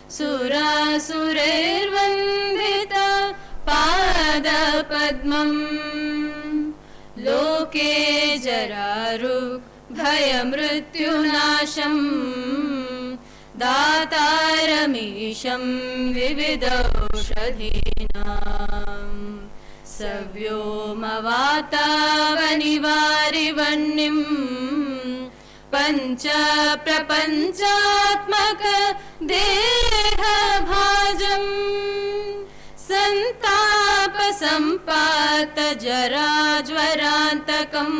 सुरासुरैर्वन्दिता पादपद्मम् लोके जरारुग्भयमृत्युनाशम् दातारमीशं विविधौषधीनाम् सव्योमवातावनिवारिवह्निम् पञ्च प्रपञ्चात्मक देहभाजम् संताप संपात जराज्वरान्तकम्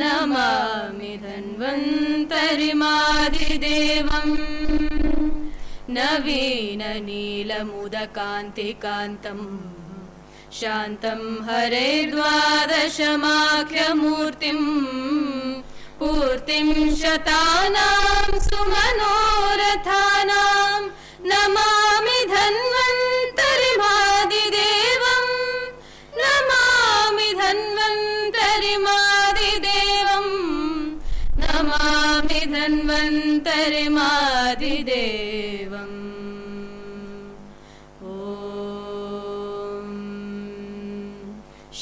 नमामि धन्वन्तरिमादिदेवम् नवीन नीलमुदकान्तिकान्तम् शान्तं हरे द्वादशमाख्यमूर्तिम् पूर्तिं शतानां सुमनोरथानां नमामि धन्वन्तरिमादिदेवम् नमामि धन्वन्तरिमादिदेवम् नमामि धन्वन्तरिमादिदेवम् ॐ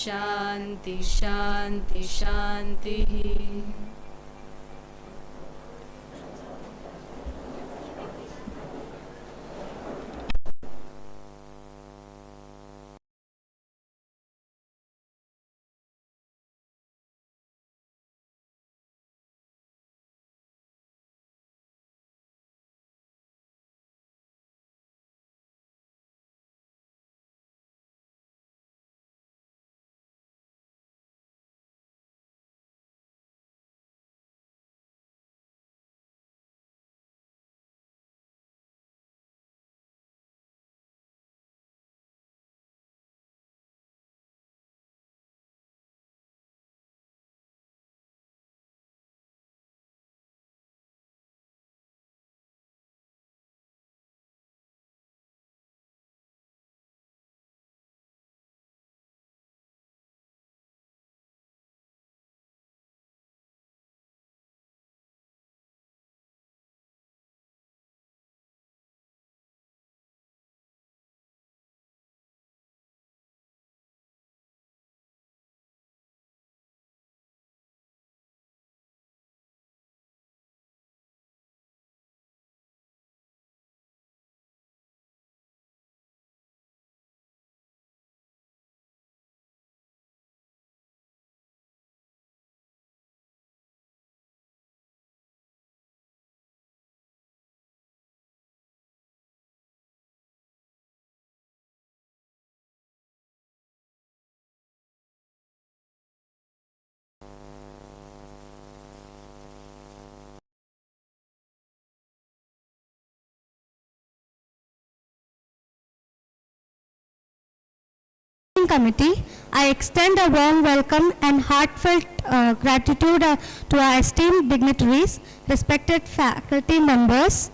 शान्ति शान्ति शान्तिः Committee, I extend a warm welcome and heartfelt gratitude to our esteemed dignitaries, respected faculty members,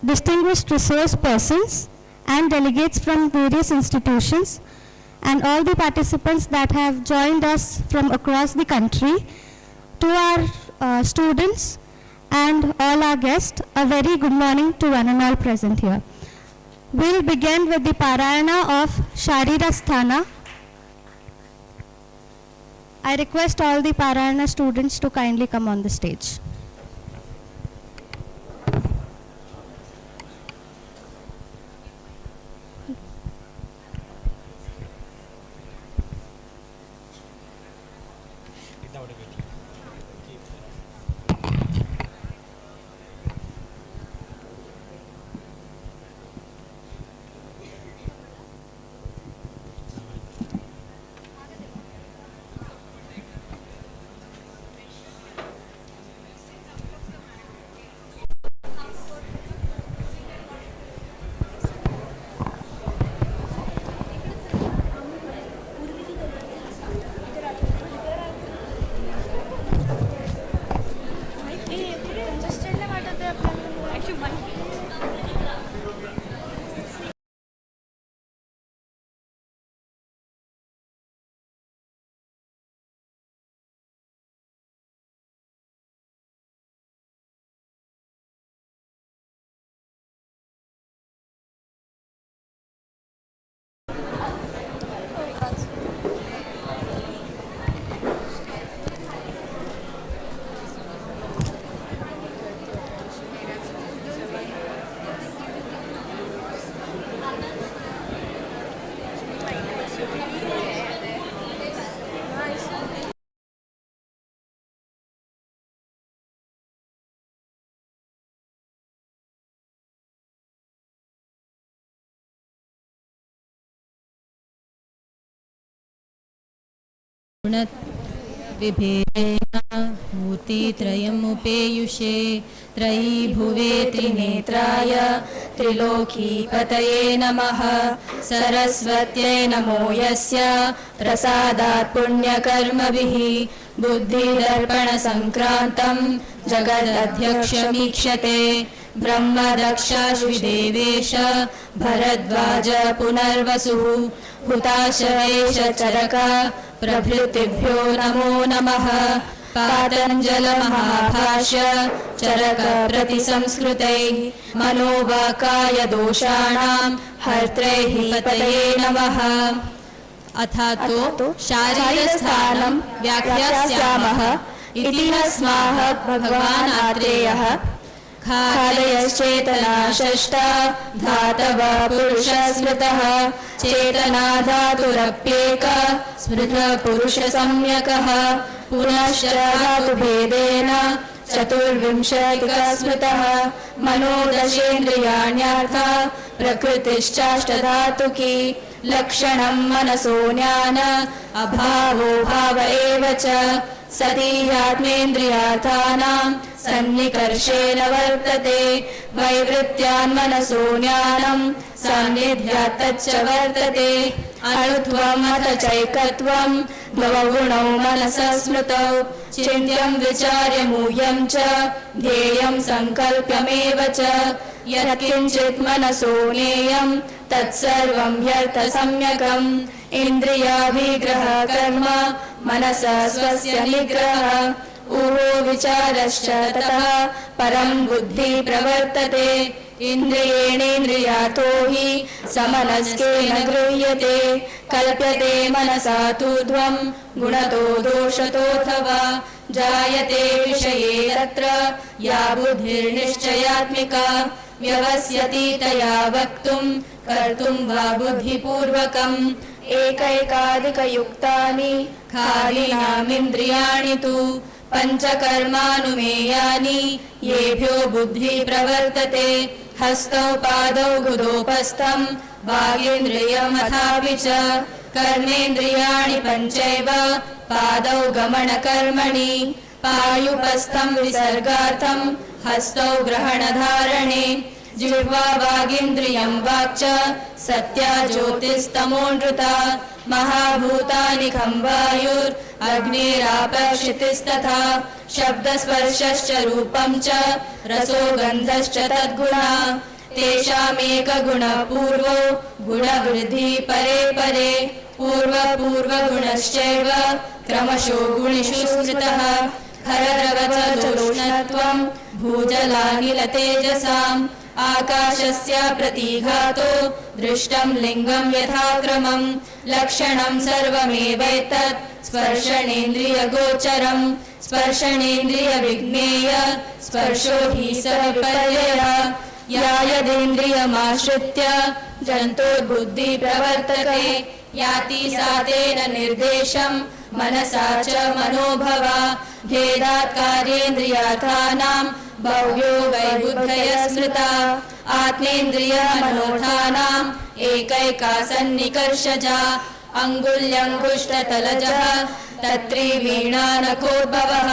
distinguished resource persons, and delegates from various institutions, and all the participants that have joined us from across the country. To our students and all our guests, a very good morning to one and all present here. We'll begin with the Parayana of CharakaTattvaavabodhini. I request all the Parayana students to kindly come on the stage. विभेदेन मूर्तित्रयमुपेयुषे त्रयी भुवे त्रिनेत्राय त्रिलोकीपतये नमः। सरस्वत्यै नमो यस्य प्रसादात् पुण्यकर्मभिः बुद्धिदर्पणसङ्क्रान्तं जगदध्यक्षमीक्षते। ब्रह्मदक्षाश्विदेवेश भरद्वाज पुनर्वसुः हुताशवेश चरक प्रभृतिभ्यो नमो नमः। पातञ्जलमहाभाष्य चरक प्रतिसंस्कृतैः मनोवाकाय दोषाणां हर्त्रैः पतये नमः। अथातो शारीरस्थानं व्याख्यास्यामः इति न स्माह भगवान् आत्रेयः। खादयश्चेतना षष्ठा धातव पुरुषस्मृतः चेतना धातुरप्येक स्मृतः पुरुषसम्यकः पुनश्च धातुभेदेन चतुर्विंशतिकः स्मृतः मनोदशेन्द्रियाण्यर्थः प्रकृतिश्चाष्टधातुकी लक्षणं मनसो ज्ञान अभावो भाव एव च सती आत्मेन्द्रियार्थानां सन्निकर्षेण वर्तते वैवृत्यान् मनसो ज्ञानं सान्निध्यात् तच्च वर्तते अणुत्वम् अथ चैकत्वं द्वौ गुणौ मनसः स्मृतौ चिन्त्यं विचार्यमूह्यं च ध्येयं सङ्कल्प्यमेव च यत्किञ्चित् मनसो ज्ञेयं तत्सर्वं ह्यर्थसम्यकम् इन्द्रियाभिग्रह कर्म मनसः स्वस्य निग्रहः ऊहो विचारश्च ततः परं बुद्धि प्रवर्तते इन्द्रियेणेन्द्रियार्थो हि समनस्केन गृह्यते कल्प्यते मनसा तूर्ध्वं गुणतो दोषतोऽथवा जायते विषये तत्र या बुद्धिर्निश्चयात्मिका व्यवस्यति तया वक्तुं कर्तुं वा बुद्धिपूर्वकम् एकैकाधिकयुक्तानि खादीनामिन्द्रियाणि तु पञ्चकर्मानुमेयानि येभ्यो बुद्धि प्रवर्तते हस्तौ पादौ गुदोपस्थं वागेन्द्रियमथापि च कर्मेन्द्रियाणि पञ्चैव पादौ गमनकर्मणि पायुपस्थं विसर्गार्थं हस्तौ ग्रहणधारणे जिह्वा वागीन्द्रियं वाक् च सत्या ज्योतिस्तमोऽनृता महाभूतानि खं वायुरग्निरापक्षितिस्तथा शब्दस्पर्शश्च रूपं च रसो गन्धश्च तद्गुणा तेषामेकगुणपूर्वो गुणवृद्धि परे परे पूर्वपूर्वगुणश्चैव क्रमशो गुणिषु स्मृतः खरद्रवचोष्णत्वं भूजलानिलतेजसाम् आकाशस्य प्रतिघातो दृष्टं लिङ्गं यथाक्रमं लक्षणं सर्वमेवैतत् स्पर्शनेन्द्रियगोचरं स्पर्शनेन्द्रियविज्ञेय स्पर्शो हि स विपर्ययः या यदिन्द्रियमाश्रित्य जन्तोर्बुद्धि प्रवर्तते याति सा तेन निर्देशं मनसा च मनोभवा भेदात् कार्येन्द्रियार्थानां बह्व्यो वै बुद्धयः स्मृता आत्मेन्द्रियमनोर्थानाम् एकैका सन्निकर्षजा अङ्गुल्यङ्गुष्ठतलजः तत्त्रिवीणानखोद्भवः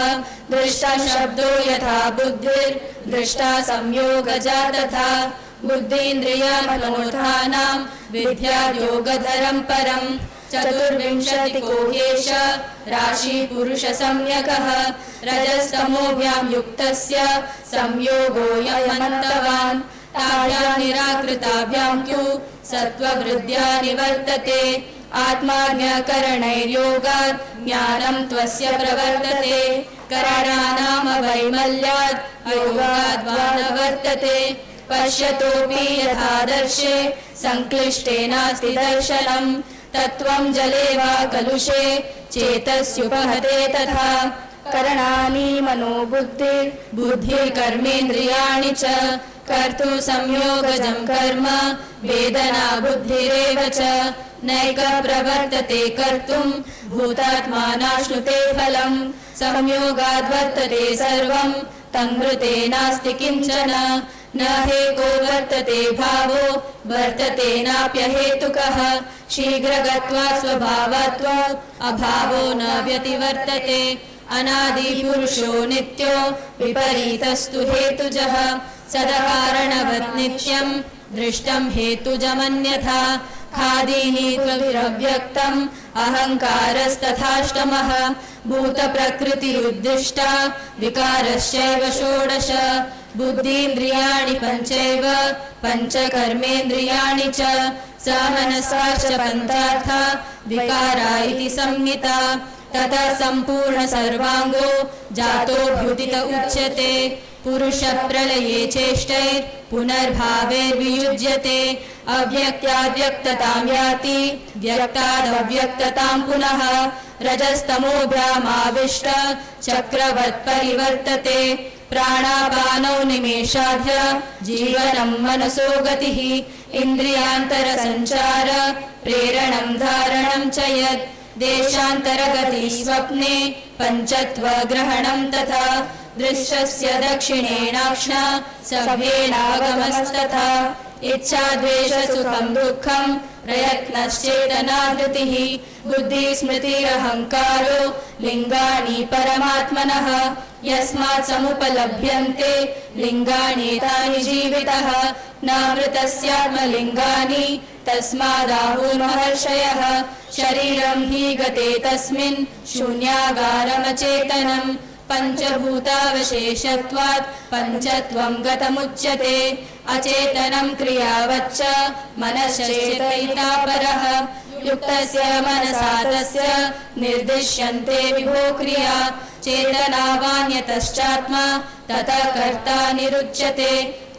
दृष्टशब्दो यथा बुद्धिर्दृष्टा संयोगजा तथा बुद्धीन्द्रियमनोर्थानां विद्यायोगधरं परम् चतुर्विंशतिको ह्येष राशि पुरुषसम्यकः रजस्तमोभ्यां युक्तस्य संयोगो यमन्तवान् ताभ्यां निराकृताभ्यां तु सत्त्ववृद्ध्या निवर्तते आत्माज्ञकरणैर्योगात् ज्ञानं त्वस्य प्रवर्तते करणानामवैमल्याद् अयोगाद् वा न वर्तते पश्यतोऽपि यथादर्शे संक्लिष्टे नास्ति दर्शनम् तत्त्वं जले वा कलुषे चेतस्युपहते तथा करणानि मनोबुद्धिर्बुद्धिर्कर्मेन्द्रियाणि च कर्तु संयोगजं कर्म वेदना बुद्धिरेव च नैक प्रवर्तते कर्तुं भूतात्मानाश्नुते फलम् संयोगाद्वर्तते सर्वं तन्मृते नास्ति किञ्चन न हेको वर्तते भावो वर्तते नाप्यहेतुकः शीघ्रगत्वात् स्वभावत्वात् अभावो न व्यतिवर्तते अनादिपुरुषो नित्यो विपरीतस्तु हेतुजः सदकारणवत् नित्यं दृष्टं हेतुजमन्यथा खादीहि त्वभिरव्यक्तम् अहङ्कारस्तथाष्टमः भूतप्रकृतिरुद्दिष्टा विकारश्चैव षोडश बुद्धीन्द्रियाणि पञ्चैव पञ्चकर्मेन्द्रियाणि च समनसाश्च पञ्चार्था विकारा इति संहिता ततः सम्पूर्ण सर्वाङ्गो जातो भूतित उच्यते पुरुषप्रलये चेष्टैः पुनर्भावैर्वियुज्यते अव्यक्त्याद्व्यक्ततां याति व्यक्तादव्यक्ततां पुनः रजस्तमोभ्यामाविष्ट चक्रवत् परिवर्तते प्राणापानौ निमेषाध्य जीवनं मनसो गतिः इन्द्रियान्तरसञ्चार प्रेरणं धारणं च यत् देशान्तरगति स्वप्ने पञ्चत्वग्रहणं तथा दृश्यस्य दक्षिणेनाक्ष्ण सव्येनागमस्तथा इच्छाद्वेषसुखं दुःखं प्रयत्नश्चेतनाधृतिः बुद्धिस्मृतिरहङ्कारो लिङ्गानि परमात्मनः यस्मात् समुपलभ्यन्ते लिङ्गानि तानि जीवितः न मृतस्यात्मलिङ्गानि तस्मादाहुर्महर्षयः शरीरं हि गते तस्मिन् शून्यागारमचेतनं पञ्चभूतावशेषत्वात् पञ्चत्वं गतमुच्यते अचेतनं क्रियावच्च मनश्चेतयिता परः युक्तस्य मनसा तस्य निर्दिश्यन्ते विभो क्रिया चेतनावान्यतश्चात्मा ततः कर्ता निरुच्यते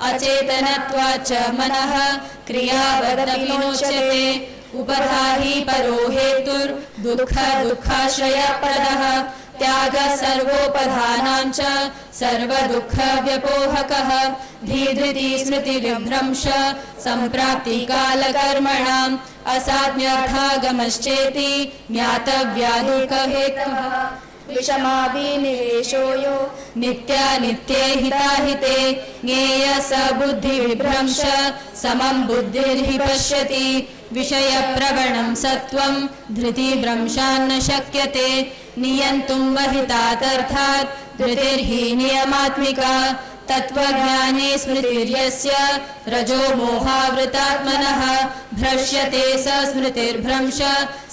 अचेतनत्वाच्च मनः क्रियावदपि नोच्यते उपधाहि परो हेतुर्दुःखाश्रयप्रदः त्यागः सर्वोपधानां च सर्वदुःखव्यपोहकः धीधृति स्मृतिविभ्रंश सम्प्राप्तिकालकर्मणाम् असाध्यार्थागमश्चेति ज्ञातव्या दुःखहेतुः विषमाभिनिवेशो यो नित्यानित्ये हिताहिते ज्ञेय स बुद्धिविभ्रंश समं बुद्धिर्हि पश्यति विषयप्रवणं सत्वं धृतिभ्रंशान्न शक्यते नियन्तुं वहितादर्थात् धृतिर्हि नियमात्मिका तत्त्वज्ञाने स्मृतिर्यस्य रजो मोहावृतात्मनः भ्रश्यते स स्मृतिर्भ्रंश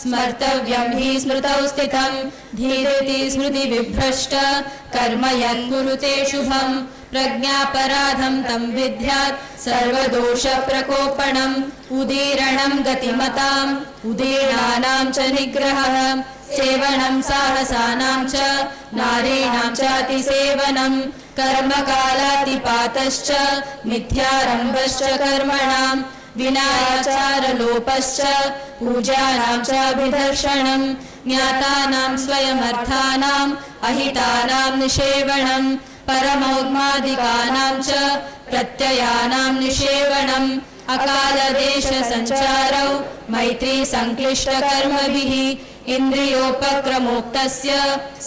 स्मर्तव्यं हि स्मृतौ स्थितं धीरिति स्मृतिविभ्रष्ट कर्म यन्कुरुते शुभं प्रज्ञापराधं तं विद्यात् सर्वदोषप्रकोपणम् उदीरणं गतिमताम् उदीर्णानां च निग्रहः सेवनं साहसानां च नारीणां चातिसेवनं कर्मकालातिपातश्च मिथ्यारम्भश्च कर्मणां विनायाचारलोपश्च पूजानां चाभिदर्शनं ज्ञातानां स्वयमर्थानाम् अहितानां निषेवणं परमौग्मादिकानां च प्रत्ययानां निषेवणम् अकालदेशसञ्चारौ मैत्री संक्लिष्टकर्मभिः इन्द्रियोपक्रमोक्तस्य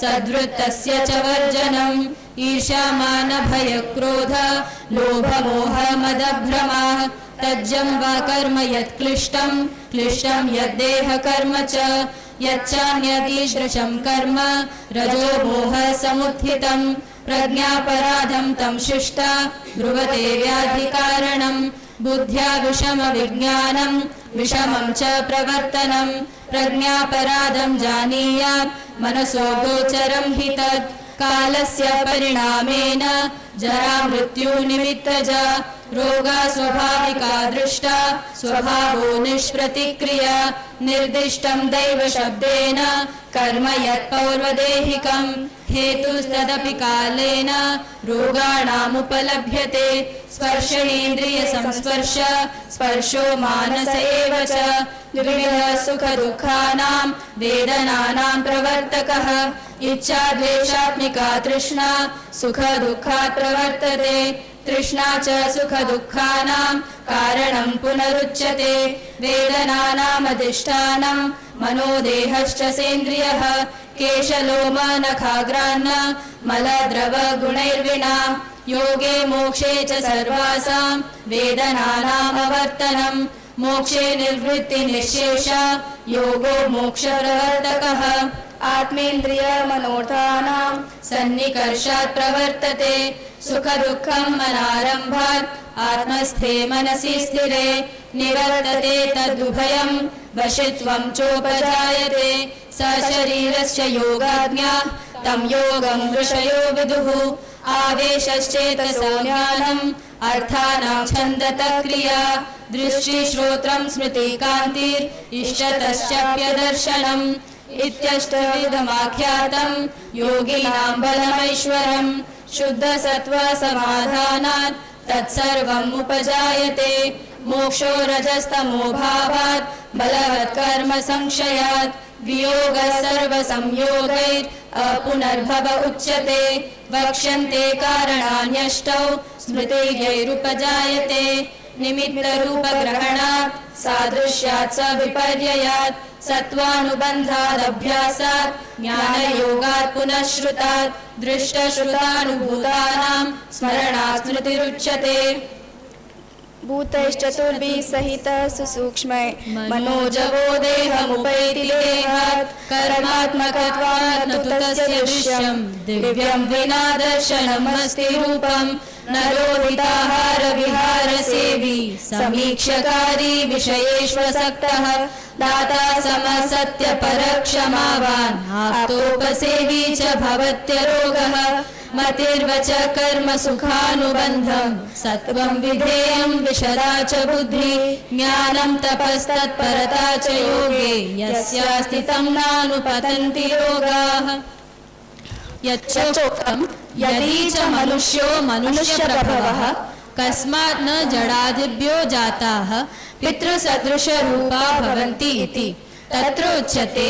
सद्वृत्तस्य च वर्जनम् ईर्ष्यामानभयक्रोध लोभमोहमदभ्रमाः तज्जं वा कर्म यत्क्लिष्टं क्लिष्टं यद्देहकर्म च यच्चान्यदीदृशं कर्म रजो मोहसमुत्थितं प्रज्ञापराधं तं शिष्टा ब्रुवते व्याधिकारणं बुद्ध्या विषमविज्ञानं विषमं च प्रवर्तनं प्रज्ञापराधं जानीयात् मनसो गोचरं हि तत् कालस्य परिणामेन जरा मृत्युनिमित्तजा रोगा स्वाभाविका दृष्टा स्वभावो निष्प्रतिक्रिया निर्दिष्टं दैवशब्देन कर्म यत्पौर्वदेहिकं हेतुस्तदपि कालेन रोगाणामुपलभ्यते स्पर्शेन्द्रियसंस्पर्श स्पर्शो मानस एव च द्विविध सुखदुःखानां वेदनानां प्रवर्तकः इच्छाद्वेषात्मिका तृष्णा सुखदुःखात् प्रवर्तते तृष्णा च सुखदुःखानां कारणं पुनरुच्यते वेदनानामधिष्ठानं मनोदेहश्च सेन्द्रियः केशलोमनखाग्रान्न मलद्रवगुणैर्विना योगे मोक्षे च सर्वासां वेदनानामवर्तनं मोक्षे निर्वृत्तिनिःशेषा योगो मोक्षप्रवर्तकः आत्मेन्द्रिय मनोर्थानां सन्निकर्षात् प्रवर्तते सुखदुःखं मनारम्भात् आत्मस्थे मनसि स्थिरे निवर्तते तदुभयं वशित्वं चोपजायते स शरीरस्य योगाज्ञा तं योगं ऋषयो विदुः आवेशश्चेतसो ज्ञानम् अर्थानां छन्दतः क्रिया दृष्टिश्रोत्रं स्मृतिकान्तिर् इष्टतश्चाप्यदर्शनम् इत्यष्टविधमाख्यातं योगिनां बलमैश्वरं शुद्धसत्त्वसमाधानात् तत्सर्वम् उपजायते मोक्षो रजस्तमो भावात् बलवत्कर्म संशयात् वियोगः सर्वसंयोगैर् अपुनर्भव उच्यते वक्ष्यन्ते कारणान्यष्टौ स्मृतिर्यैरुपजायते निमित्तरूपग्रहणात् सादृश्यात् स विपर्ययात् सत्त्वानुबन्धादभ्यासात् ज्ञानयोगात् पुनः श्रुतात् दृष्टश्रुतानुभूतानां स्मरणात् स्मृतिरुच्यते भूतैश्चतुर्भिः सहितः सुसूक्ष्मै मनोजवो देहमुपैति देहात् कर्मात्मकत्वात् न तु तस्य दृश्यं दिव्यं विना दर्शनमस्ति रूपं नरोदिताहारविहारसेवी समीक्षकारी विषयेष्वसक्तः दाता समसत्यपरक्षमावान् आप्तोपसेवी च भवत्यरोगः मतिर्वच कर्म सुखानुबन्धं सत्वं विधेयं विशदा च बुद्धि ज्ञानं तपस्तत्परता च योगे यस्यास्ति तं नानुपतन्ति योगाः यच्चोक्तं यदि च मनुष्यो मनुष्यप्रभवः कस्मात् न जडादिभ्यो जाताः पितृसदृशरूपा भवन्ति इति तत्रोच्यते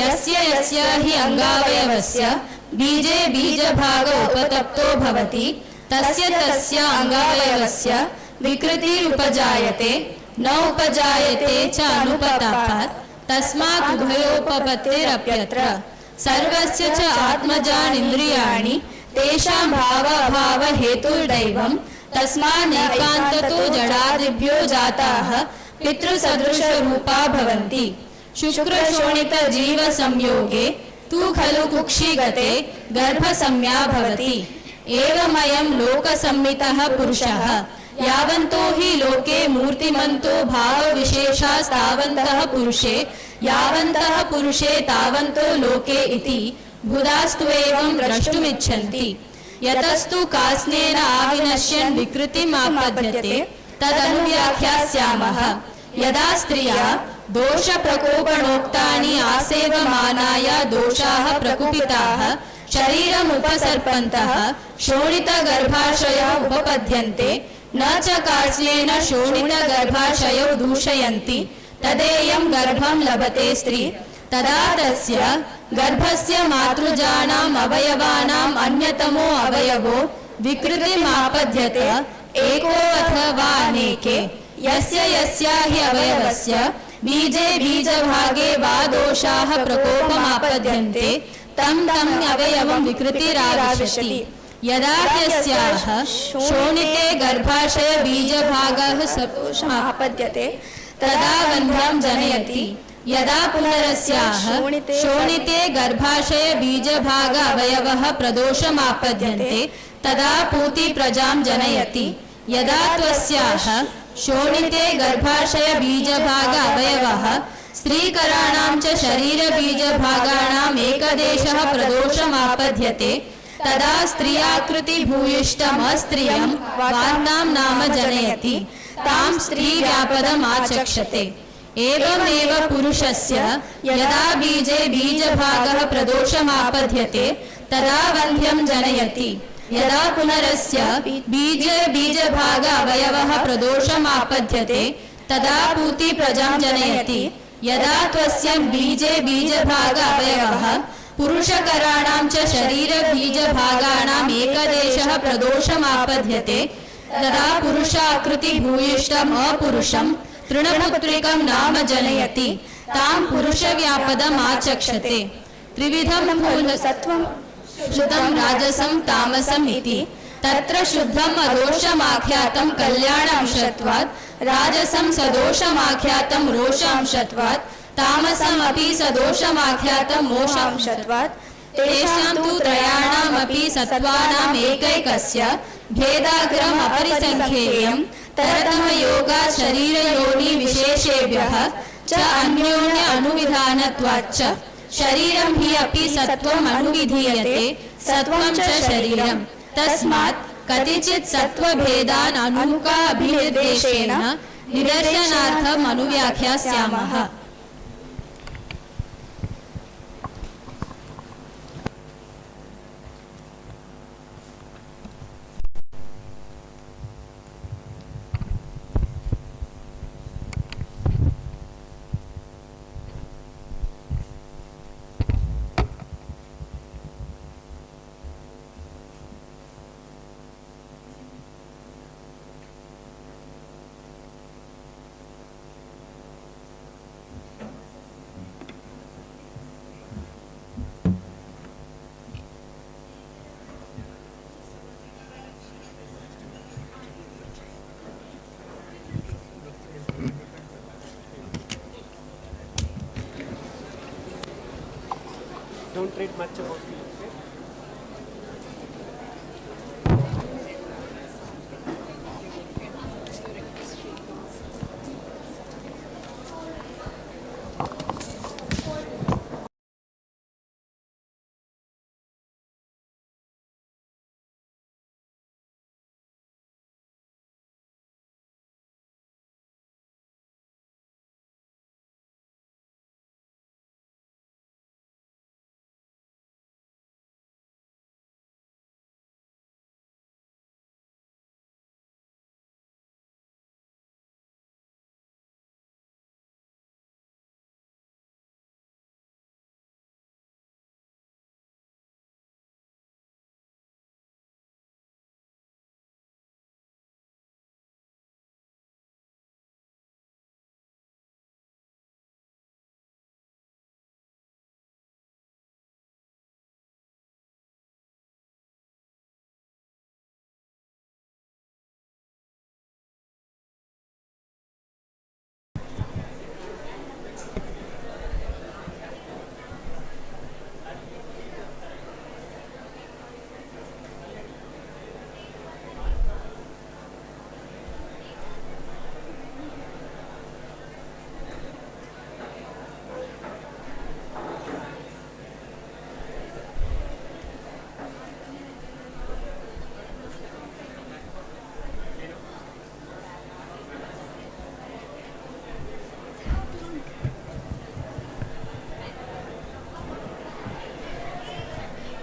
यस्य यस्य हि अङ्गावयवस्य बीजे बीजभाग उपतप्तो भवति तस्य तस्य अङ्गावयवस्य विकृतिरुपजायते न उपजायते च अनुपतापात् तस्मात् उभयोपपत्तिरप्यत्र सर्वस्य च आत्मजानिन्द्रियाणि तेषां भावाभावहेतुर्दैवं तस्मान्नेकान्ततो जडादिभ्यो जाताः पितृसदृशरूपा भवन्ति शुक्रशोणितजीवसंयोगे तु खलु कुक्षिगते गर्भसंज्ञा भवति एवमयं लोकसम्मितः पुरुषः यावन्तो हि लोके मूर्तिमन्तो भावविशेषास्तावन्तः पुरुषे यावन्तः पुरुषे तावन्तो लोके इति बुधास्त्वेवं द्रष्टुमिच्छन्ति यतस्तु कास्नेन आविनश्यन् विकृतिमापद्यते तदनुव्याख्यास्यामः यदा स्त्रिया दोषप्रकोपणोक्तानि आसेवमानाय दोषाः प्रकुपिताः शरीरमुपसर्पन्तः शोणितगर्भाशयौ उपपद्यन्ते न च कार्ष्येन शोणितगर्भाशयौ दूषयन्ति तदेयं गर्भं लभते स्त्री तदा तस्य गर्भस्य मातृजानाम् अवयवानाम् अन्यतमो अवयवो विकृतिमापद्यते एको अथवा अनेके यस्य यस्य हि अवयवस्य बीजे बीजभागे वा दोषाः प्रकोपमापद्यन्ते तं तं अवयवं विकृतिराविशति यदा तस्याः शोणिते गर्भाशय बीजभागः आपद्यते तदा गन्धं जनयति यदा पुनरस्याः शोणिते गर्भाशय बीजभाग अवयवः प्रदोषमापद्यन्ते तदा पूति प्रजां जनयति यदा त्वस्याः शोणिते गर्भाशय बीजभाग अवयवः स्त्रीकराणां च शरीरबीजभागानाम् एकदेशः प्रदोषमापद्यते तदा स्त्रियाकृति भूयिष्ठमस्त्रियं वार्तां नाम जनयति तां स्त्रीव्यापदमाचक्षते एवमेव पुरुषस्य यदा बीजे बीजभागः प्रदोषमापद्यते तदा वन्ध्यं जनयति यदा पुनरस्य बीजे बीजभाग अवयवः प्रदोषमापद्यते तदा पूति प्रजां जनयति यदा त्वस्य बीजे बीजभाग अवयवः पुरुषकराणां च शरीरबीजभागानाम् एकदेशः प्रदोषमापद्यते तदा पुरुषाकृति भूयिष्ठम् अपुरुषं तृणपुत्रिकं नाम जनयति तां पुरुषव्यापदमाचक्षते त्रिविधं सत्वं शुद्धं राजसं तामसम् इति तत्र शुद्धम् अदोषमाख्यातं कल्याणांशत्वात् राजसं सदोषमाख्यातं रोषांशत्वात् तामसमपि सदोषमाख्यातं मोषांशत्वात् तेषां तु त्रयाणामपि सत्त्वानाम् एकैकस्य भेदाग्रम् अपरिसङ्ख्येयं तरतमयोगात् शरीरयोनि विशेषेभ्यः च अन्योन्य अनुविधानत्वाच्च शरीरं हि अपि सत्त्वम् अनुविधीयते सत्त्वं च शरीरं तस्मात् कतिचित् सत्त्वभेदान् अनुकाभिनिर्देशेन निदर्शनार्थम् अनुव्याख्यास्यामः. Don't read much about it.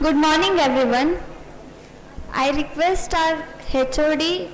Good morning, everyone. I request our HOD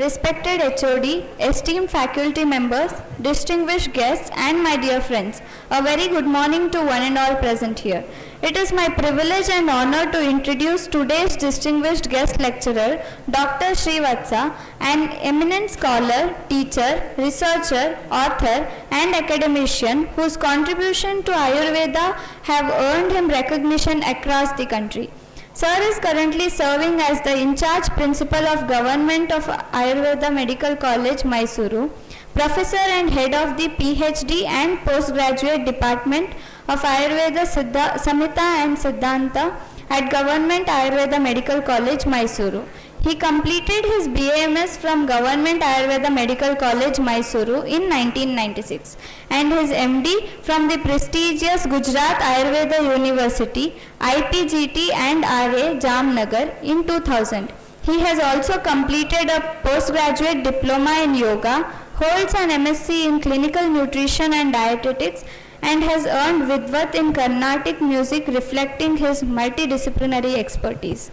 respected HOD, esteemed faculty members, distinguished guests, and my dear friends, a very good morning to one and all present here. It is my privilege and honor to introduce today's distinguished guest lecturer, Dr. Srivatsa, an eminent scholar, teacher, researcher, author, and academician whose contribution to Ayurveda have earned him recognition across the country. Sir is currently serving as the in-charge principal of Government of Ayurveda Medical College, Mysuru, professor and head of the PhD and postgraduate department of Ayurveda Samhita and Siddhanta at Government Ayurveda Medical College, Mysuru. He completed his BAMS from Government Ayurveda Medical College, Mysuru in 1996 and his MD from the prestigious Gujarat Ayurveda University, IPGT and RA, Jamnagar in 2000. He has also completed a postgraduate diploma in yoga, holds an MSc in clinical nutrition and dietetics, and has earned Vidvat in Carnatic music, reflecting his multidisciplinary expertise.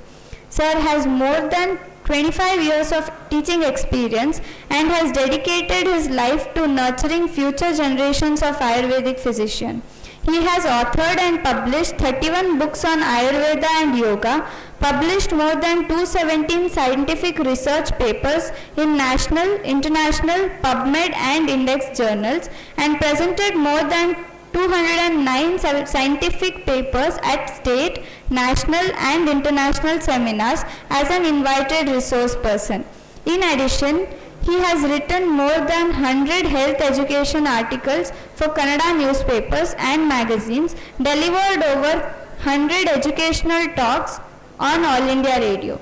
Sir has more than 25 years of teaching experience and has dedicated his life to nurturing future generations of Ayurvedic physicians. He has authored and published 31 books on Ayurveda and yoga, published more than 217 scientific research papers in national, international, PubMed and index journals, and presented more than 209 scientific papers at state, national and international seminars as an invited resource person. In addition, he has written more than 100 health education articles for Kannada newspapers and magazines, delivered over 100 educational talks on All India Radio.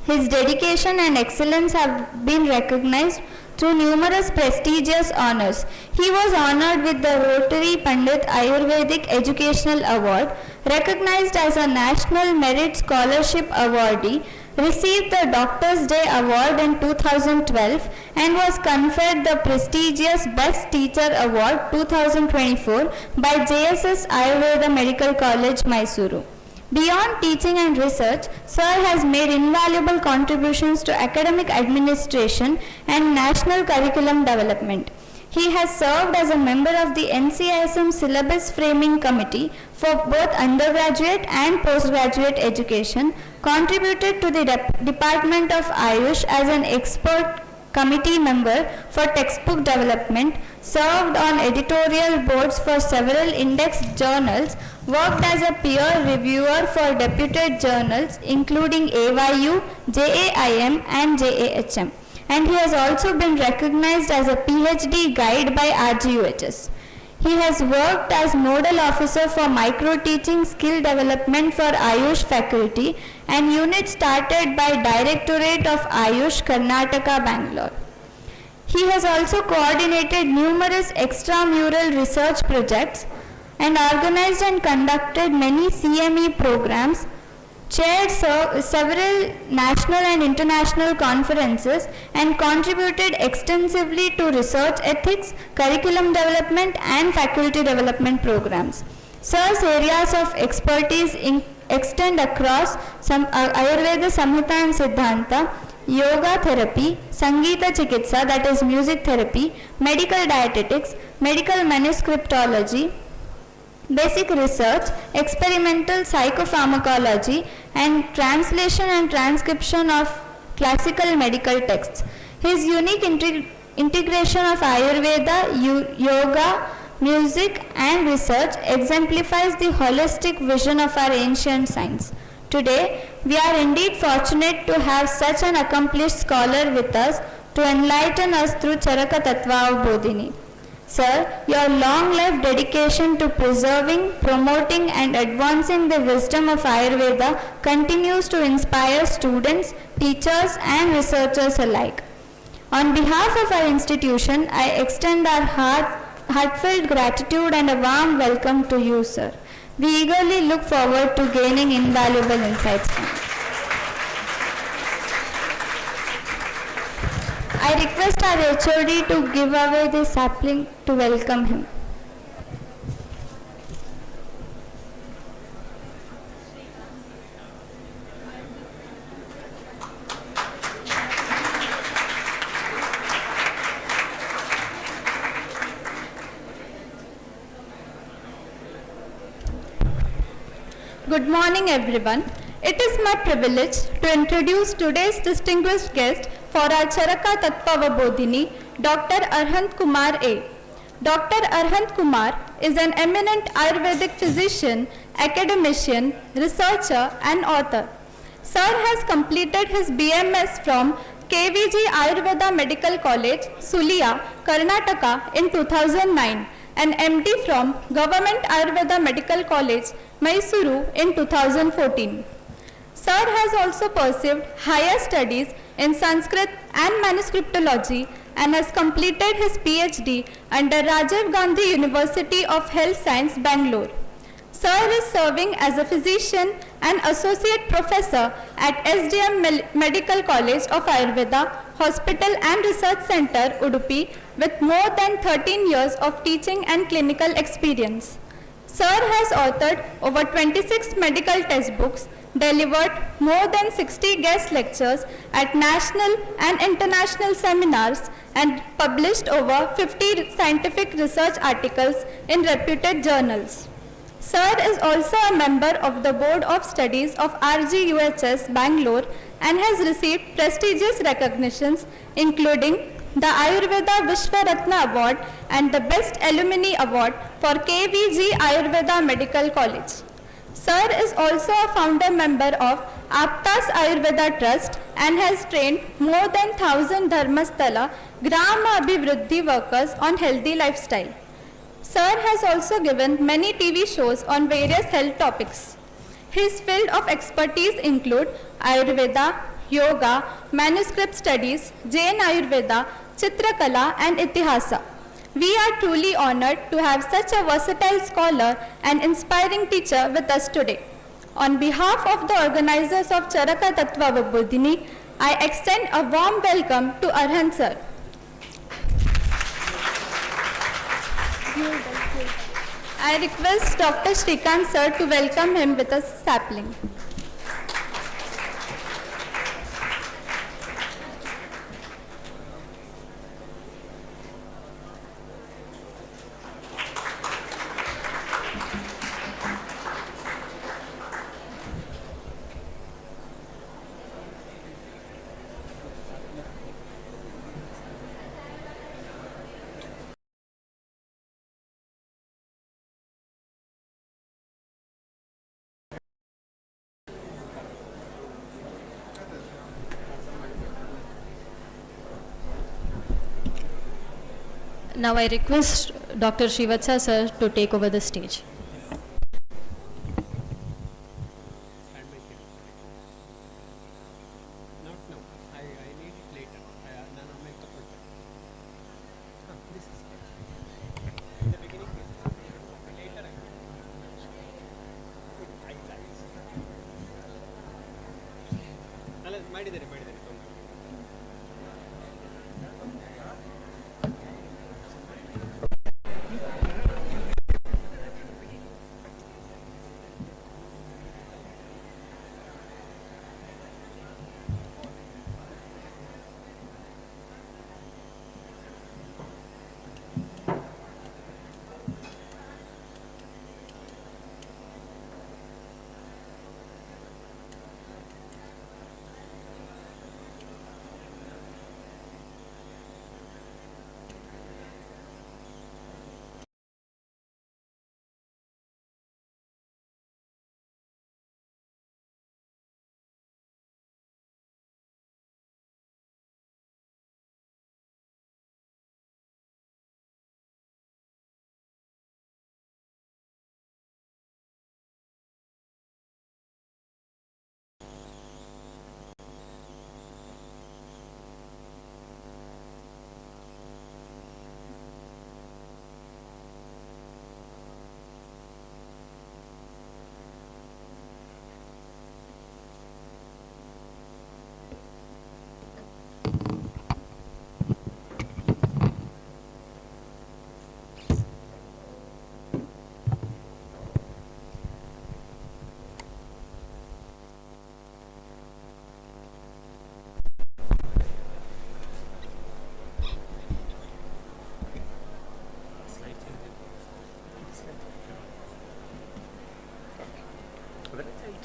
His dedication and excellence have been recognized through numerous prestigious honors. He was honored with the Rotary Pandit Ayurvedic Educational Award, recognized as a National Merit Scholarship Awardee, received the Doctor's Day Award in 2012 and was conferred the prestigious Best Teacher Award 2024 by JSS Ayurveda Medical College, Mysuru. Beyond teaching and research, Sir has made invaluable contributions to academic administration and national curriculum development. He has served as a member of the NCISM Syllabus Framing Committee for both undergraduate and postgraduate education, contributed to the Department of Ayush as an expert committee member for textbook development, served on editorial boards for several index journals, worked as a peer reviewer for deputed journals including AYU, JAIM and JAHM. And he has also been recognized as a PhD guide by RGUHS. He has worked as nodal officer for micro-teaching skill development for Ayush faculty and unit started by Directorate of Ayush, Karnataka, Bangalore. He has also coordinated numerous extramural research projects and organized and conducted many CME programs, chaired several national and international conferences, and contributed extensively to research ethics, curriculum development and faculty development programs. Sir's areas of expertise extend across Ayurveda Samhita and Siddhanta, yoga therapy, Sangeeta Chikitsa, that is music therapy, medical dietetics, medical manuscriptology, basic research, experimental psychopharmacology, and translation and transcription of classical medical texts. His unique integration of Ayurveda, yoga, music, and research exemplifies the holistic vision of our ancient science. Today, we are indeed fortunate to have such an accomplished scholar with us to enlighten us through CharakaTattvaavabodhini. Sir, your long life dedication to preserving, promoting and advancing the wisdom of Ayurveda continues to inspire students, teachers and researchers alike. On behalf of our institution, I extend our heartfelt gratitude and a warm welcome to you, sir. We eagerly look forward to gaining invaluable insights from you. I request our HOD to give away the sapling to welcome him. Good morning, everyone. It is my privilege to introduce today's distinguished guest for our CharakaTattvaavabodhini, Dr. Arhant Kumar A. Dr. Arhant Kumar is an eminent Ayurvedic physician, academician, researcher and author. Sir has completed his BMS from KVG Ayurveda Medical College, Sulia, Karnataka in 2009 and MD from Government Ayurveda Medical College, Mysuru in 2014. Sir has also pursued higher studies in Sanskrit and manuscriptology and has completed his PhD under Rajiv Gandhi University of Health Science, Bangalore. Sir is serving as a physician and associate professor at SDM Medical College of Ayurveda, Hospital and Research Center, Udupi, with more than 13 years of teaching and clinical experience. Sir has authored over 26 medical textbooks, delivered more than 60 guest lectures at national and international seminars, and published over 50 scientific research articles in reputed journals. Sir is also a member of the Board of Studies of RGUHS Bangalore and has received prestigious recognitions including the Ayurveda Vishwaratna Award and the Best Alumni Award for KVG Ayurveda Medical College. Sir is also a founder member of Aptas Ayurveda Trust and has trained more than 1,000 Dharmasthala Grama Abhivruddhi workers on healthy lifestyle. Sir has also given many TV shows on various health topics. His field of expertise include Ayurveda, Yoga, Manuscript Studies, Jain Ayurveda, Chitrakala and Itihasa. We are truly honored to have such a versatile scholar and inspiring teacher with us today. On behalf of the organizers of CharakaTattvaavabodhini, I extend a warm welcome to Arhant sir. I request Dr. Shrikant sir to welcome him with a sapling. Now I request Dr. Srivatsa sir to take over the stage. Not now. I need it later. ನಾನು ಆಮೇಲೆ ತಗೊಳ್ತೇನೆ. This is in the beginning. Later I ಅಲ್ಲ ಮಾಡಿದ್ದೇನೆ ತೊಂದರೆ.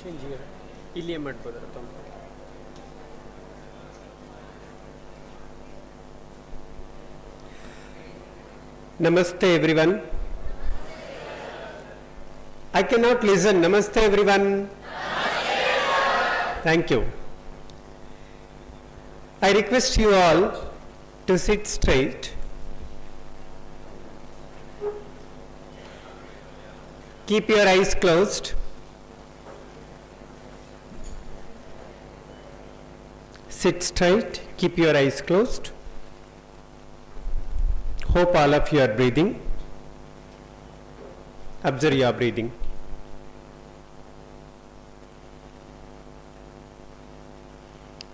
Change ಇಲ್ಲೇ ಮಾಡ್ಬೋದಲ್ಲ ತೊಂದರೆ. Namaste everyone. I cannot listen. Namaste everyone. Thank you. I request you all to sit straight. Keep your eyes closed. Sit straight. Keep your eyes closed. Hope all of you are breathing. Observe your breathing.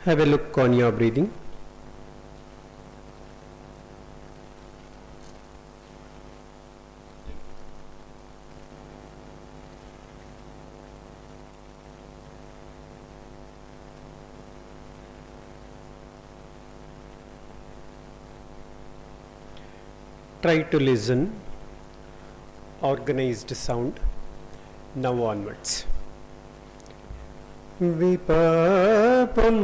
Have a look on your breathing. Try to listen organized sound Now onwards. Vipapam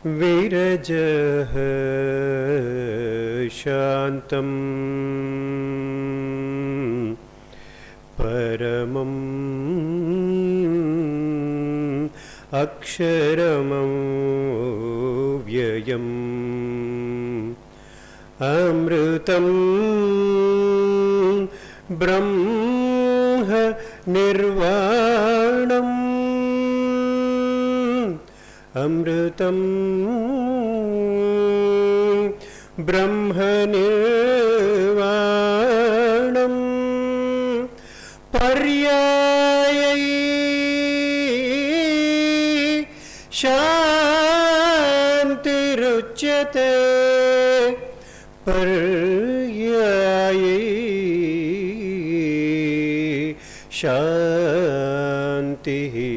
virajah shantam paramam aksharamam vyayam amrutam brahma nirvanam amrutam brahma nirvanam paryayai shantiruchyate paryayai shantihi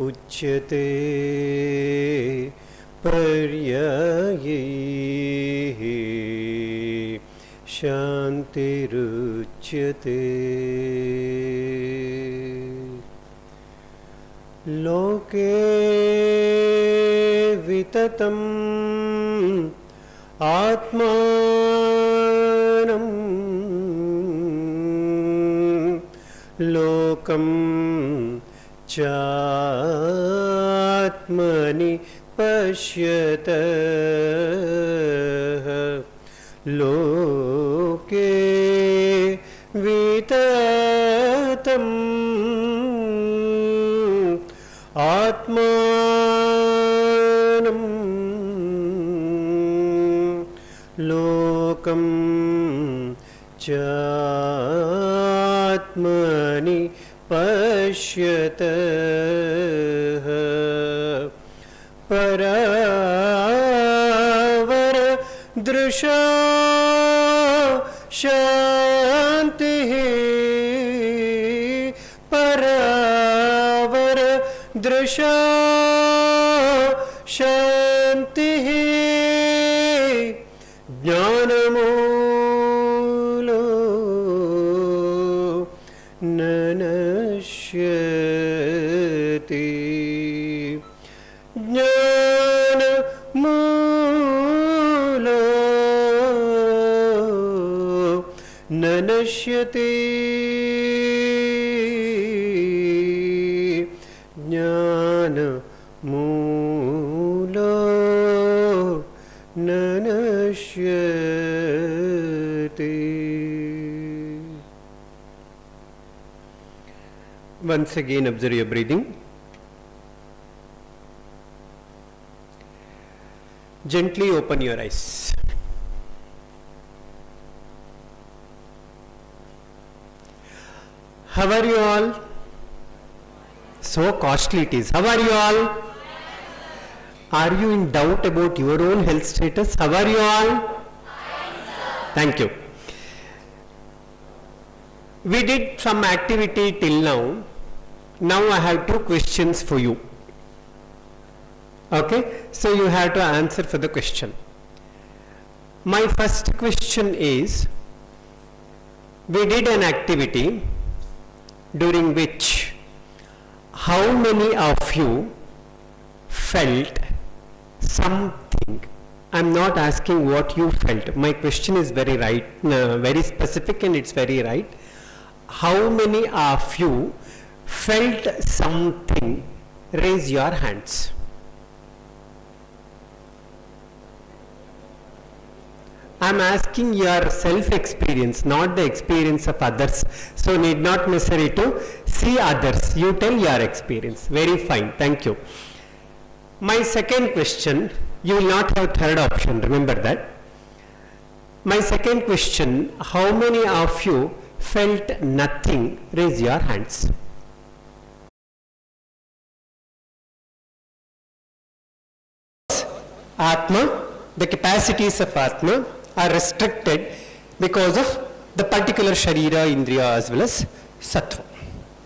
uchyate paryayai shantiruchyate loke vitatam atmanam lokam chatmani pashyata loke vitatam atmanam lokam chatmani pashyata paravara drusha shantihi paravara drusha shantihi jnanamulo nanashyati jnanamulo nanashyati jnanamulo nanashyati. Once again observe your breathing. Gently open your eyes. How are you all? So costly it is. How are you all? Are you in doubt about your own health status? How are you all? Thank you. We did some activity till now. Now I have two questions for you. Okay? So you have to answer for the question. My first question is, we did an activity during which how many of you felt something? I am not asking what you felt. My question is very right, very specific, and it's very right. How many of you felt something? Raise your hands. I am asking your self-experience, not the experience of others. So need not necessary to see others. You tell your experience. Very fine. Thank you. My second question, you will not have third option. Remember that. My second question, how many of you felt nothing? Raise your hands. Atma, the capacities of Atma are restricted because of the particular Sharira, Indriya as well as Sattva.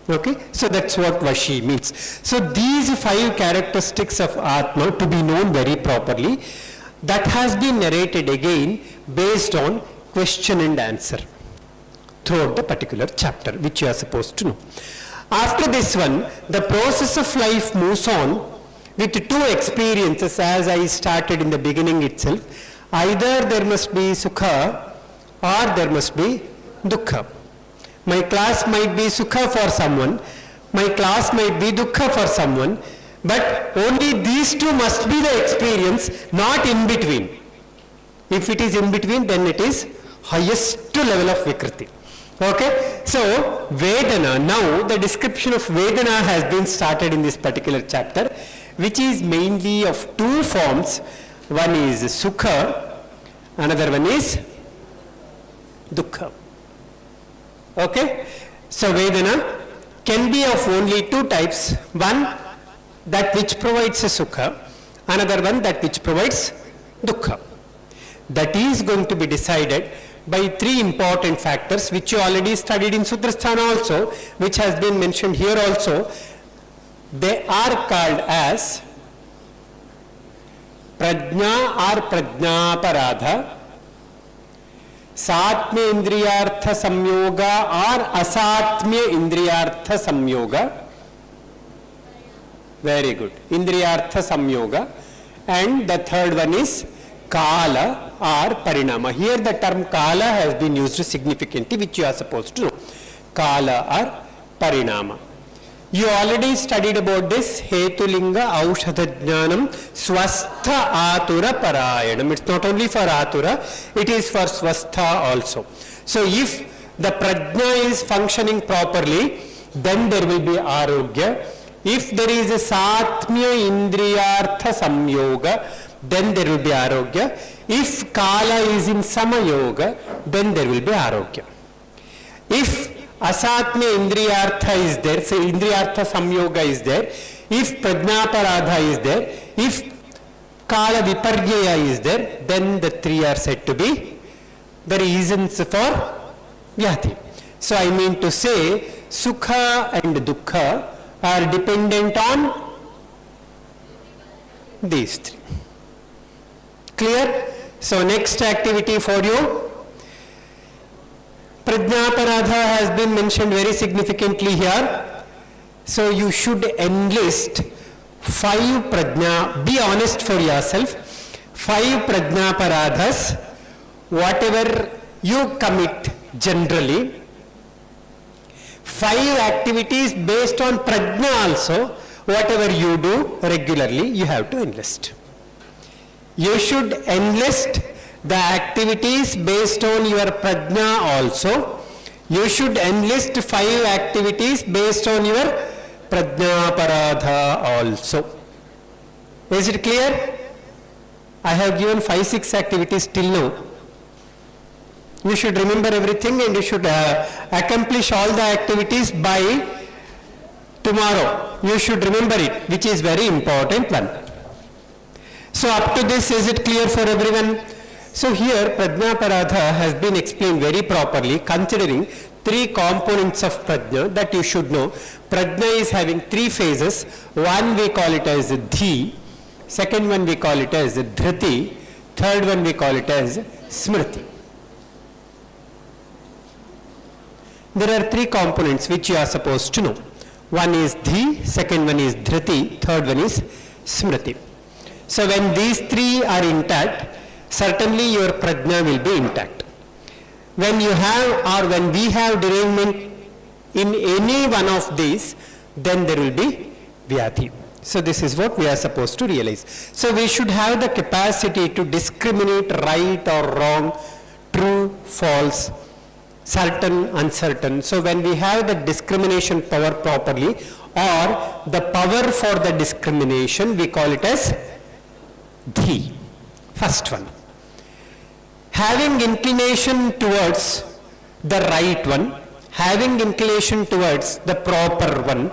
Okay, so that's what Vashi means. So these 5 characteristics of Atma to be known very properly, that has been narrated again based on question and answer. throughout the particular chapter, which you are supposed to know. After this one, the process of life moves on with two experiences, as I started in the beginning itself. Either there must be sukha or there must be dukkha. My class might be sukha for someone, my class might be dukkha for someone, but only these two must be the experience, not in between. If it is in between, then it is highest level of Vikriti. Okay? So, Vedana, now the description of Vedana has been started in this particular chapter, which is mainly of two forms. One is Sukha, another one is Dukkha. Okay? So, Vedana can be of only two types. One, that which provides a Sukha, another one that which provides Dukkha. That is going to be decided by three important factors, which you already studied in Sutrasthana also, which has been mentioned here also. They are called as Prajna or Prajnaparadha, Satmya Indriyartha Samyoga or Asatmya Indriyartha Samyoga. Very good. Indriyartha Samyoga. And the third one is Kala or Parinama. Here the term Kala has been used significantly, which you are supposed to know. Kala or Parinama. You already studied about this Hetulinga Aushadajnanam Swastha Atura Parayanam. It's not only for Atura, it is for Swastha also. So if the Prajna is functioning properly, then there will be Arogya. If there is a Satmya Indriyartha Samyoga, then there will be Arogya. If Kala is in Samayoga, then there will be Arogya. If Asatmya Indriyartha is there, say Indriyartha Samyoga is there, if Prajnaparadha is there, if Kala Viparjaya is there, then the three are said to be the reasons for Vyati. So I mean to say, Sukha and Dukkha are dependent on these three. Clear? So next activity for you, Prajnaparadha has been mentioned very significantly here. So you should enlist 5 Prajna, be honest for yourself, 5 Prajnaparadhas, whatever you commit generally, 5 activities based on Prajna also, whatever you do regularly, you have to enlist. You should enlist the activities based on your Prajna also. You should enlist 5 activities based on your Prajnaparadha also. Is it clear? I have given 5-6 activities till now. You should remember everything and you should accomplish all the activities by tomorrow. You should remember it, which is very important one. So up to this, is it clear for everyone? So here Prajnaparadha has been explained very properly, considering 3 components of Prajna that you should know. Prajna is having 3 phases. One we call it as Dhi, second one we call it as Dhriti, third one we call it as Smriti. There are 3 components which you are supposed to know. One is Dhi, second one is Dhriti, third one is Smriti. So when these 3 are intact, certainly your Prajna will be intact. When you have or when we have derangement in any one of these, then there will be Vyati. So this is what we are supposed to realize. So we should have the capacity to discriminate right or wrong, true, false, certain, uncertain. So when we have the discrimination power properly, or the power for the discrimination, we call it as Dhi. First one. Having inclination towards the right one, having inclination towards the proper one,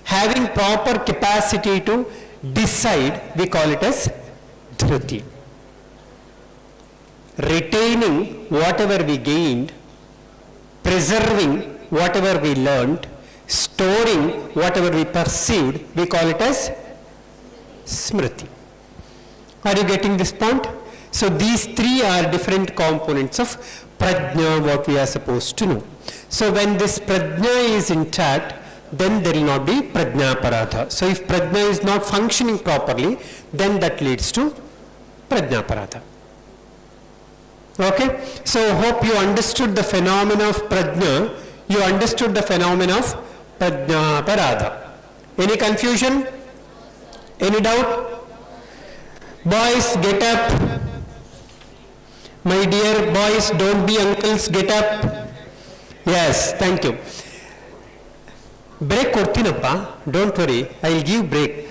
having proper capacity to decide, we call it as Dhriti. Retaining whatever we gained, preserving whatever we learned, storing whatever we perceived, we call it as Smriti. Are you getting this point? So these three are different components of prajna, what we are supposed to know. So when this prajna is intact, then there will not be prajnaparadha. So if prajna is not functioning properly, then that leads to prajnaparadha. Okay? So hope you understood the phenomena of prajna, you understood the phenomena of prajnaparadha. Any confusion? Any doubt? Boys, get up. My dear boys, don't be uncles, get up. Yes, thank you. Break kortinappa, don't worry, I'll give break.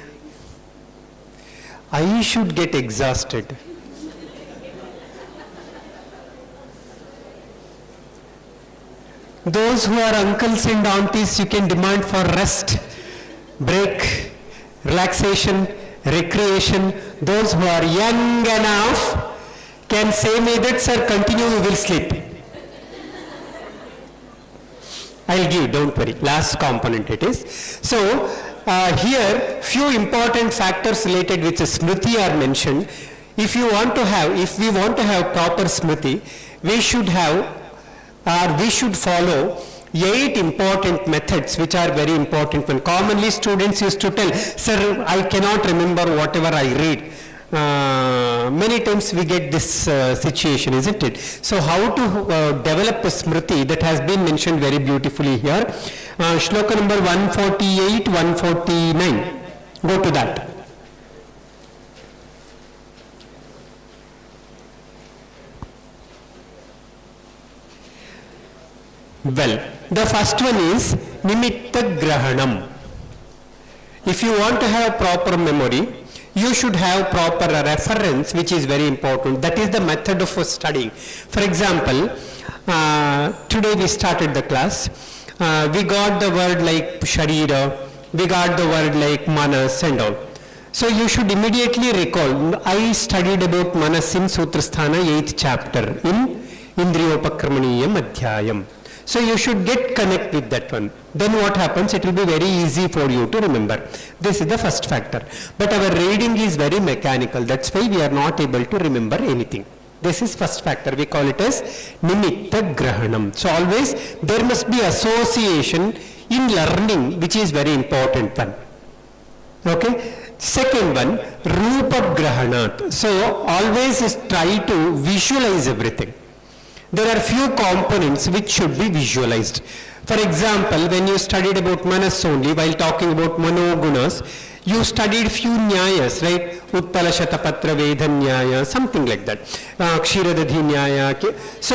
I should get exhausted. Those who are uncles and aunties, you can demand for rest, break, relaxation, recreation. Those who are young enough can say me that, sir, continue, we will sleep. I'll give, don't worry, last component it is. So, here few important factors related with smriti are mentioned. If we want to have proper smriti, we should follow 8 important methods which are very important. When commonly students used to tell, sir, I cannot remember whatever I read. Many times we get this situation, isn't it? So how to develop a smriti, that has been mentioned very beautifully here. Shloka number 148, 149. Go to that. Well, the first one is nimitta grahanam. If you want to have proper memory, you should have proper reference, which is very important. That is the method of studying. For example, today we started the class. We got the word like sharira, we got the word like manas and all. So you should immediately recall. I studied about manas in Sutrasthana 8th chapter in Indriyopakramaniyam Adhyayam. So you should get connect with that one. Then what happens? It will be very easy for you to remember. This is the first factor. But our reading is very mechanical. That's why we are not able to remember anything. This is first factor. We call it as nimitta grahanam. So always there must be association in learning, which is very important one. Okay. Second one, rupa grahanat. So always try to visualize everything. There are few components which should be visualized. For example, when you studied about manas only, while talking about manogunas, you studied few nyayas, right? Uttala Shatapatra Vedha Nyaya, something like that. Kshiradadhi Nyaya. So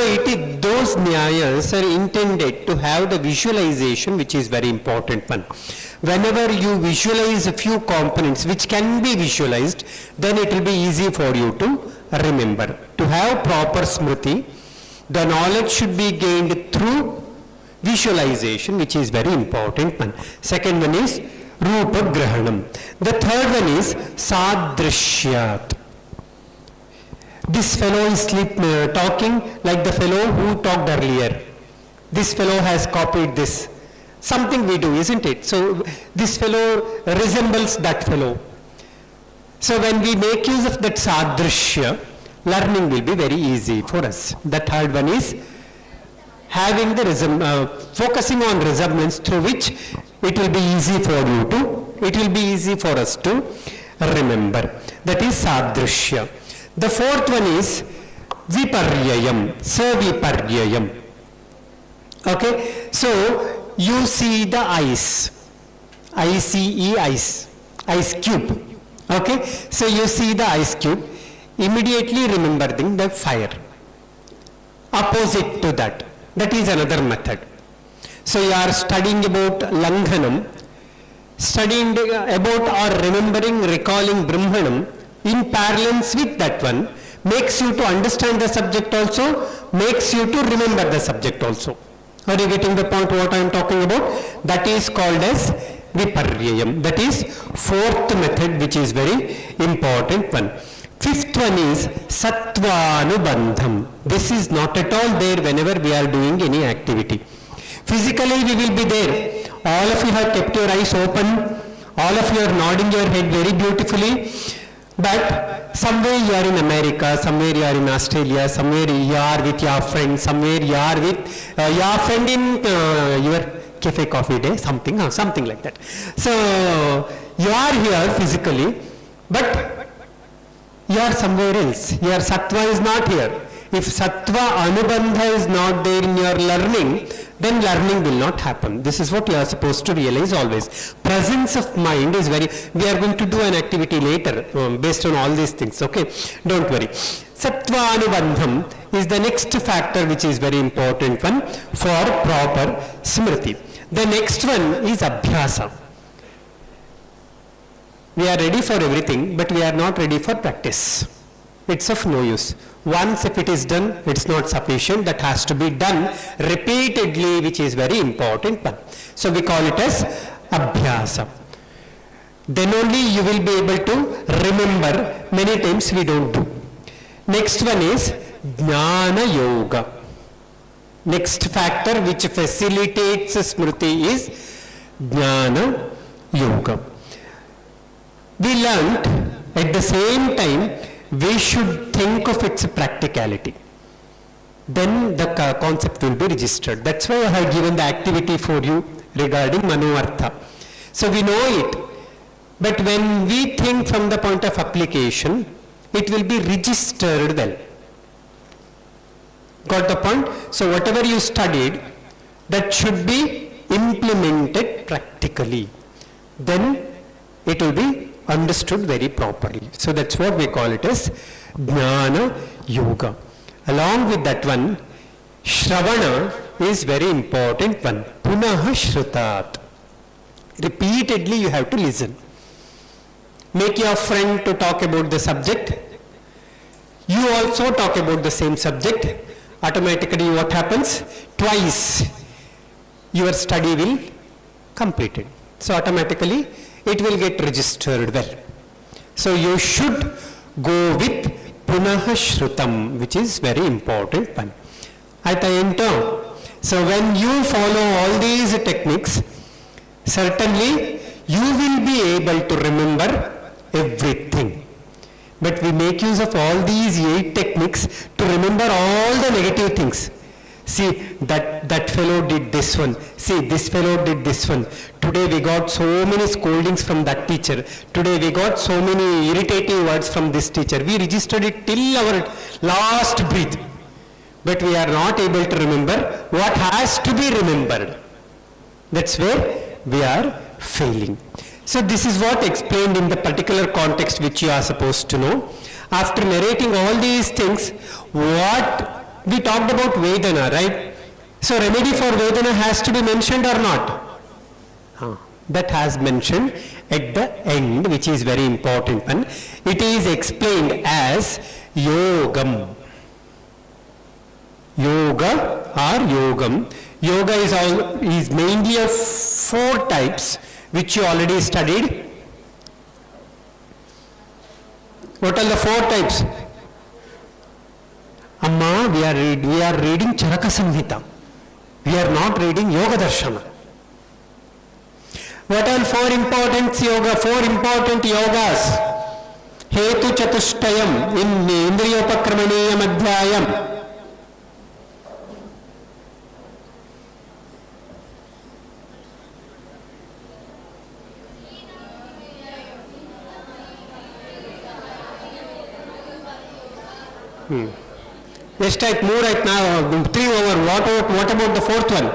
those nyayas are intended to have the visualization, which is very important one. Whenever you visualize a few components which can be visualized, then it will be easy for you to remember. To have proper smriti, the knowledge should be gained through visualization, which is very important one. Second one is rupa grahanam. The third one is sadrishyat. This fellow is talking like the fellow who talked earlier. This fellow has copied this. Something we do, isn't it? So this fellow resembles that fellow. So when we make use of that sadrishya, learning will be very easy for us. The third one is having the focusing on resemblance, through which it will be easy for us to remember. That is sadrishya. The fourth one is viparyayam, saviparyayam. Okay, so you see the ice, ice cube. Okay, so you see the ice cube. Immediately remembering the fire. Opposite to that. That is another method. So you are studying about Langhanam, studying about or remembering, recalling Brahmanam in parallels with that one makes you to understand the subject also, makes you to remember the subject also. Are you getting the point what I am talking about? That is called as viparyayam. That is fourth method, which is very important one. Fifth one is sattvanubandham. This is not at all there whenever we are doing any activity. Physically we will be there. All of you have kept your eyes open. All of you are nodding your head very beautifully. But somewhere you are in America, somewhere you are in Australia, somewhere you are with your friend, somewhere you are with your friend in your cafe coffee day, something like that. So you are here physically, but you are somewhere else. Your sattva is not here. If sattva anubandha is not there in your learning, then learning will not happen. This is what you are supposed to realize always. Presence of mind is very, we are going to do an activity later based on all these things, okay? Don't worry. Sattva anubandham is the next factor which is very important one for proper smriti. The next one is abhyasa. We are ready for everything, but we are not ready for practice. It's of no use. Once if it is done, it's not sufficient. That has to be done repeatedly, which is very important one. So we call it as abhyasa. Then only you will be able to remember. Many times we don't do. Next one is jnana yoga. Next factor which facilitates smriti is jnana yoga. We learnt at the same time we should think of its practicality. Then the concept will be registered. That's why I have given the activity for you regarding Manoartha. So we know it, but when we think from the point of application, it will be registered well. Got the point? So whatever you studied, that should be implemented practically. Then it will be understood very properly. So that's what we call it as jnana yoga. Along with that one, shravana is very important one. Punaha shrutat. Repeatedly you have to listen. Make your friend to talk about the subject. You also talk about the same subject. Automatically what happens? Twice your study will complete it. So automatically it will get registered well. So you should go with punaha shrutam, which is very important one. At the end term. So when you follow all these techniques, certainly you will be able to remember everything. But we make use of all these 8 techniques to remember all the negative things. See, that fellow did this one. See, this fellow did this one. Today we got so many scoldings from that teacher. Today we got so many irritating words from this teacher. We registered it till our last breath. But we are not able to remember what has to be remembered. That's where we are failing. So this is what explained in the particular context which you are supposed to know. After narrating all these things, what we talked about Vedana, right? So remedy for Vedana has to be mentioned or not? That has mentioned at the end, which is very important one. It is explained as Yogam. Yoga or Yogam. Yoga is mainly of 4 types, which you already studied. What are the 4 types? Amma, we are reading Charaka Samhita. We are not reading Yoga Darshana. What are 4 important yogas? Hetu Chatushtayam in Indriyopakramaneyam Adhyayam. Let's type more right now, 3 over. What about the 4th one?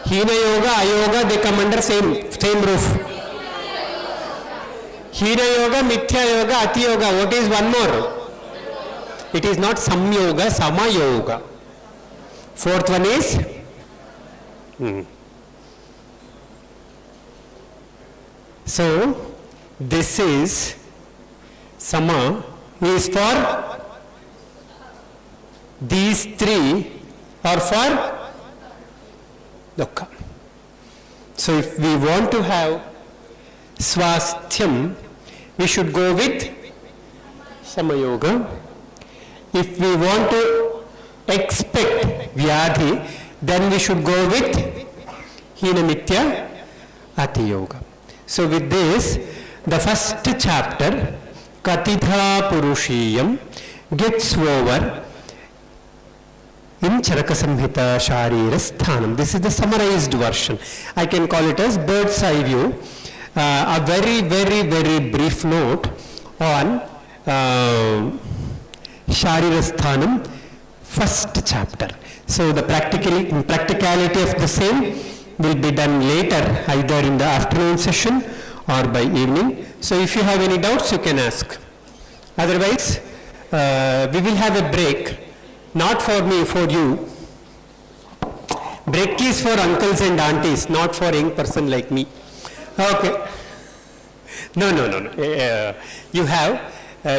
Hina Yoga, Ayoga, they come under same roof. Hina Yoga, Mithya Yoga, Ati Yoga. What is one more? It is not Sam Yoga, Sama Yoga. 4th one is? So, this is Sama is for these 3 are for dukkha. So if we want to have swasthyam, we should go with Samayoga. If we want to expect vyadhi, then we should go with Hinamitya Ati Yoga. So with this, the first chapter Katitha Purushiyam gets over in Charaka Samhita Sharirasthanam. This is the summarized version. I can call it as bird's eye view. A very, very, very brief note on Sharirasthanam, first chapter. So the practicality of the same will be done later, either in the afternoon session or by evening. So if you have any doubts, you can ask. Otherwise, we will have a break. Not for me, for you. Break is for uncles and aunties, not for a young person like me. Okay. No. You have,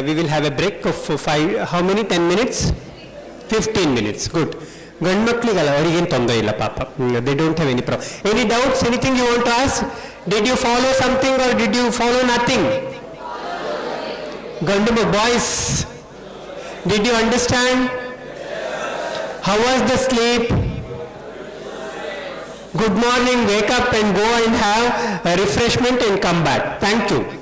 we will have a break of 5, how many, 10 minutes? 15 minutes, good. They don't have any problem. Any doubts, anything you want to ask? Did you follow something or did you follow nothing? Ganduma boys, did you understand? How was the sleep? Good morning, wake up and go and have a refreshment and come back. Thank you.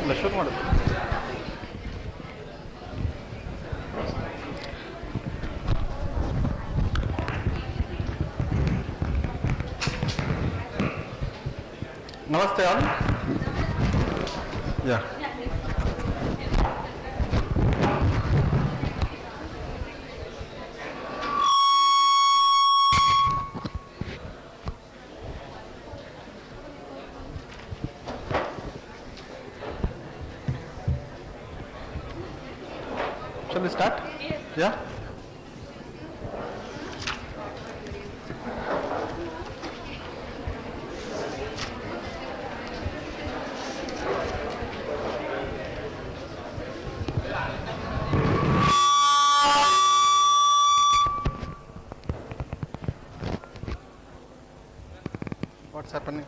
ಮಾಡೋದಿಲ್ಲ, ಶುರು ಮಾಡೋದು. Namaste all. Yeah. Shall we start? Yeah. What's happening?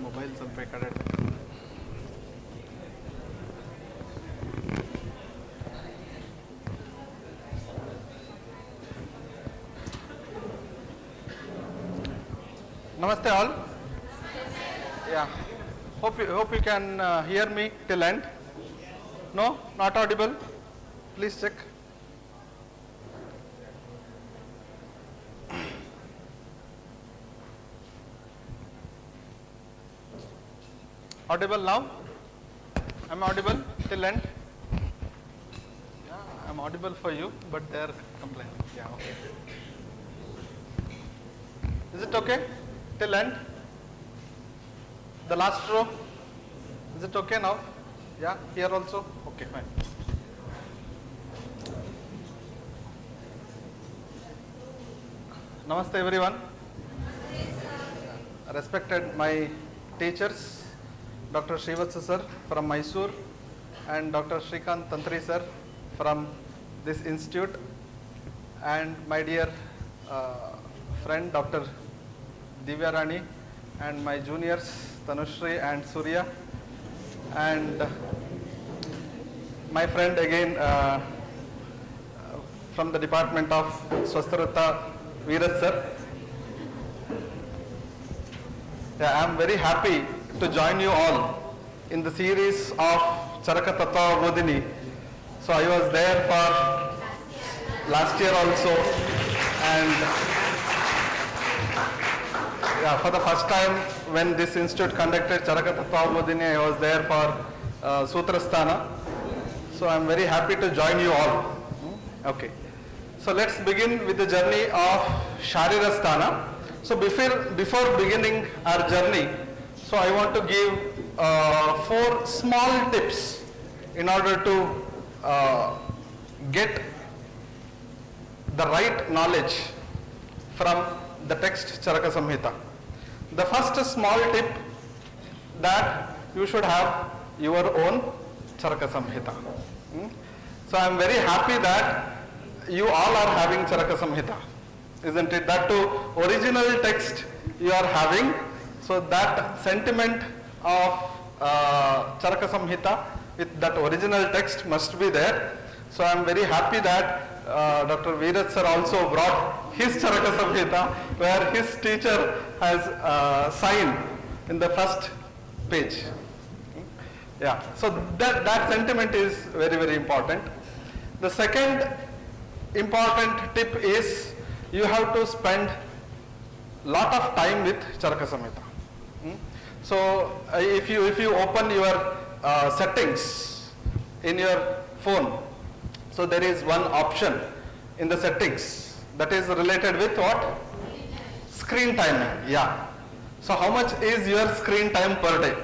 Mobile ಸ್ವಲ್ಪ ಈ ಕಡೆ ಇಡು. Namaste all. Yeah. Hope you can hear me till end. No, not audible. Please check. Audible now? I'm audible till end? Yeah, I'm audible for you, but they're complaining. Yeah, okay. Is it okay? Till end? The last row? Is it okay now? Yeah, here also? Okay, fine. Namaste everyone. Respected my teachers, Dr. Srivatsa sir from Mysore and Dr. Shrikant Tantri sir from this institute, and my dear friend Dr. Divya Rani and my juniors Tanushri and Surya, and my friend again from the department of Swastarata, Veerat sir. Yeah, I am very happy to join you all in the series of CharakaTattvaavabodhini. So I was there for last year also, and yeah, for the first time when this institute conducted CharakaTattvaavabodhini, I was there for Sutrasthana. So I am very happy to join you all. Okay. So let's begin with the journey of Sharirasthana. So before beginning our journey, so I want to give 4 small tips in order to get the right knowledge from the text Charaka Samhita. The first small tip, that you should have your own Charaka Samhita. So I am very happy that you all are having Charaka Samhita, isn't it? That too, original text you are having. So that sentiment of Charaka Samhita with that original text must be there. So I am very happy that Dr. Veerat sir also brought his Charaka Samhita, where his teacher has signed in the first page. Yeah, so that sentiment is very, very important. The second important tip is you have to spend lot of time with Charaka Samhita. So if you open your settings in your phone, so there is one option in the settings that is related with what? Screen time. Yeah. So how much is your screen time per day?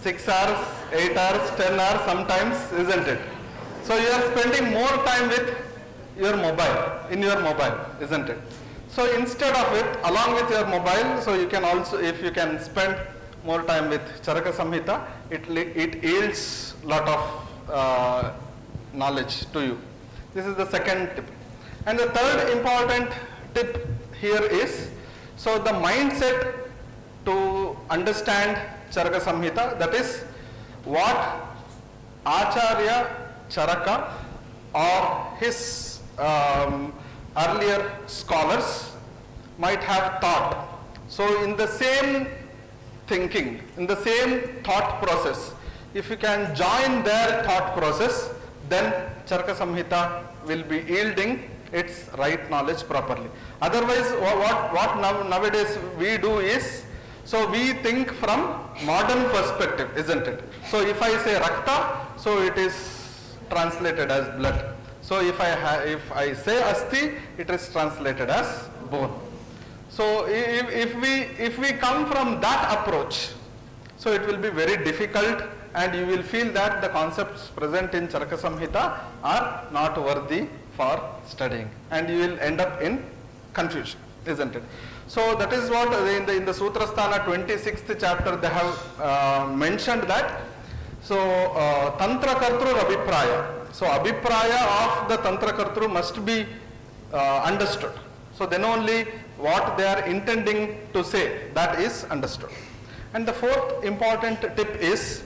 6 hours, 8 hours, 10 hours sometimes, isn't it? So you are spending more time with your mobile, in your mobile, isn't it? So instead of it, along with your mobile, so you can also, if you can spend more time with Charaka Samhita, it yields lot of knowledge to you. This is the second tip. And the third important tip here is, so the mindset to understand Charaka Samhita, that is what Acharya Charaka or his earlier scholars might have taught. So in the same thinking, in the same thought process, if you can join their thought process, then Charaka Samhita will be yielding its right knowledge properly. Otherwise, what nowadays we do is, so we think from modern perspective, isn't it? So if I say Rakta, so it is translated as blood. So if I say Asti, it is translated as bone. So if we come from that approach, so it will be very difficult, and you will feel that the concepts present in Charaka Samhita are not worthy for studying, and you will end up in confusion, isn't it? So that is what in the Sutrasthana 26th chapter they have mentioned that. So Tantra Kartru Abhipraya. So Abhipraya of the Tantra Kartru must be understood. So then only what they are intending to say, that is understood. And the fourth important tip is,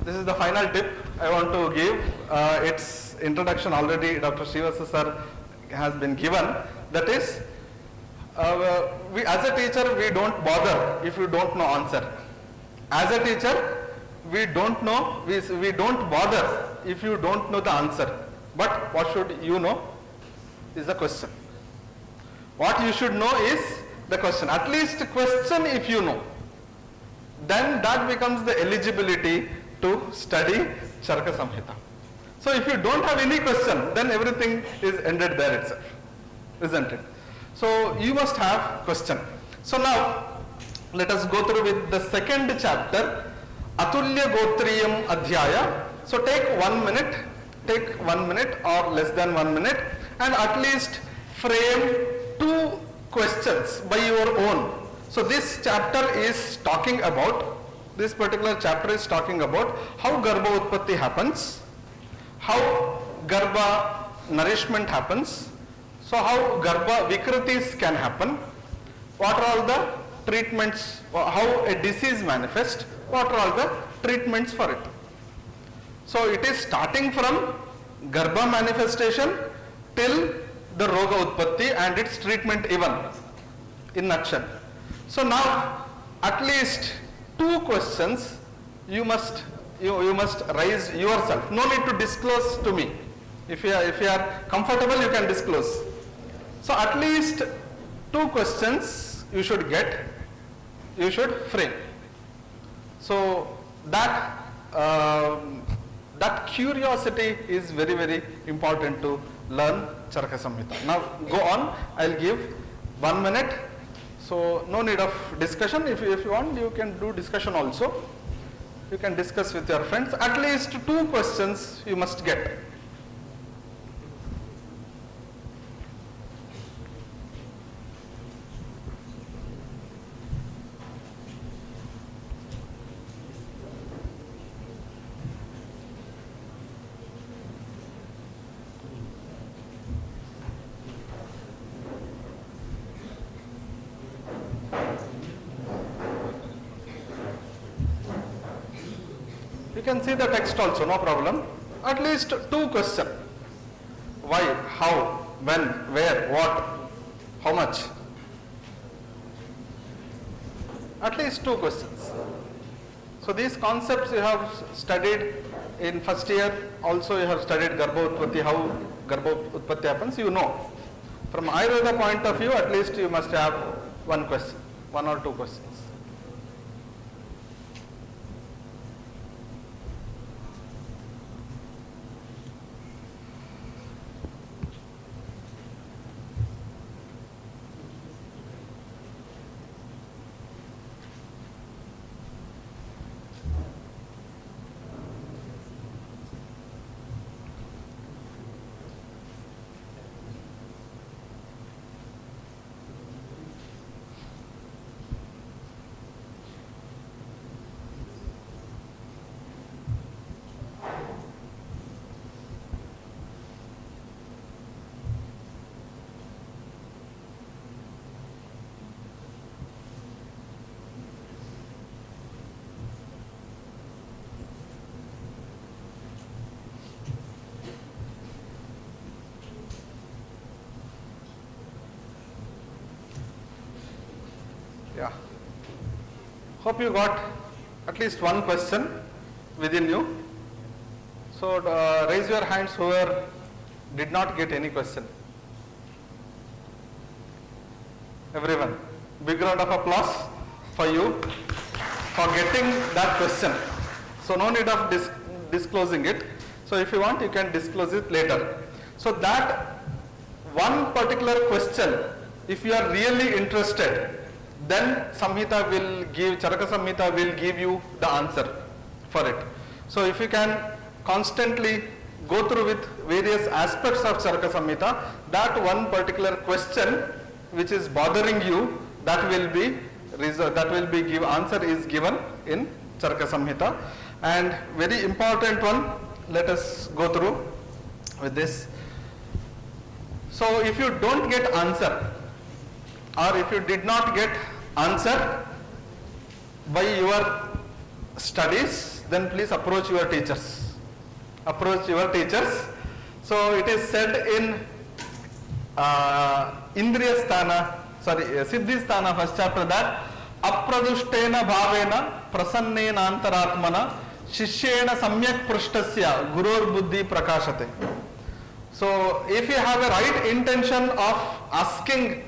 this is the final tip I want to give. Its introduction already Dr. Srivastava sir has been given. That is, we as a teacher, we don't bother if you don't know answer. As a teacher, we don't bother if you don't know the answer. But what should you know is the question. What you should know is the question. At least question if you know. Then that becomes the eligibility to study Charaka Samhita. So if you don't have any question, then everything is ended there itself, isn't it? So you must have question. So now let us go through with the second chapter, Atulya Gotriyam Adhyaya. So take 1 minute or less than 1 minute, and at least frame 2 questions by your own. So this chapter is talking about, this particular chapter is talking about how Garbha Utpatti happens, how Garbha nourishment happens, so how Garbha Vikritis can happen, what are all the treatments, how a disease manifests, what are all the treatments for it. So it is starting from Garbha manifestation till the Roga Utpatti and its treatment even, in nutshell. So now at least 2 questions you must raise yourself. No need to disclose to me. If you are comfortable, you can disclose. So at least 2 questions you should get, you should frame. So that curiosity is very, very important to learn Charaka Samhita. Now go on, I'll give 1 minute. So no need of discussion. If you want, you can do discussion also. You can discuss with your friends. At least 2 questions you must get. You can see the text also, no problem. At least 2 questions. Why, how, when, where, what, how much. At least 2 questions. So these concepts you have studied in first year. Also you have studied Garbha Utpatti, how Garbha Utpatti happens, you know. From Ayurveda point of view, at least you must have 1 question, 1 or 2 questions. Yeah. Hope you got at least one question within you. So raise your hands whoever did not get any question. Everyone, big round of applause for you for getting that question. So no need of disclosing it. So if you want, you can disclose it later. So that one particular question, if you are really interested, then Charaka Samhita will give you the answer for it. So if you can constantly go through with various aspects of Charaka Samhita, that one particular question which is bothering you, that will be answer is given in Charaka Samhita. And very important one, let us go through with this. So if you don't get answer, or if you did not get answer by your studies, then please approach your teachers. Approach your teachers. So it is said in Siddhisthana first chapter that Apradushtena bhavena prasannena antaratmana shishyena samyak prishtasya gurur buddhi prakashate. So if you have a right intention of asking,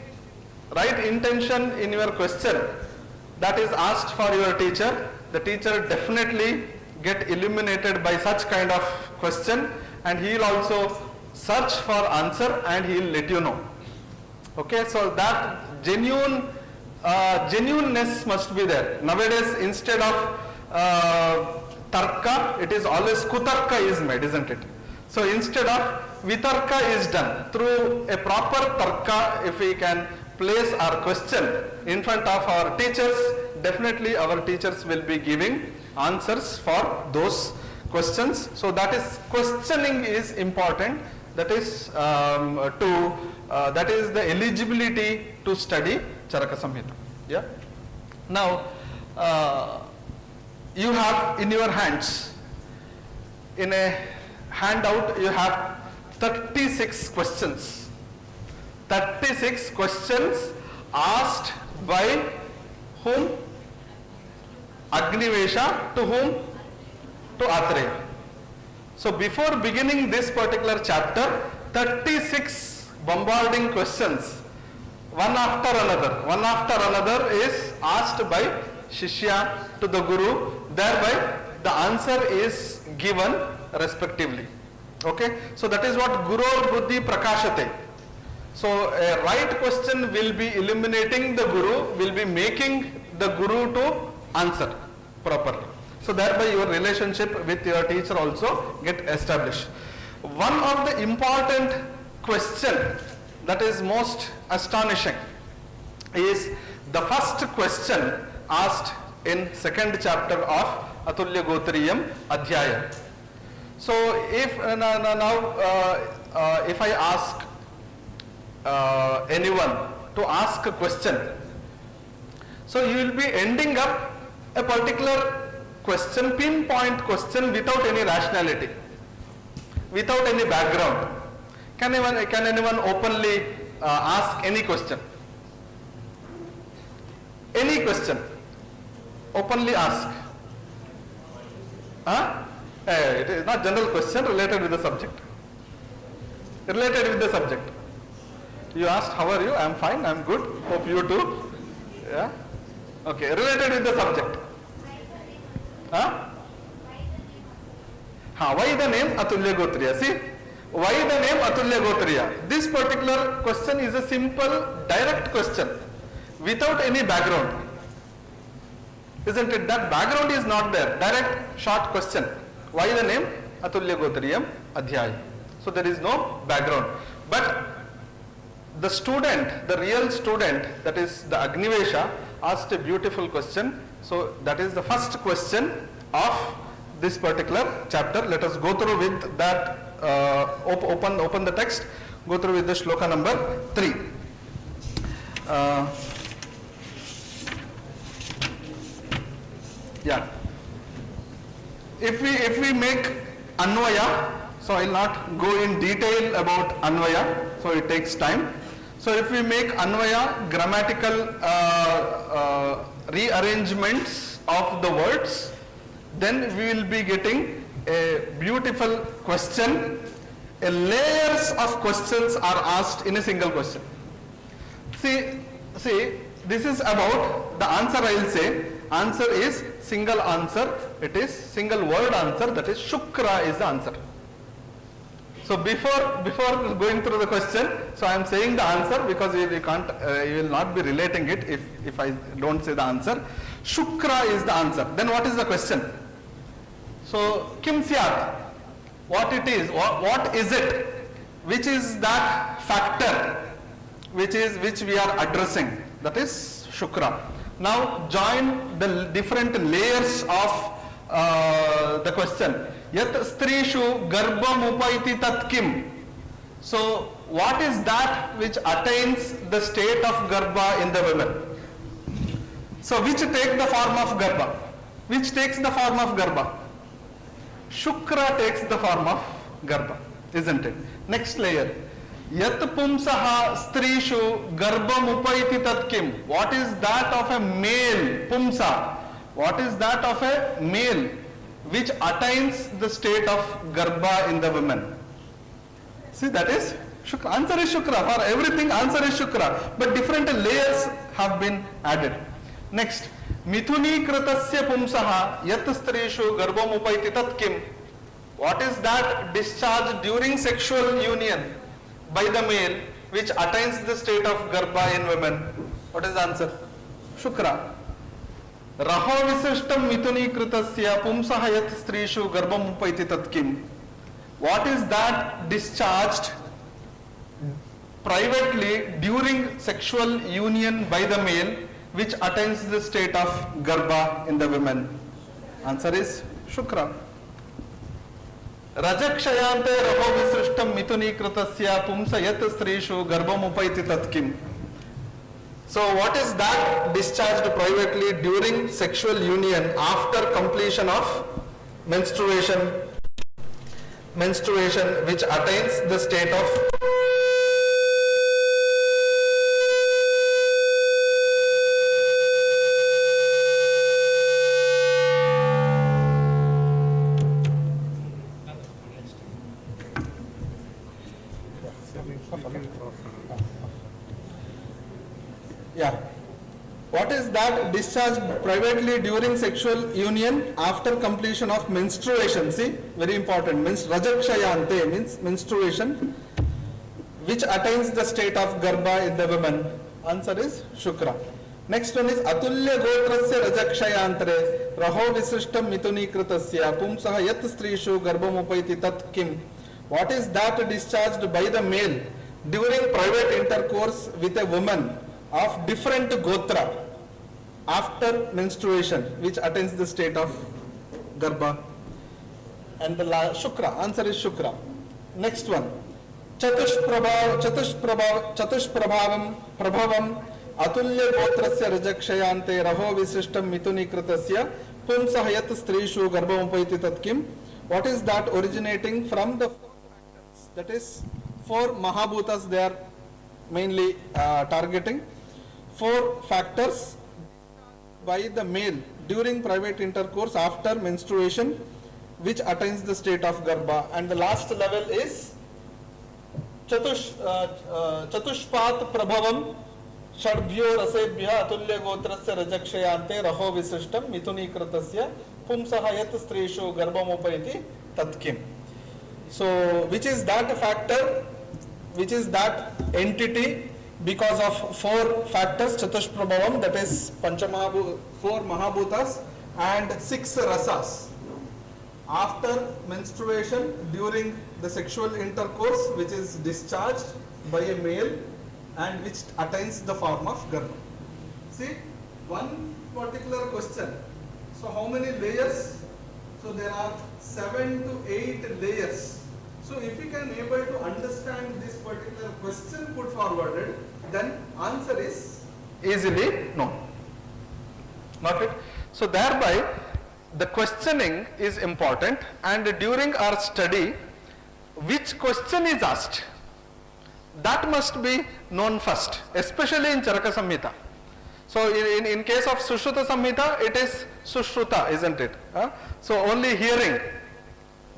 right intention in your question that is asked for your teacher, the teacher definitely get illuminated by such kind of question, and he will also search for answer and he will let you know. Okay, so that genuineness must be there. Nowadays, instead of tarka, it is always kutarka is made, isn't it? So instead of vitarka is done. Through a proper tarka, if we can place our question in front of our teachers, definitely our teachers will be giving answers for those questions. So that is, questioning is important. That is that is the eligibility to study Charaka Samhita. Yeah. Now you have in your hands, in a handout, you have 36 questions. 36 questions asked by whom? Agnivesha. To whom? To Atreya. So before beginning this particular chapter, 36 bombarding questions, one after another is asked by Shishya to the Guru, thereby the answer is given respectively. Okay, so that is what Gurur Buddhi Prakashate. So a right question will be illuminating the Guru, will be making the Guru to answer properly. So thereby your relationship with your teacher also get established. One of the important question that is most astonishing is the first question asked in second chapter of Atulya Gotriyam Adhyaya. So if if I ask anyone to ask a question, so you will be ending up a particular question, pinpoint question without any rationality, without any background. Can anyone openly ask any question? Any question? Openly ask. It is not general question, related with the subject. Related with the subject. You asked, how are you? I am fine, I am good. Hope you too. Yeah. Okay. Related with the subject. Why the name Atulya Gotriya? See, why the name Atulya Gotriya? This particular question is a simple, direct question without any background. Isn't it? That background is not there. Direct, short question. Why the name Atulya Gotriyam Adhyaya? So there is no background. But the student, the real student, that is the Agnivesha, asked a beautiful question. So that is the first question of this particular chapter. Let us go through with that. Open the text. Go through with the shloka number 3. Yeah. If we make Anvaya, so I will not go in detail about Anvaya, so it takes time. So if we make Anvaya, grammatical rearrangements of the words, then we will be getting a beautiful question. Layers of questions are asked in a single question. See, this is about the answer. I will say answer is single answer. It is single word answer. That is Shukra is the answer. So before going through the question, so I am saying the answer because you can't, you will not be relating it if I don't say the answer. Shukra is the answer. Then what is the question? So Kim Syat, what it is, what is it? Which is that factor which we are addressing? That is Shukra. Now join the different layers of the question. Yat strishu garbham upaiti tat kim. So what is that which attains the state of garbha in the women? So which take the form of garbha? Which takes the form of garbha? Shukra takes the form of garbha, isn't it? Next layer. Yat pumsaha strishu garbham upaiti tat kim. What is that of a male? Pumsa. What is that of a male which attains the state of garbha in the women? See, that is Shukra. Answer is Shukra. For everything, answer is Shukra. But different layers have been added. Next. Mithuni kritasya pumsaha yat strishu garbham upaiti tat kim. What is that discharge during sexual union by the male which attains the state of garbha in women? What is the answer? Shukra. Raho visishtam mithuni kritasya pumsaha yat strishu garbham upaiti tat kim. What is that discharged privately during sexual union by the male which attains the state of garbha in the women? Answer is Shukra. Rajakshayante raho visrishtam mithuni kritasya pumsa yat strishu garbham upaiti tat kim. So what is that discharged privately during sexual union after completion of menstruation which attains the state of What is that discharged privately during sexual union after completion of menstruation? See, very important. Rajakshayante means menstruation, which attains the state of garbha in the women. Answer is Shukra. Next one is Atulya Gotrasya Rajakshayantre Raho Visishtam Mithuni Kritasya Pumsaha Yat Strishu Garbham Upaiti Tat Kim. What is that discharged by the male during private intercourse with a woman of different gotra after menstruation which attains the state of garbha? And the Shukra. Answer is Shukra. Next one. Chatushprabhavam Atulya Gotrasya Rajakshayante Raho Visishtam Mithuni Kritasya Pumsaha Yat Strishu Garbham Upaiti Tat Kim. What is that originating from the 4 factors? That is 4 Mahabhutas they are mainly targeting. 4 factors by the male during private intercourse after menstruation which attains the state of garbha. And the last level is Chatushpat Prabhavam Shadbhyo Rasebhya Atulya Gotrasya Rajakshayante Raho Visishtam Mithuni Kritasya Pumsaha Yat Strishu Garbham Upaiti Tat Kim. So which is that factor, which is that entity because of 4 factors, Chatushprabhavam, that is 4 Mahabhutas and 6 rasas. After menstruation during the sexual intercourse which is discharged by a male and which attains the form of garbha. See, one particular question. So how many layers? So there are 7 to 8 layers. So if you can able to understand this particular question put forwarded, then answer is easily known. Not it? So thereby the questioning is important, and during our study which question is asked, that must be known first, especially in Charaka Samhita. So in case of Sushruta Samhita, it is Sushruta, isn't it? So only hearing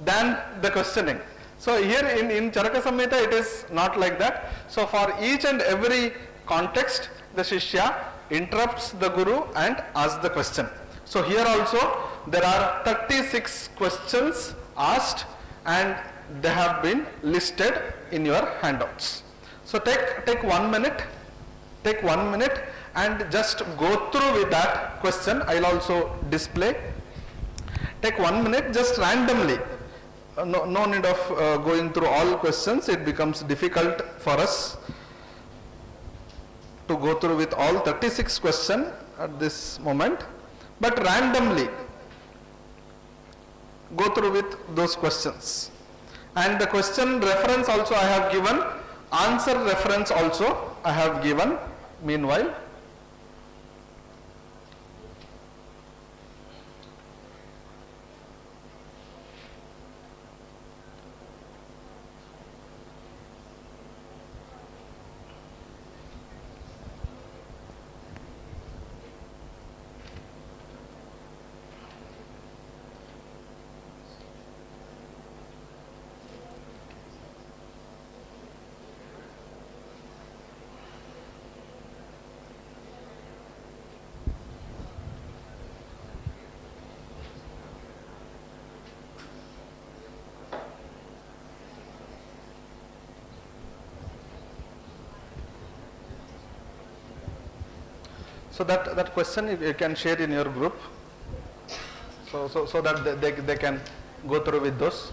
than the questioning. So here in Charaka Samhita, it is not like that. So for each and every context, the Shishya interrupts the Guru and asks the question. So here also there are 36 questions asked and they have been listed in your handouts. So take 1 minute, and just go through with that question. I'll also display. Take 1 minute, just randomly. No need of going through all questions. It becomes difficult for us to go through with all 36 questions at this moment. But randomly go through with those questions. And the question reference also I have given, answer reference also I have given meanwhile. So that question you can share in your group, so that they can go through with those.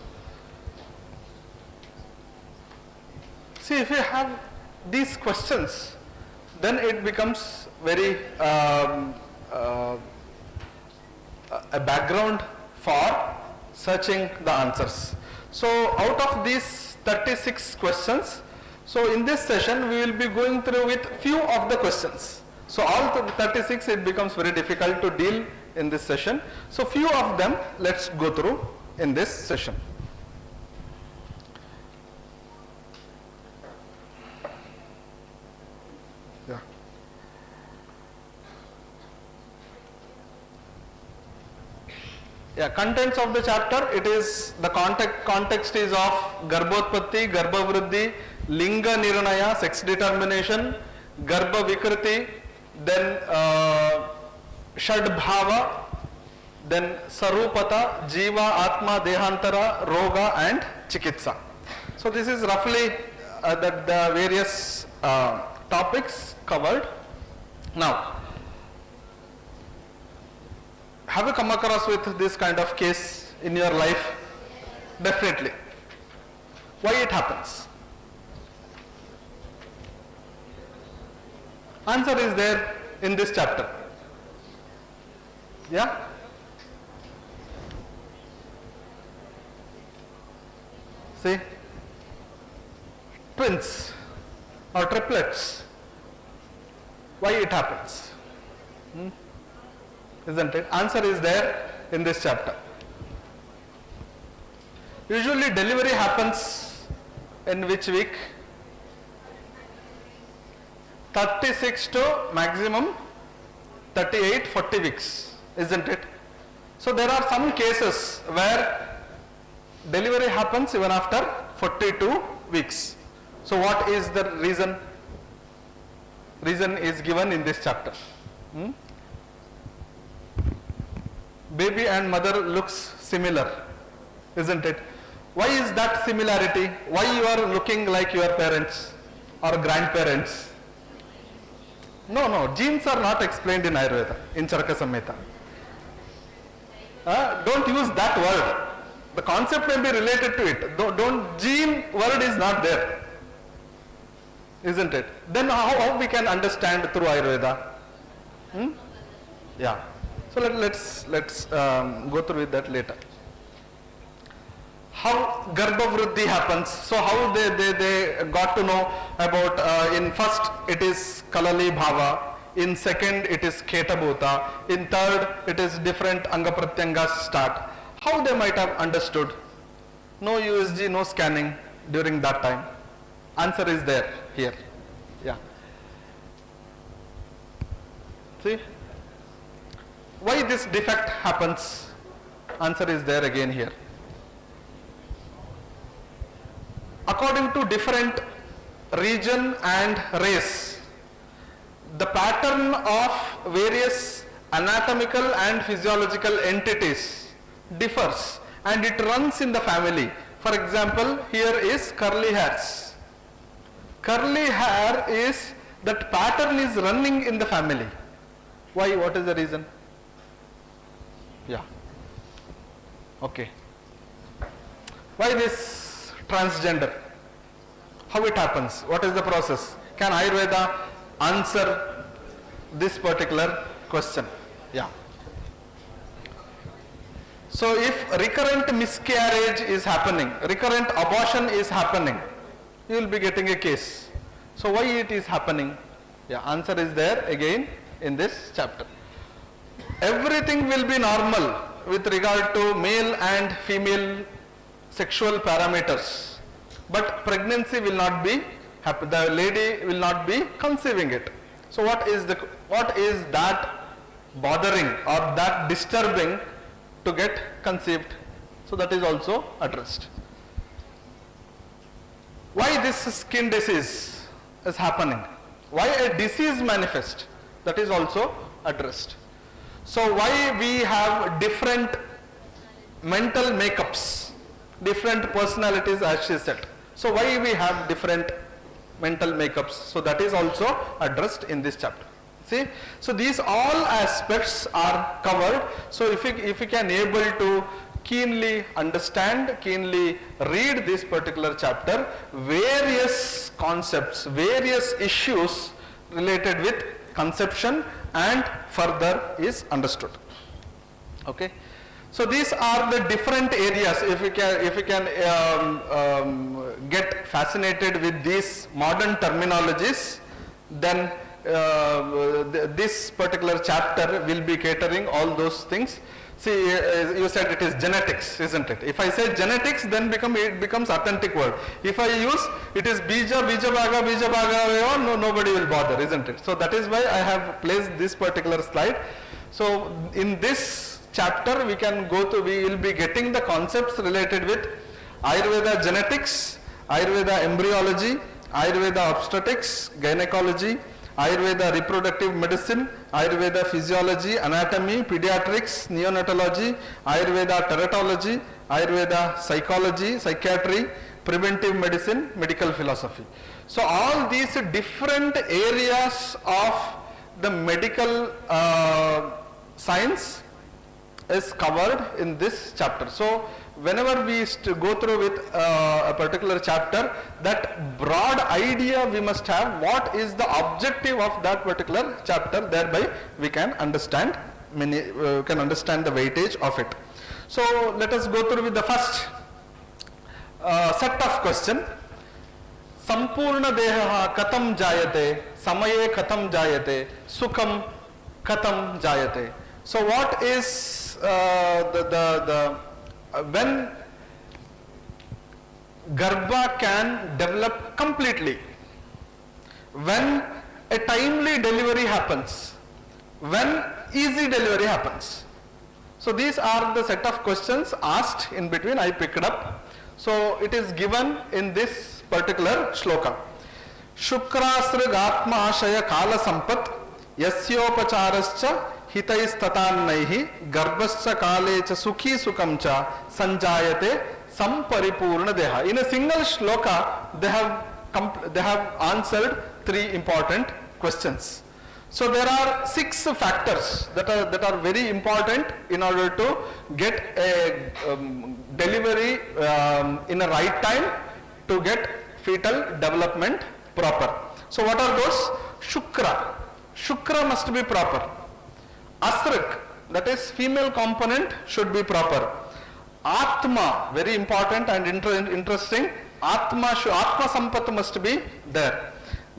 See, if you have these questions, then it becomes very a background for searching the answers. So out of these 36 questions, so in this session we will be going through with few of the questions. So all 36, it becomes very difficult to deal in this session. So few of them let's go through in this session. Yeah. Yeah, contents of the chapter, it is the context is of Garbhotpatti, Garbhavruddhi, Linga Nirnaya, sex determination, Garbha Vikriti, then Shadbhava, then Sarupata, Jiva, Atma, Dehantara, Roga and Chikitsa. So this is roughly the various topics covered. Now, have you come across with this kind of case in your life? Definitely. Why it happens? Answer is there in this chapter. Yeah? See? Twins or triplets. Why it happens? Isn't it? Answer is there in this chapter. Usually delivery happens in which week? 36 to maximum 38, 40 weeks, isn't it? So there are some cases where delivery happens even after 42 weeks. So what is the reason? Reason is given in this chapter. Baby and mother looks similar, isn't it? Why is that similarity? Why you are looking like your parents or grandparents? No, genes are not explained in Ayurveda, in Charaka Samhita. Don't use that word. The concept may be related to it. Don't gene word is not there, isn't it? Then how we can understand through Ayurveda? Yeah. So let's go through with that later. How Garbha Vriddhi happens. So how they got to know about, in first it is Kalali Bhava, in second it is Keta Bhuta, in third it is different Anga Pratyangas start. How they might have understood? No USG, no scanning during that time. Answer is there here. Yeah. See, why this defect happens? Answer is there again here. According to different region and race, the pattern of various anatomical and physiological entities differs and it runs in the family. For example, here is curly hairs. Curly hair is, that pattern is running in the family. Why? What is the reason? Yeah. Okay. Why this transgender? How it happens? What is the process? Can Ayurveda answer this particular question? Yeah. So if recurrent miscarriage is happening, recurrent abortion is happening, you will be getting a case. So why it is happening? Yeah, answer is there again in this chapter. Everything will be normal with regard to male and female sexual parameters, but pregnancy will not be happen. The lady will not be conceiving it. So what is that bothering or that disturbing to get conceived? So that is also addressed. Why this skin disease is happening? Why a disease manifest? That is also addressed. So why we have different mental makeups, different personalities as she said. So why we have different mental makeups? So that is also addressed in this chapter. See, so these all aspects are covered. So if you can able to keenly understand, keenly read this particular chapter, various concepts, various issues related with conception and further is understood. Okay. So these are the different areas. If you can get fascinated with these modern terminologies, then this particular chapter will be catering all those things. See, you said it is genetics, isn't it? If I say genetics, then it becomes authentic word. If I use it is bija bhaga, no, nobody will bother, isn't it? So that is why I have placed this particular slide. So in this chapter we will be getting the concepts related with Ayurveda genetics, Ayurveda embryology, Ayurveda obstetrics, gynecology, Ayurveda reproductive medicine, Ayurveda physiology, anatomy, pediatrics, neonatology, Ayurveda teratology, Ayurveda psychology, psychiatry, preventive medicine, medical philosophy. So all these different areas of the medical science is covered in this chapter. So whenever we go through with a particular chapter, that broad idea we must have, what is the objective of that particular chapter, thereby we can understand the weightage of it. So let us go through with the first set of question. Sampurna deha katam jayate, samaye katam jayate, sukham katam jayate. So what is when Garbha can develop completely, when a timely delivery happens, when easy delivery happens. So these are the set of questions asked in between, I picked up. So it is given in this particular shloka. Shukrasrag atma ashaya kala sampat yasyopacharascha hitaistatannaihi garbhascha kalecha sukhi sukamcha sanjayate samparipurna deha. In a single shloka they have answered three important questions. So there are 6 factors that are very important in order to get a delivery in a right time, to get fetal development proper. So what are those? Shukra must be proper. Asrak, that is female component, should be proper. Atma, very important and interesting. Atma sampat must be there.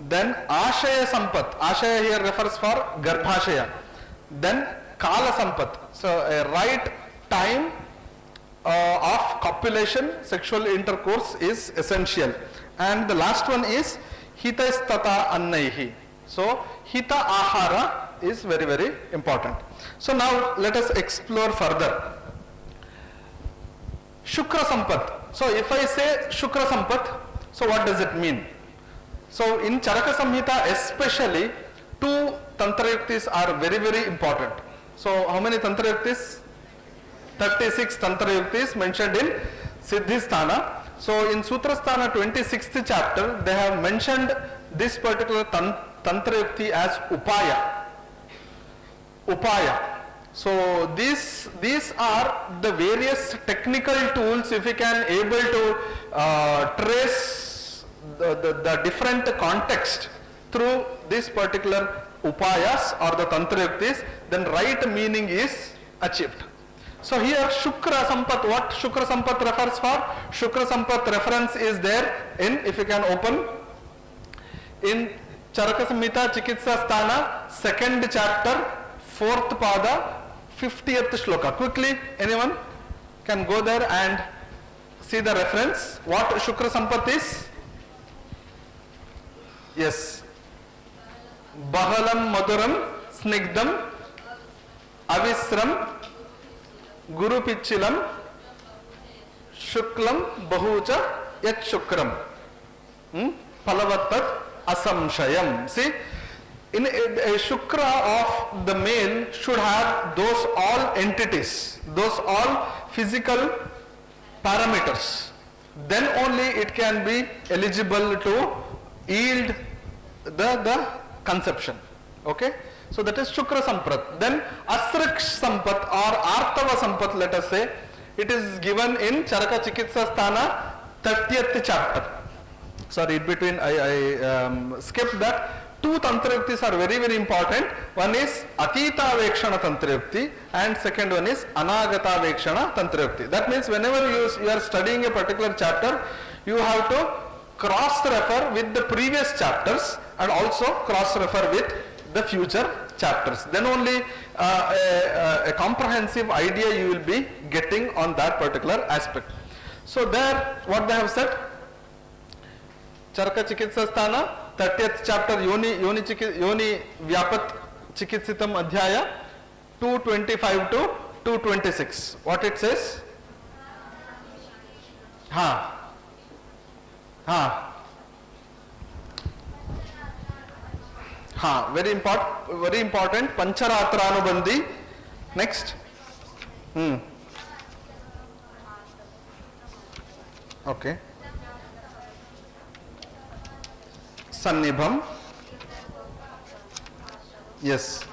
Then ashaya sampat. Ashaya here refers for garbhashaya. Then kala sampat. So a right time of copulation, sexual intercourse is essential. And the last one is hitaistata annaihi. So hita ahara is very, very important. So now let us explore further. Shukra Sampat. So if I say Shukra Sampat, so what does it mean? So in Charaka Samhita especially, two Tantra Yuktis are very, very important. So how many Tantra Yuktis? 36 Tantra Yuktis mentioned in Siddhisthana. So in Sutrasthana 26th chapter, they have mentioned this particular Tantra Yukti as Upaya. Upaya. So these are the various technical tools, if we can able to trace the different context through this particular upayas or the Tantra Yuktis, then right meaning is achieved. So here Shukra Sampat, what Shukra Sampat refers for? Shukra Sampat reference is there in, if you can open, in Charaka Samhita Chikitsa Sthana, 2nd chapter, 4th pada, 50th shloka. Quickly, anyone can go there and see the reference. What Shukra Sampat is? Yes. Bahalam Maduram Snigdam Avisram Guru Pichilam Shuklam Bahucha Yat Shukram Palavattat Asamshayam. See, in a Shukra of the male should have those all entities, those all physical parameters. Then only it can be eligible to yield the conception. Okay? So that is Shukra Sampat. Then Asrak Sampat or Artava Sampat, let us say, it is given in Charaka Chikitsa Sthana 30th chapter. Sorry, in between I skipped that. Two Tantra Yuktis are very, very important. One is Atita Vekshana Tantra Yukti and second one is Anagata Vekshana Tantra Yukti. That means whenever you are studying a particular chapter, you have to cross-refer with the previous chapters and also cross-refer with the future chapters. Then only a comprehensive idea you will be getting on that particular aspect. So there, what they have said, Charaka Chikitsa Sthana, 30th chapter, Yoni Vyapat Chikitsitam Adhyaya, 225 to 226. What it says? Very important. Pancharatraanubandhi. Next. Okay. Sannibham. Yes.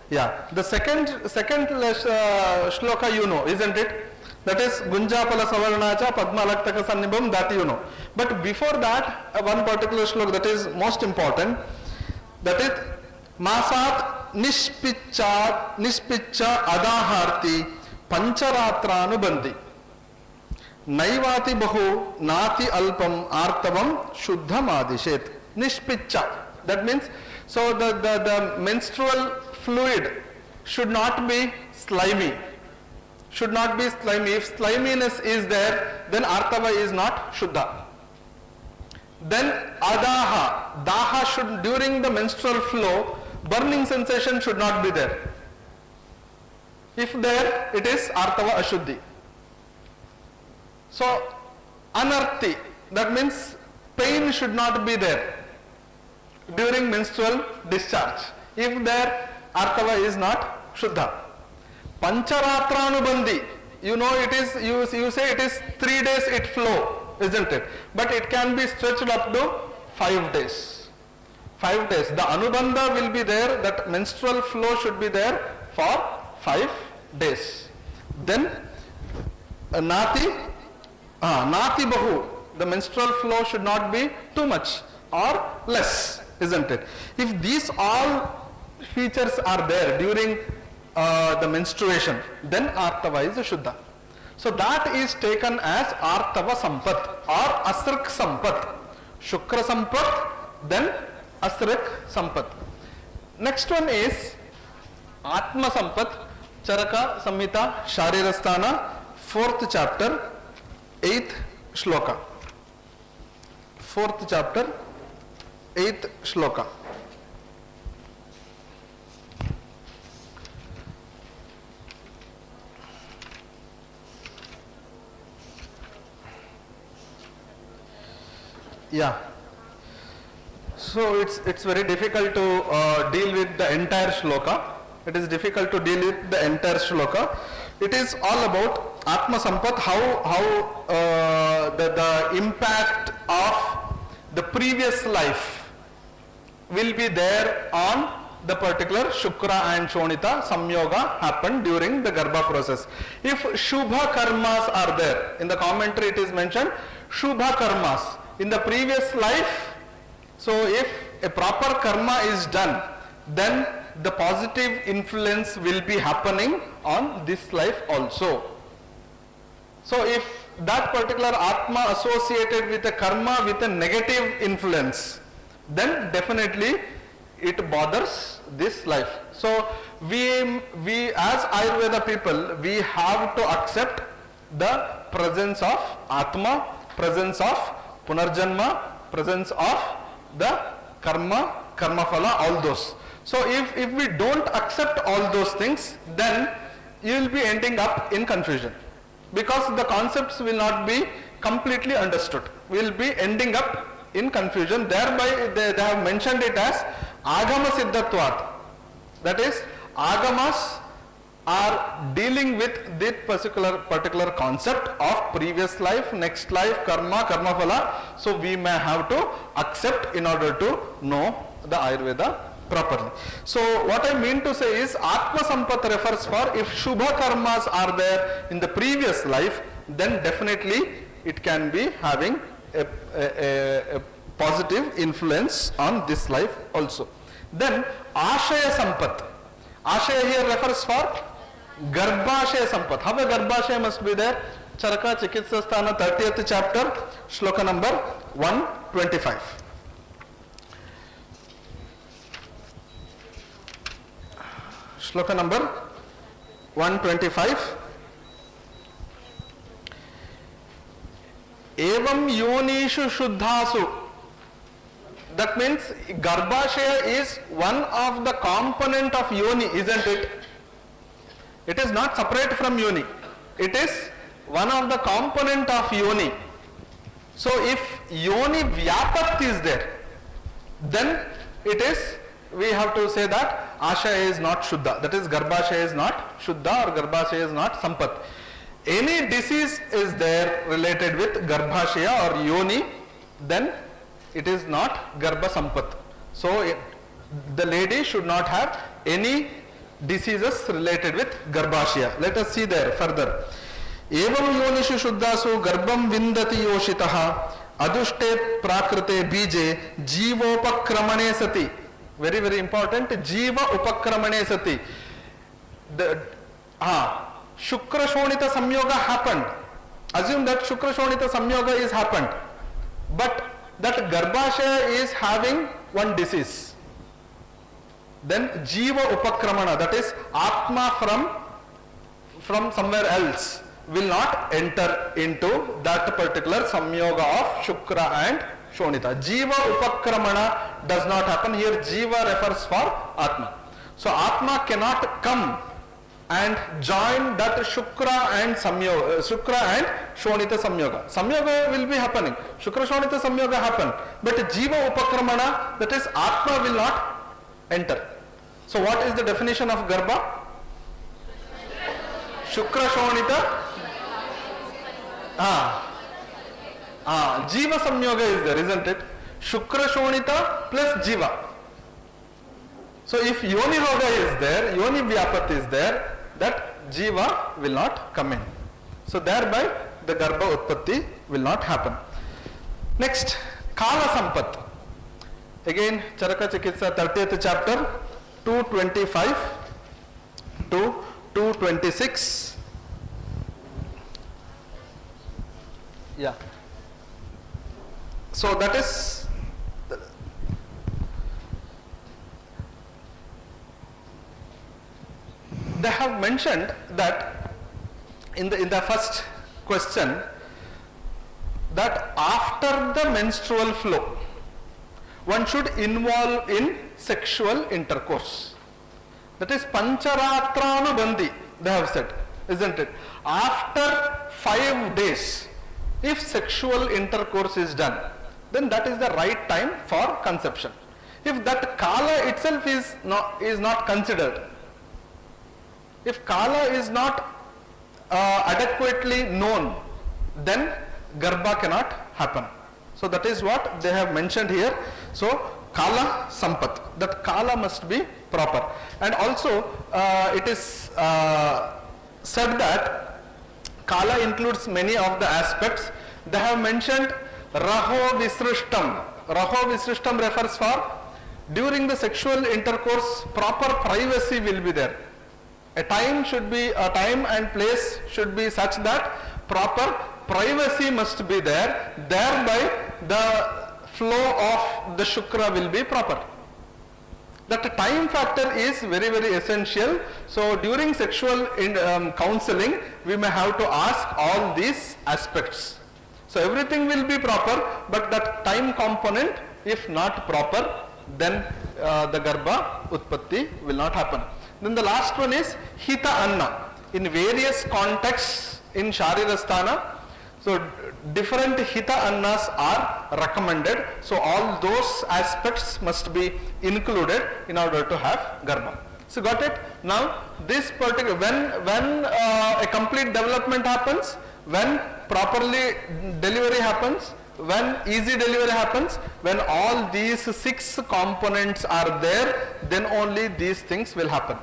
Yeah. The second shloka you know, isn't it? That is Gunjapala Savarnacha Padmalaktaka Sannibham, that you know. But before that, one particular shloka that is most important, that is Masat Nishpicha Adaharti Pancharatraanubandhi Naivati Bahu Nati Alpam Artavam Shuddham Adishet. Nishpicha. That means, so the menstrual fluid should not be slimy. Should not be slimy. If sliminess is there, then Artava is not Shuddha. Then Adaha. Daha should, during the menstrual flow, burning sensation should not be there. If there, it is Artava Ashuddhi. So, Anarthi. That means pain should not be there during menstrual discharge. If there, Artava is not Shuddha. Pancharatraanubandhi, you know it is, you say it is 3 days it flow, isn't it? But it can be stretched up to 5 days. 5 days. The Anubandha will be there, that menstrual flow should be there for 5 days. Then Nati Bahu, the menstrual flow should not be too much or less, isn't it? If these all features are there during the menstruation, then Artava is a Shuddha. So that is taken as Artava Sampat or Asrak Sampat. Shukra Sampat, then Asrak Sampat. Next one is Atma Sampat, Charaka Samhita Sharirasthana, 4th chapter, 8th shloka. 4th chapter, 8th shloka. Yeah. So it's very difficult to deal with the entire shloka. It is difficult to deal with the entire shloka. It is all about Atma Sampat, how the impact of the previous life will be there on the particular Shukra and Shonita Samyoga happened during the Garbha process. If Shubha Karmas are there, in the commentary it is mentioned, Shubha Karmas, in the previous life, so if a proper karma is done, then the positive influence will be happening on this life also. So if that particular Atma associated with a karma with a negative influence, then definitely it bothers this life. So we as Ayurveda people, we have to accept the presence of Atma, presence of Punarjanma, presence of the karma, karma phala, all those. So if we don't accept all those things, then you will be ending up in confusion, because the concepts will not be completely understood. We will be ending up in confusion. Thereby they have mentioned it as Agama Siddhatvat. That is, Agamas are dealing with this particular concept of previous life, next life, karma, karma phala. So we may have to accept in order to know the Ayurveda properly. So what I mean to say is, Atma Sampat refers for if Shubha karmas are there in the previous life, then definitely it can be having a positive influence on this life also. Then Ashaya Sampat. Ashaya here refers for Garbhashaya Sampat. How a Garbhashaya must be there? Charaka Chikitsa Sthana 30th chapter, shloka number 125. Shloka number 125. Evam yonishu shuddhasu. That means Garbhashaya is one of the component of yoni, isn't it? It is not separate from yoni. It is one of the component of yoni. So if yoni vyapat is there, then it is, we have to say that Ashaya is not Shuddha. That is, Garbhashaya is not Shuddha, or Garbhashaya is not Sampat. Any disease is there related with Garbhashaya or yoni, then it is not Garbha Sampat. So the lady should not have any diseases related with Garbhashaya. Let us see there further. Evam yonishu shuddhasu garbham vindati yoshitaha adushte prakrite bije jivopakramane sati. Very, very important. Jiva upakramane sati. Shukra Shonita Samyoga happened. Assume that Shukra Shonita Samyoga is happened. But that Garbhashaya is having one disease. Then Jiva Upakramana, that is Atma from somewhere else, will not enter into that particular Samyoga of Shukra and Shonita. Jiva Upakramana does not happen. Here Jiva refers for Atma. So Atma cannot come and join that Shukra and Shonita Samyoga. Samyoga will be happening. Shukra Shonita Samyoga happen. But Jiva Upakramana, that is Atma, will not enter. So what is the definition of Garbha? Shukra Shonita. Jiva Samyoga is there, isn't it? Shukra Shonita plus Jiva. So if Yoni Roga is there, Yoni Vyapat is there, that Jiva will not come in. So thereby the Garbha Utpatti will not happen. Next, Kala Sampat. Again, Charaka Chikitsa 30th chapter, 225 to 226. Yeah. So that is they have mentioned that in the first question, that after the menstrual flow one should involve in sexual intercourse. That is Pancharatranu Bandhi, they have said, isn't it? After 5 days, if sexual intercourse is done, then that is the right time for conception. If that kala itself is not considered, if kala is not adequately known, then garbha cannot happen. So that is what they have mentioned here. So kala sampat, that kala must be proper. And also it is said that kala includes many of the aspects. They have mentioned raho visrishtam. Raho visrishtam refers for during the sexual intercourse proper privacy will be there. A time and place should be such that proper privacy must be there, thereby the flow of the shukra will be proper. That time factor is very, very essential. So during sexual counseling, we may have to ask all these aspects. So everything will be proper, but that time component, if not proper, then the garbha utpatti will not happen. Then the last one is hita anna. In various contexts in sharirasthana, so different hita annas are recommended. So all those aspects must be included in order to have garbha. So got it? Now this particular, when a complete development happens, when properly delivery happens, when easy delivery happens, when all these 6 components are there, then only these things will happen.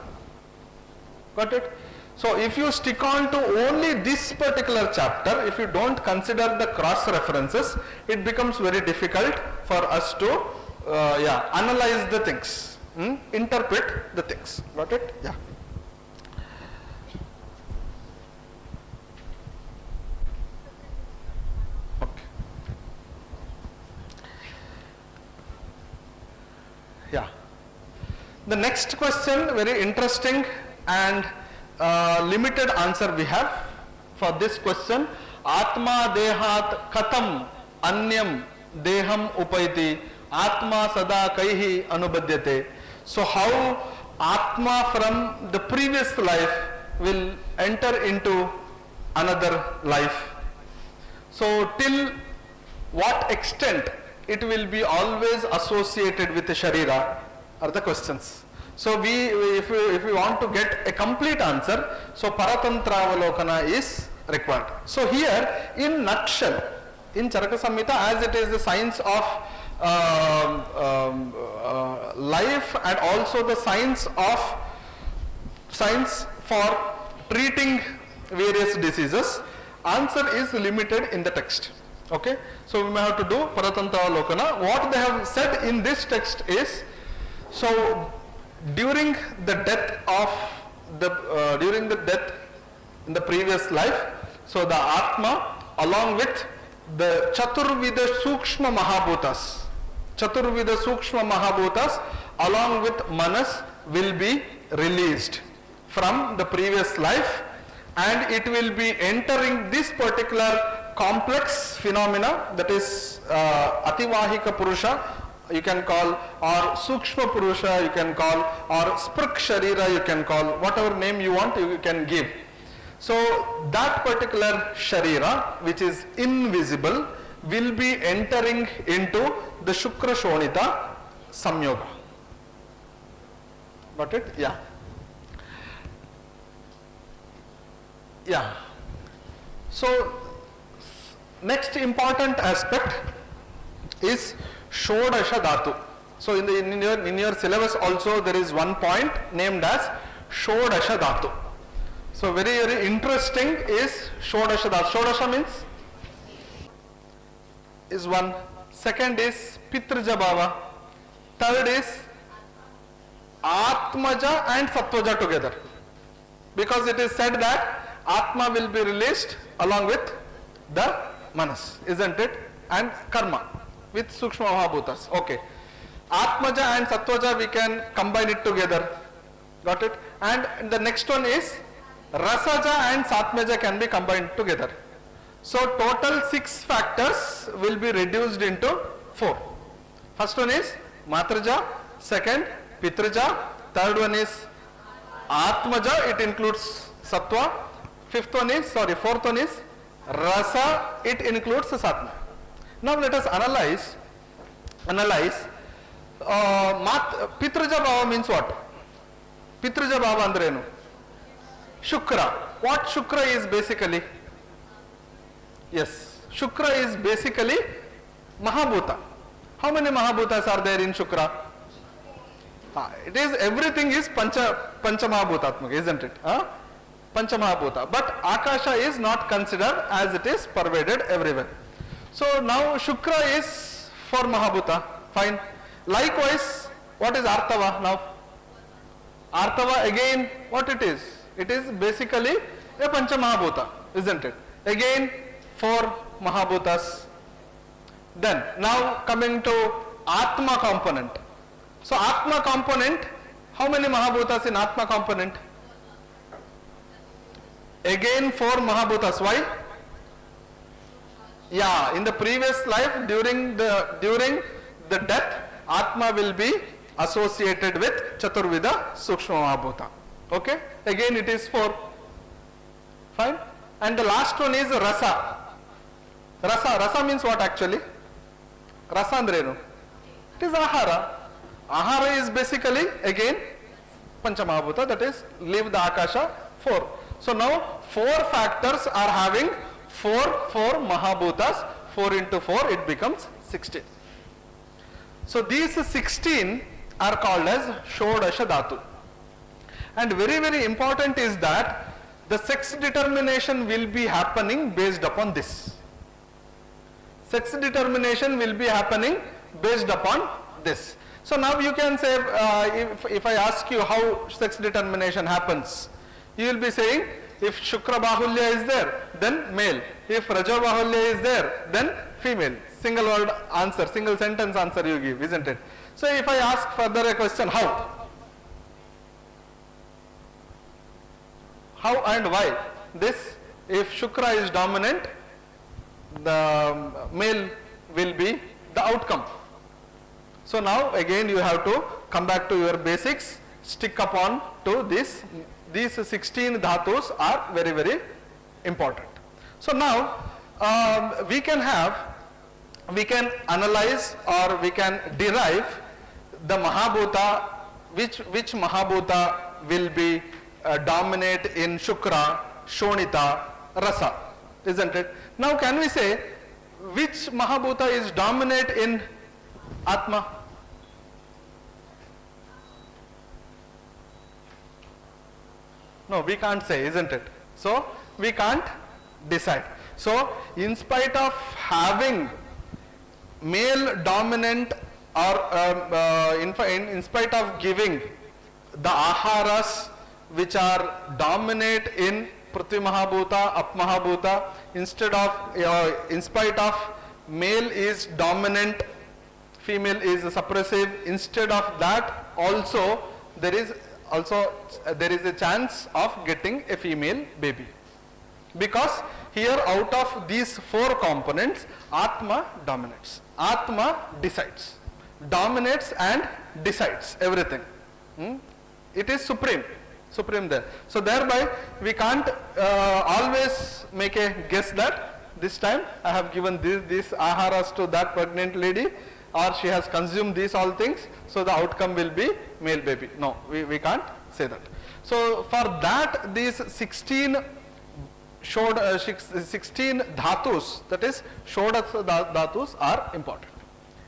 Got it? So if you stick on to only this particular chapter, if you don't consider the cross references, it becomes very difficult for us to analyze the things, interpret the things. Got it? Yeah. Okay. Yeah. The next question, very interesting and limited answer we have for this question. Atma dehat katam anyam deham upaiti atma sada kaihi anubhadyate. So how atma from the previous life will enter into another life? So till what extent it will be always associated with the sharira are the questions. So if we want to get a complete answer, so Paratantravalokanā is required. So here in nutshell, in Charaka Samhita, as it is the science of life and also the science for treating various diseases, answer is limited in the text. Okay, so we may have to do Paratantravalokanā. What they have said in this text is, so during the death in the previous life, so the Atma along with the Chaturvida Sukshma Mahabhutas along with Manas will be released from the previous life, and it will be entering this particular complex phenomena, that is Ativahika Purusha, you can call, or Sukshma Purusha you can call, or Sprik Sharira you can call, whatever name you want you can give. So that particular Sharira, which is invisible, will be entering into the Shukra Shonita Samyoga. Got it? Yeah. Yeah. So next important aspect is Shodasha Dhatu. So in your syllabus also there is one point named as Shodasha Dhatu. So very, very interesting is Shodasha Dhatu. Shodasha means is one. Second is Pitraja Bhava. Third is Atmaja and Sattvaja together. Because it is said that Atma will be released along with the Manas, isn't it? And Karma with Sukshma Mahabhutas. Okay. Atmaja and Sattvaja we can combine it together. Got it? And the next one is Rasaja and Satmaja can be combined together. So total 6 factors will be reduced into 4. First one is Matraja, second Pitraja, third one is Atmaja, it includes Sattva, fourth one is Rasa, it includes Satma. Now let us analyze analyze, Pitraja Bhava means what? Pitraja Bhava andrenu? Shukra. What Shukra is basically? Yes, Shukra is basically Mahabhuta. How many Mahabhutas are there in Shukra? It is, everything is Pancha Mahabhutatmaka, isn't it? Pancha Mahabhuta. But Akasha is not considered as it is pervaded everywhere. So now Shukra is for Mahabhuta, fine. Likewise, what is Artava now? Artava again, what it is? It is basically a Pancha Mahabhuta, isn't it? Again, for Mahabhutas. Then, now coming to Atma component. So, Atma component, how many Mahabhutas in Atma component? Again 4 Mahabhutas. Why? Yeah, in the previous life, during the death, Atma will be associated with Chaturvida Sukshma Mahabhuta. Okay? Again it is 4. Fine? And the last one is Rasa. Rasa means what actually? Rasa andrenu? It is Ahara. Ahara is basically again Panchamahabhuta, that is leave the Akasha 4. So now 4 factors are having 4 Mahabhutas. 4 into 4 it becomes 16. So these 16 are called as Shodasha Dhatu. And very, very important is that the sex determination will be happening based upon this. Sex determination will be happening based upon this. So now you can say, if I ask you how sex determination happens, you will be saying, if Shukra Bahulya is there, then male. If Rajo Bahulya is there, then female. Single word answer, single sentence answer you give, isn't it? So if I ask further a question, how? How and why? This, if Shukra is dominant, the male will be the outcome. So now again you have to come back to your basics, stick upon to this. These 16 dhatus are very, very important. So now we can analyze or we can derive the Mahabhuta, which Mahabhuta will be dominate in Shukra, Shonita, Rasa, isn't it? Now can we say which Mahabhuta is dominate in Atma? No, we can't say, isn't it? So we can't decide. So in spite of having male dominant or in spite of giving the aharas which are dominate in Prithvi Mahabhuta, Ap Mahabhuta, in spite of male is dominant, female is suppressive, instead of that also there is a chance of getting a female baby. Because here out of these 4 components, Atma dominates. Atma decides. Dominates and decides everything. It is supreme there. So thereby we can't always make a guess that this time I have given these aharas to that pregnant lady, or she has consumed these all things, so the outcome will be male baby. No, we can't say that. So for that, these 16 dhatus, that is Shodasha dhatus, are important.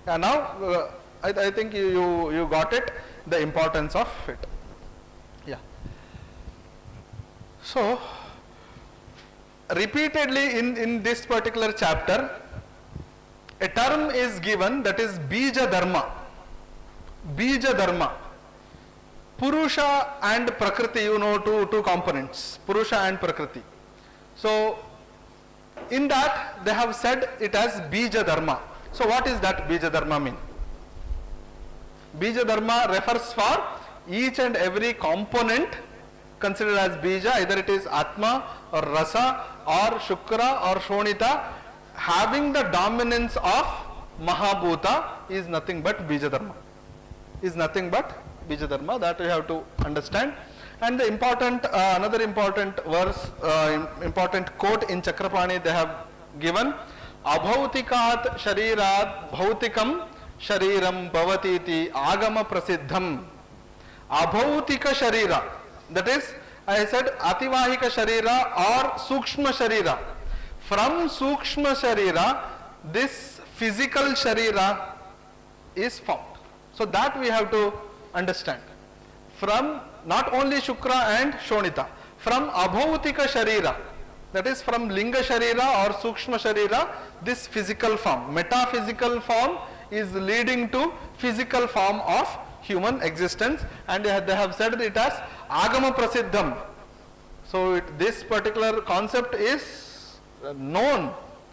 And now I think you got it, the importance of it. Yeah. So repeatedly in this particular chapter, a term is given, that is Bija Dharma. Bija Dharma. Purusha and Prakriti, you know, two components, Purusha and Prakriti. So in that they have said it as Bija Dharma. So what is that Bija Dharma mean? Bija Dharma refers for each and every component considered as Bija, either it is Atma or Rasa or Shukra or Shonita, having the dominance of Mahabhuta is nothing but Bija Dharma. Is nothing but Bija Dharma, that you have to understand. And the important, another important verse, important quote in Chakrapani they have given, Abhautikat Sharirat Bhautikam shariram bhavati iti agama prasiddham. Abhautika sharira, that is, I said ativahika sharira or sukshma sharira. From sukshma sharira, this physical sharira is formed. So that we have to understand. From not only Shukra and Shonita, from abhautika sharira, that is from linga sharira or sukshma sharira, this physical form, metaphysical form is leading to physical form of human existence, and they have said it as agama prasiddham. So this particular concept is known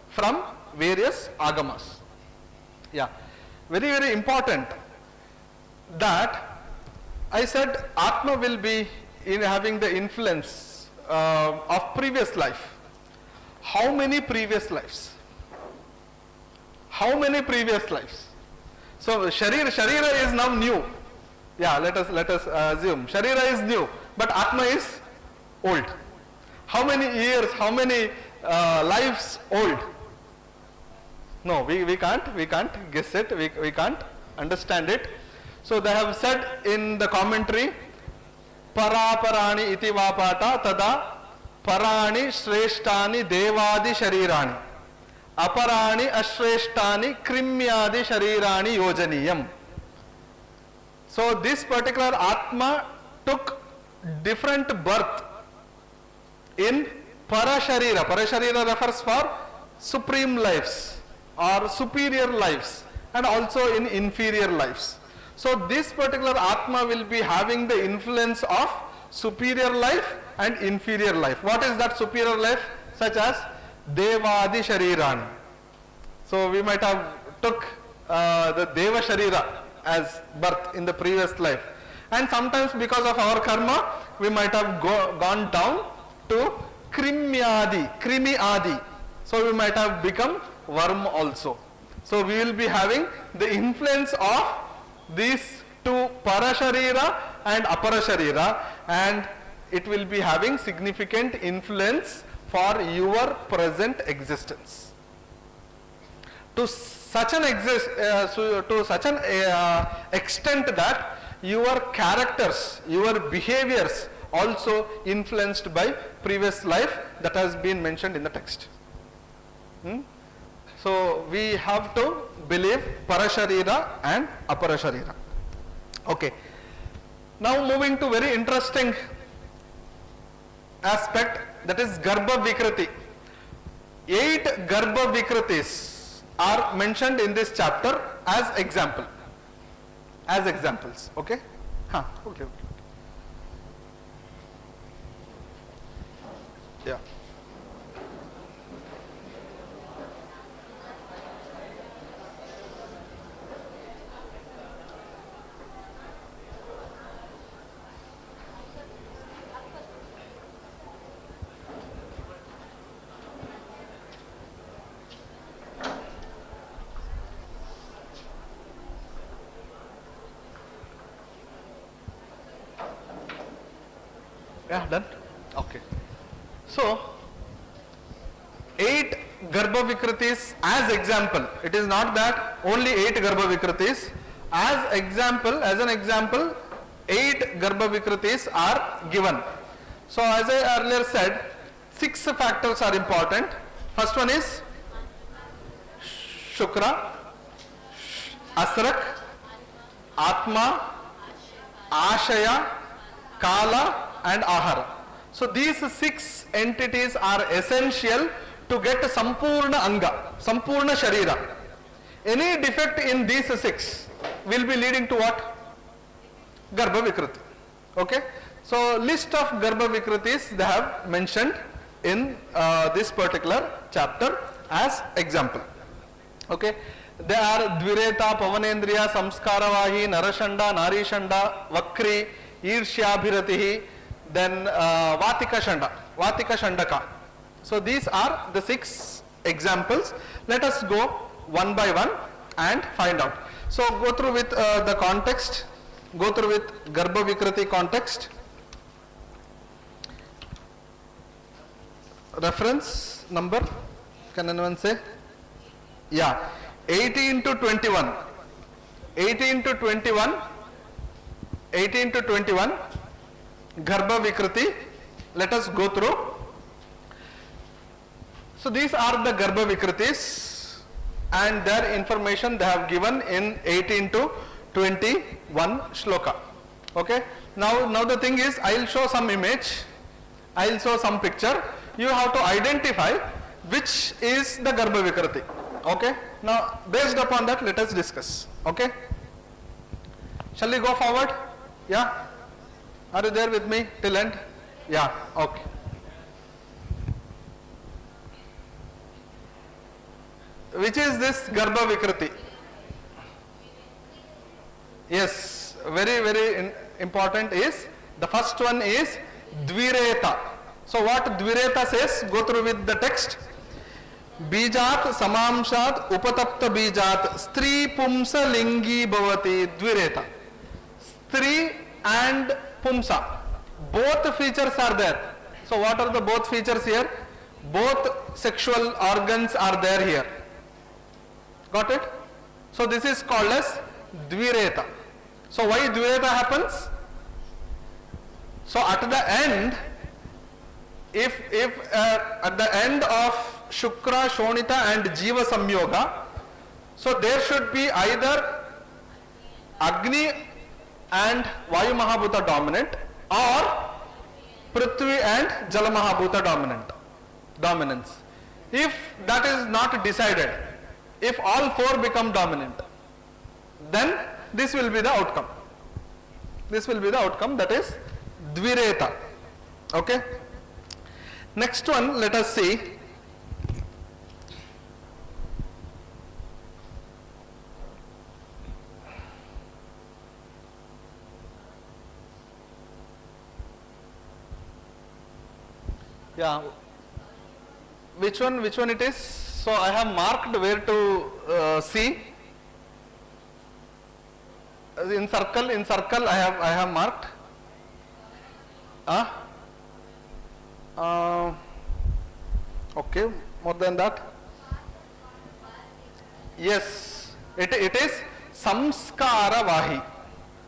from various agamas. Yeah, very, very important that I said Atma will be in having the influence of previous life. How many previous lives? How many previous lives? So Sharira is now new. Yeah, let us assume Sharira is new, but Atma is old. How many years? How many lives old? No, we can't guess it. We can't understand it. So they have said in the commentary, Paraparani iti vapata tada parani shrestani devadi sharirani aparani ashrestani krimyadi sharirani yojaniyam. So this particular Atma took different birth in Parasharira. Parasharira refers for supreme lives or superior lives, and also in inferior lives. So this particular Atma will be having the influence of superior life and inferior life. What is that superior life? Such as Devadi Sharirani. So we might have took the Deva Sharira as birth in the previous life, and sometimes because of our karma we might have gone down to Krimi Adi. So we might have become worm also. So we will be having the influence of these two Parasharira and Aparasharira, and it will be having significant influence for your present existence. To such an extent that your characters, your behaviors also influenced by previous life that has been mentioned in the text. So we have to believe Parasharira and Aparasharira. Okay. Now moving to very interesting aspect, that is Garbha Vikriti. 8 Garbha Vikritis are mentioned in this chapter as example. As examples. Okay? Okay. Yeah. Yeah, done? Okay. So, 8 Garbha Vikritis as example. It is not that only 8 Garbha Vikritis. As an example, 8 Garbha Vikritis are given. So, as I earlier said, 6 factors are important. First one is Shukra, Asrak, Atma, Ashaya, Kala and Ahara. So these 6 entities are essential to get Sampurna Anga, Sampurna Sharira. Any defect in these 6 will be leading to what? Garbha Vikriti. Okay. So list of Garbha Vikritis they have mentioned in this particular chapter as example. Okay. They are Dvireta, Pavanendriya, Samskaravahi, Narashanda, Narishanda, Vakri, Irshyabhiratihi, then Vatika Shandaka. So these are the 6 examples. Let us go one by one and find out. So go through with the context, go through with Garbha Vikriti context. Reference number, can anyone say? Yeah, 18 to 21. 18 to 21, 18 to 21, Garbha Vikriti. Let us go through. So these are the Garbha Vikritis and their information they have given in 18 to 21 shloka. Okay. Now the thing is, I will show some image, I will show some picture. You have to identify which is the Garbha Vikriti. Okay. Now based upon that, let us discuss. Okay. Shall we go forward? Yeah. Are you there with me till end? Yeah. Okay. Which is this Garbha Vikriti? Yes, very important is, the first one is Dvireta. So what Dvireta says, go through with the text. Bijat samamshat upatapta bijat stri pumsa lingi bhavati Dvireta. Stri and pumsa, both features are there. So what are the both features here? Both sexual organs are there here. Got it? So this is called as Dvireta. So why Dvireta happens? So at the end, if at the end of Shukra, Shonita and Jiva Samyoga, so there should be either Agni and Vayu Mahabhuta dominant, or Prithvi and Jala Mahabhuta dominance. If that is not decided, if all four become dominant, then this will be the outcome. This will be the outcome, that is Dvireta. Okay. Next one, let us see. Yeah. Which one it is? So I have marked where to see. In circle I have marked. Okay, more than that. Yes, it is Samskara Vahi.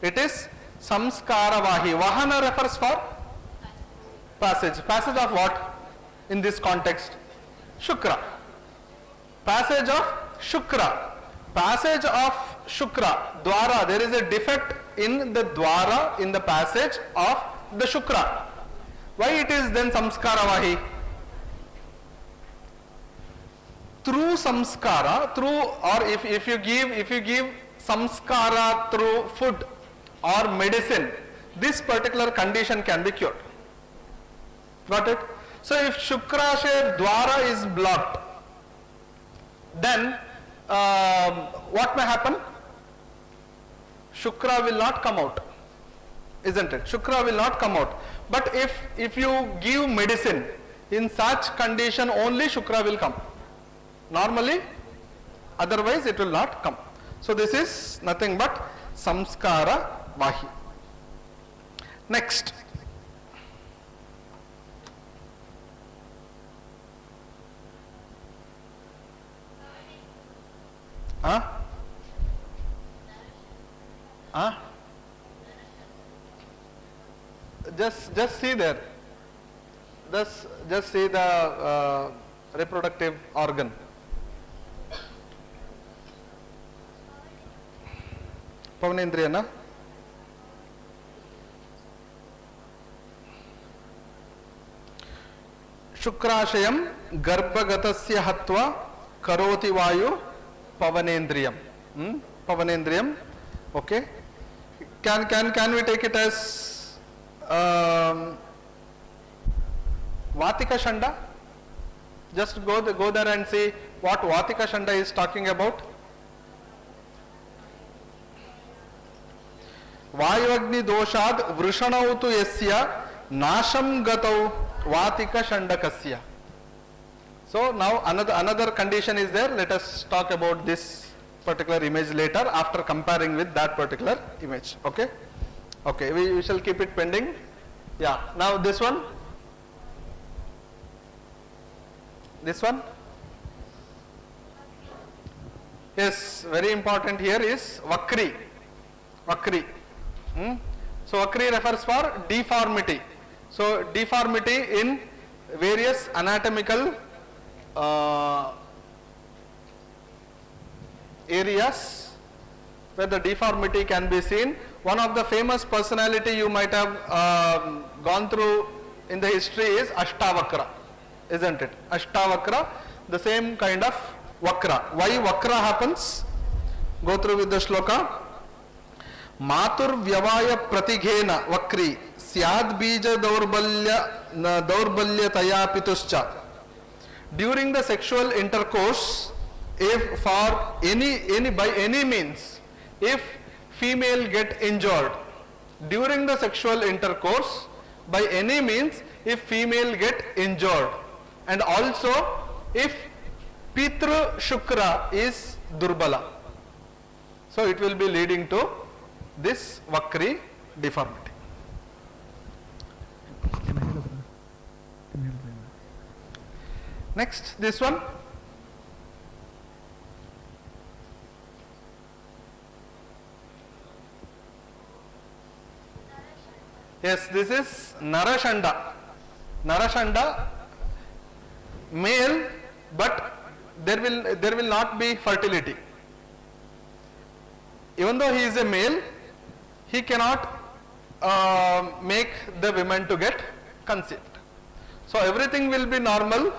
It is Samskara Vahi. Vahana refers for passage. Passage of what in this context? Shukra. Passage of Shukra. Passage of Shukra. Dwara. There is a defect in the Dwara, in the passage of the Shukra. Why it is then Samskara Vahi? Through Samskara, through, or if you give Samskara through food or medicine, this particular condition can be cured. Got it? So if Shukrashe Dwara is blocked, then what may happen? Shukra will not come out, isn't it? Shukra will not come out. But if you give medicine, in such condition only Shukra will come. Normally, otherwise it will not come. So this is nothing but Samskara Vahi. Next. Just see there. Just see the reproductive organ. Pavanendriya na? Shukrashayam garbhagatasya hatva karoti vayu pavanendriyam. Pavanendriyam. Okay. Can we take it as Vatika Shanda? Just go there and see what Vatika Shanda is talking about. Vayuagni doshad vrishanau tu yasya nasham gatau Vatika Shandakasya. So now another condition is there. Let us talk about this particular image later after comparing with that particular image. Okay. Okay, we shall keep it pending. Yeah. Now this one. Yes, very important here is Vakri. Vakri. So Vakri refers for deformity. So deformity in various anatomical areas where the deformity can be seen. One of the famous personality you might have gone through in the history is Ashtavakra, isn't it? Ashtavakra, the same kind of Vakra. Why Vakra happens? Go through with the shloka. Matur vyavaya pratighena Vakri syad bija daurbalya taya pituscha. During the sexual intercourse, if for by any means, if female get injured during the sexual intercourse, by any means, if female get injured, and also if Pitru Shukra is Durbala, so it will be leading to this Vakri deformity. Next, this one. Yes, this is Narashanda. Narashanda, male, but there will not be fertility. Even though he is a male, he cannot make the women to get conceived. So everything will be normal,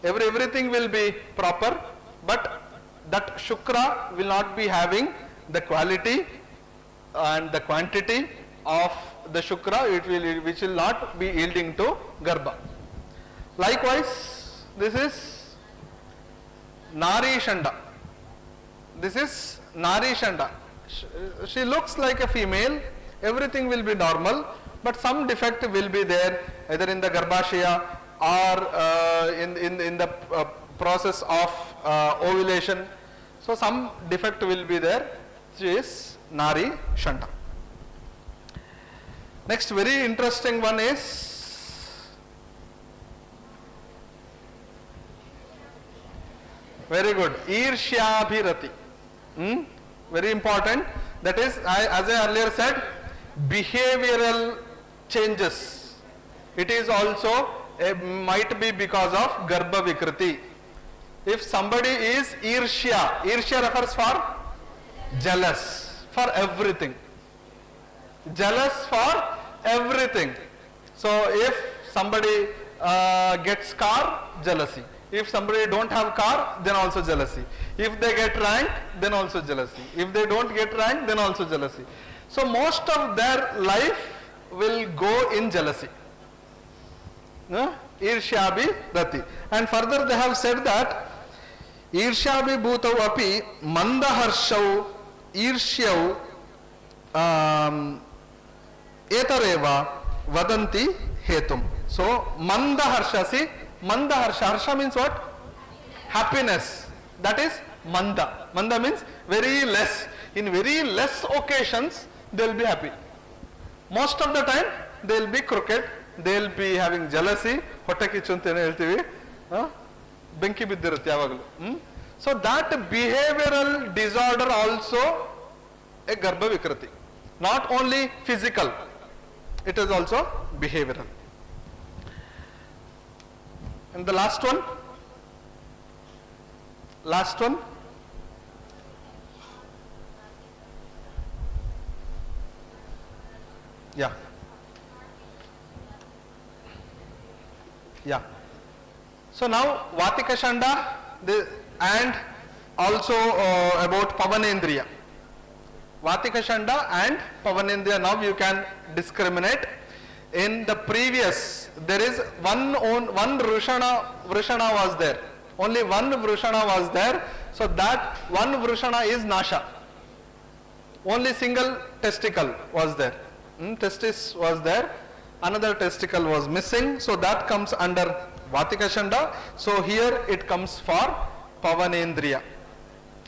everything will be proper, but that Shukra will not be having the quality and the quantity of the Shukra, which will not be yielding to Garbha. Likewise, this is Nari Shanda. This is Nari Shanda. She looks like a female, everything will be normal, but some defect will be there, either in the Garbhashaya or in the process of ovulation. So some defect will be there. She is Nari Shanda. Next very interesting one is very good, Irshyabhirati. Very important. That is, as I earlier said, behavioral changes. It is also might be because of Garbha Vikriti. If somebody is Irshya, Irshya refers for jealous for everything. Jealous for everything. So if somebody gets car, jealousy. If somebody don't have car, then also jealousy. If they get rank, then also jealousy. If they don't get rank, then also jealousy. So most of their life will go in jealousy. Irshyabi Rati. And further they have said that Irshyabi Bhutau api Mandaharshau Irshyau Etareva Vadanti Hetum. So Mandaharsha, see, Mandaharsha, Harsha means what? Happiness. That is Manda. Manda means very less. In very less occasions they will be happy. Most of the time they will be crooked, they will be having jealousy, hotaki chuntene heltivi, benki biddirutte yavaglu. So that behavioral disorder also a Garbha Vikriti. Not only physical, it is also behavioral. And the last one. Last one. Yeah. Yeah. So now Vatika Shanda and also about Pavanendriya. Vatika Shanda and Pavanendriya, now you can discriminate. In the previous, there is one Vrishana was there. Only one Vrishana was there. So that one Vrishana is Nasha. Only single testicle was there. Testis was there. Another testicle was missing. So that comes under Vatika Shanda. So here it comes for Pavanendriya.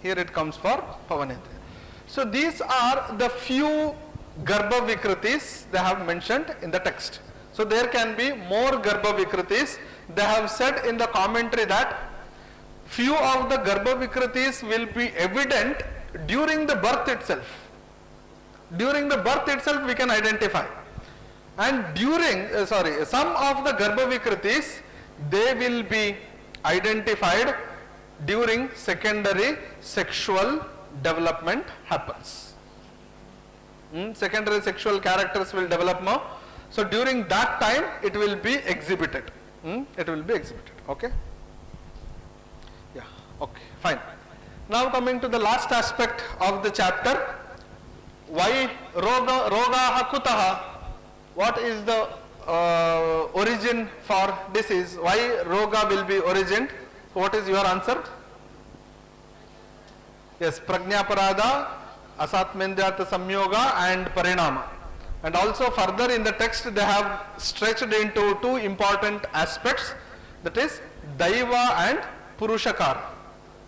Here it comes for Pavanendriya. So these are the few Garbha Vikritis they have mentioned in the text. So there can be more Garbha Vikritis. They have said in the commentary that few of the Garbha Vikritis will be evident during the birth itself. During the birth itself we can identify. And during, some of the Garbha Vikritis, they will be identified during secondary sexual development happens. Secondary sexual characters will develop more. So during that time it will be exhibited. It will be exhibited. Okay? Yeah. Okay. Fine. Now coming to the last aspect of the chapter. Why rogaha kutaha? What is the origin for disease? Why roga will be origined? What is your answer? Yes, prajnaparada, asatmendyartha samyoga and parinama. And also further in the text they have stretched into two important aspects, that is daiva and purushakara.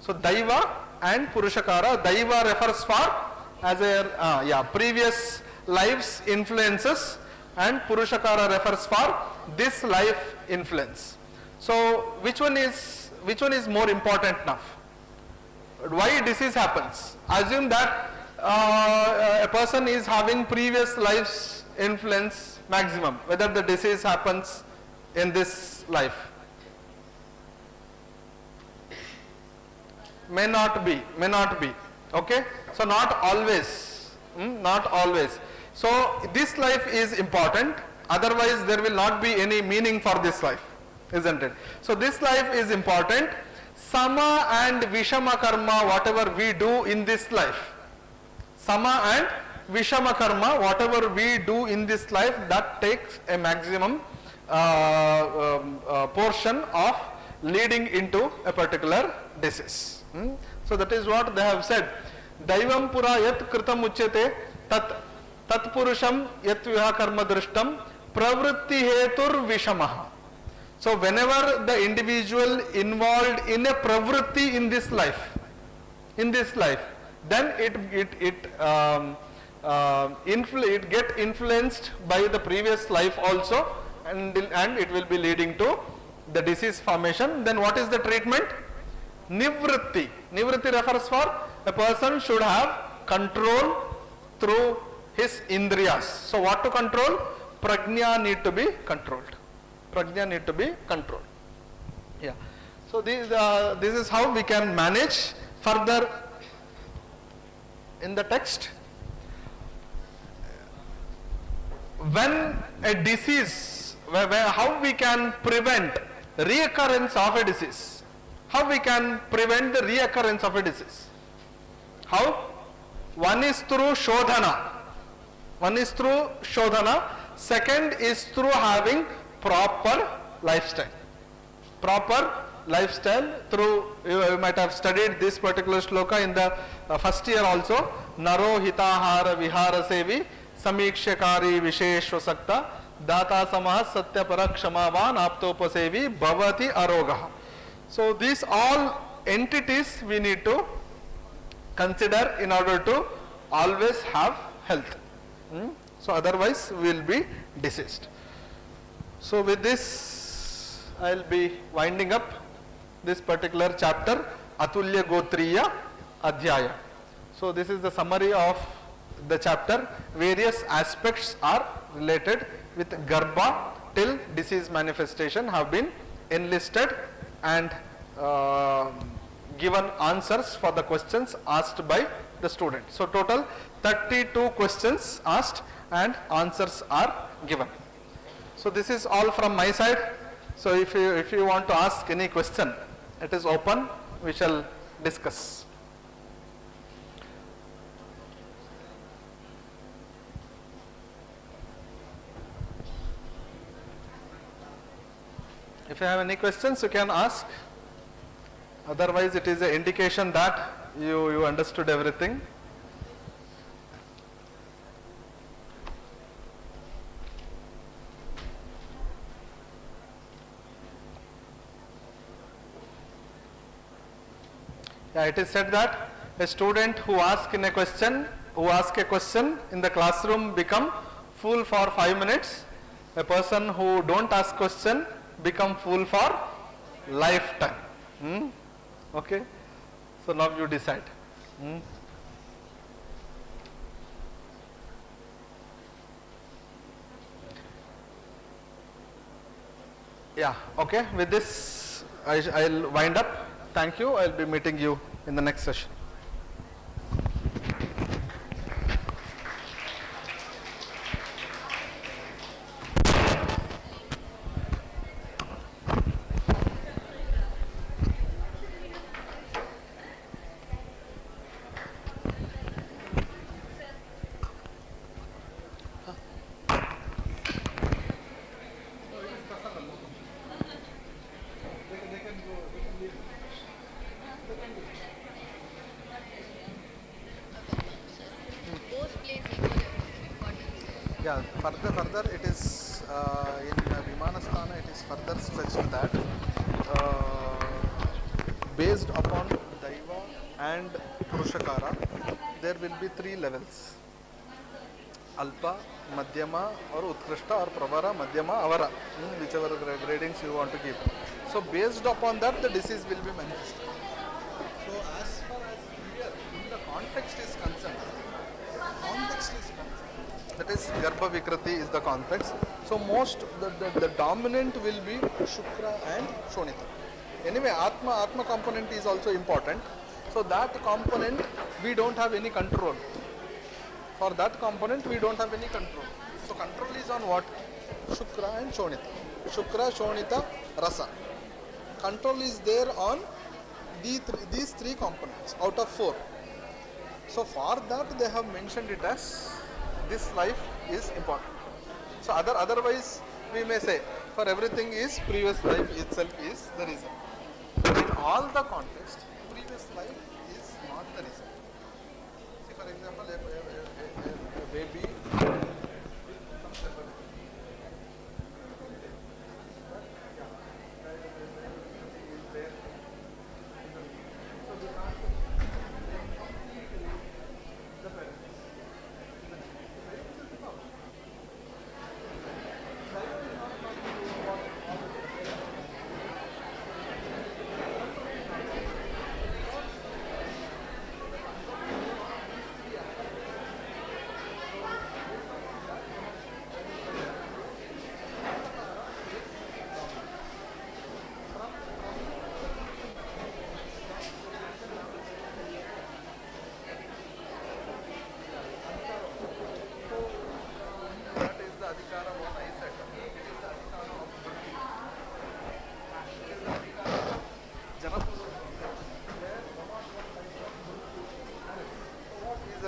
So daiva and purushakara. Daiva refers for as a previous lives influences, and purushakara refers for this life influence. So which one is more important now? Why disease happens? Assume that a person is having previous lives influence maximum, whether the disease happens in this life. May not be. Okay? So not always. Not always. So this life is important, otherwise there will not be any meaning for this life, isn't it? So this life is important. Sama and Vishama karma, whatever we do in this life, Sama and Vishama karma, whatever we do in this life, that takes a maximum portion of leading into a particular disease. So that is what they have said. Daivam pura yat kritam uchyate tat purusham yat viha karma drishtam pravritti hetur vishamaha. So whenever the individual involved in a pravritti in this life, then it get influenced by the previous life also, and it will be leading to the disease formation. Then what is the treatment? Nivritti. Nivritti refers for a person should have control through his indriyas. So what to control? Prajna need to be controlled. Prajna need to be controlled. Yeah. So this is how we can manage further in the text. When a disease, how we can prevent reoccurrence of a disease? How we can prevent the reoccurrence of a disease? How? One is through shodhana. Second is through having proper lifestyle. Through, you might have studied this particular shloka in the first year also. Naro hitahara vihara sevi samikshakari visheshva sakta data samah satya parakshamavan aptopasevi bhavati arogaha. So these all entities we need to consider in order to always have health. So otherwise we will be diseased. So with this I will be winding up this particular chapter, Atulya Gotriya Adhyaya. So this is the summary of the chapter. Various aspects are related with Garbha till disease manifestation have been enlisted and given answers for the questions asked by the student. So total 32 questions asked and answers are given. So this is all from my side. So if you want to ask any question, it is open, we shall discuss. If you have any questions, you can ask. Otherwise, it is an indication that you understood everything. Yeah, it is said that a student who asks a question in the classroom become fool for 5 minutes. A person who don't ask question become fool for lifetime. Okay, so now you decide. Hmm? Yeah, okay, with this I'll wind up. Thank you. I'll be meeting you in the next session. Yeah, further it is in Vimanasthana, it is further stretched that based upon Daiva and Purushakara, there will be 3 levels: Alpa, Madhyama, or Utkrishta, or Pravara, Madhyama, Avara, whichever gradings you want to give. So based upon that, the disease will be manifested. So as far as here in the context is concerned, that is Garbha Vikriti is the context. So most the dominant will be Shukra and Shonita. Anyway, Atma component is also important. So that component we don't have any control. For that component we don't have any control. So control is on what? Shukra and Shonita. Shukra, Shonita, Rasa. Control is there on these 3 components out of 4. So for that they have mentioned it as this life is important. So otherwise we may say for everything is previous life itself is the reason. In all the context, previous life is not the reason. See, for example, a baby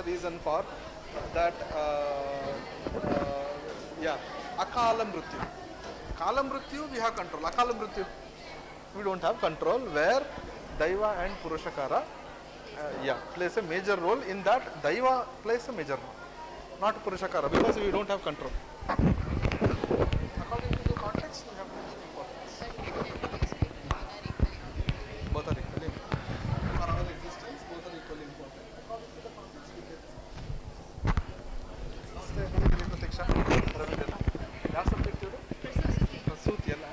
reason for that akala mrityu. Kala mrityu we have control. Akala mrityu we don't have control, where Daiva and Purushakara plays a major role. In that Daiva plays a major role, not Purushakara, because we don't have control. According to the context we have to give importance. Both are equally important. For our existence both are equally important. According to the context we get. Namaste, Pratiksha. Ravindra. ಯಾವ subject ಇವರು? ಪ್ರಸೂತಿ ಅಲ್ಲ.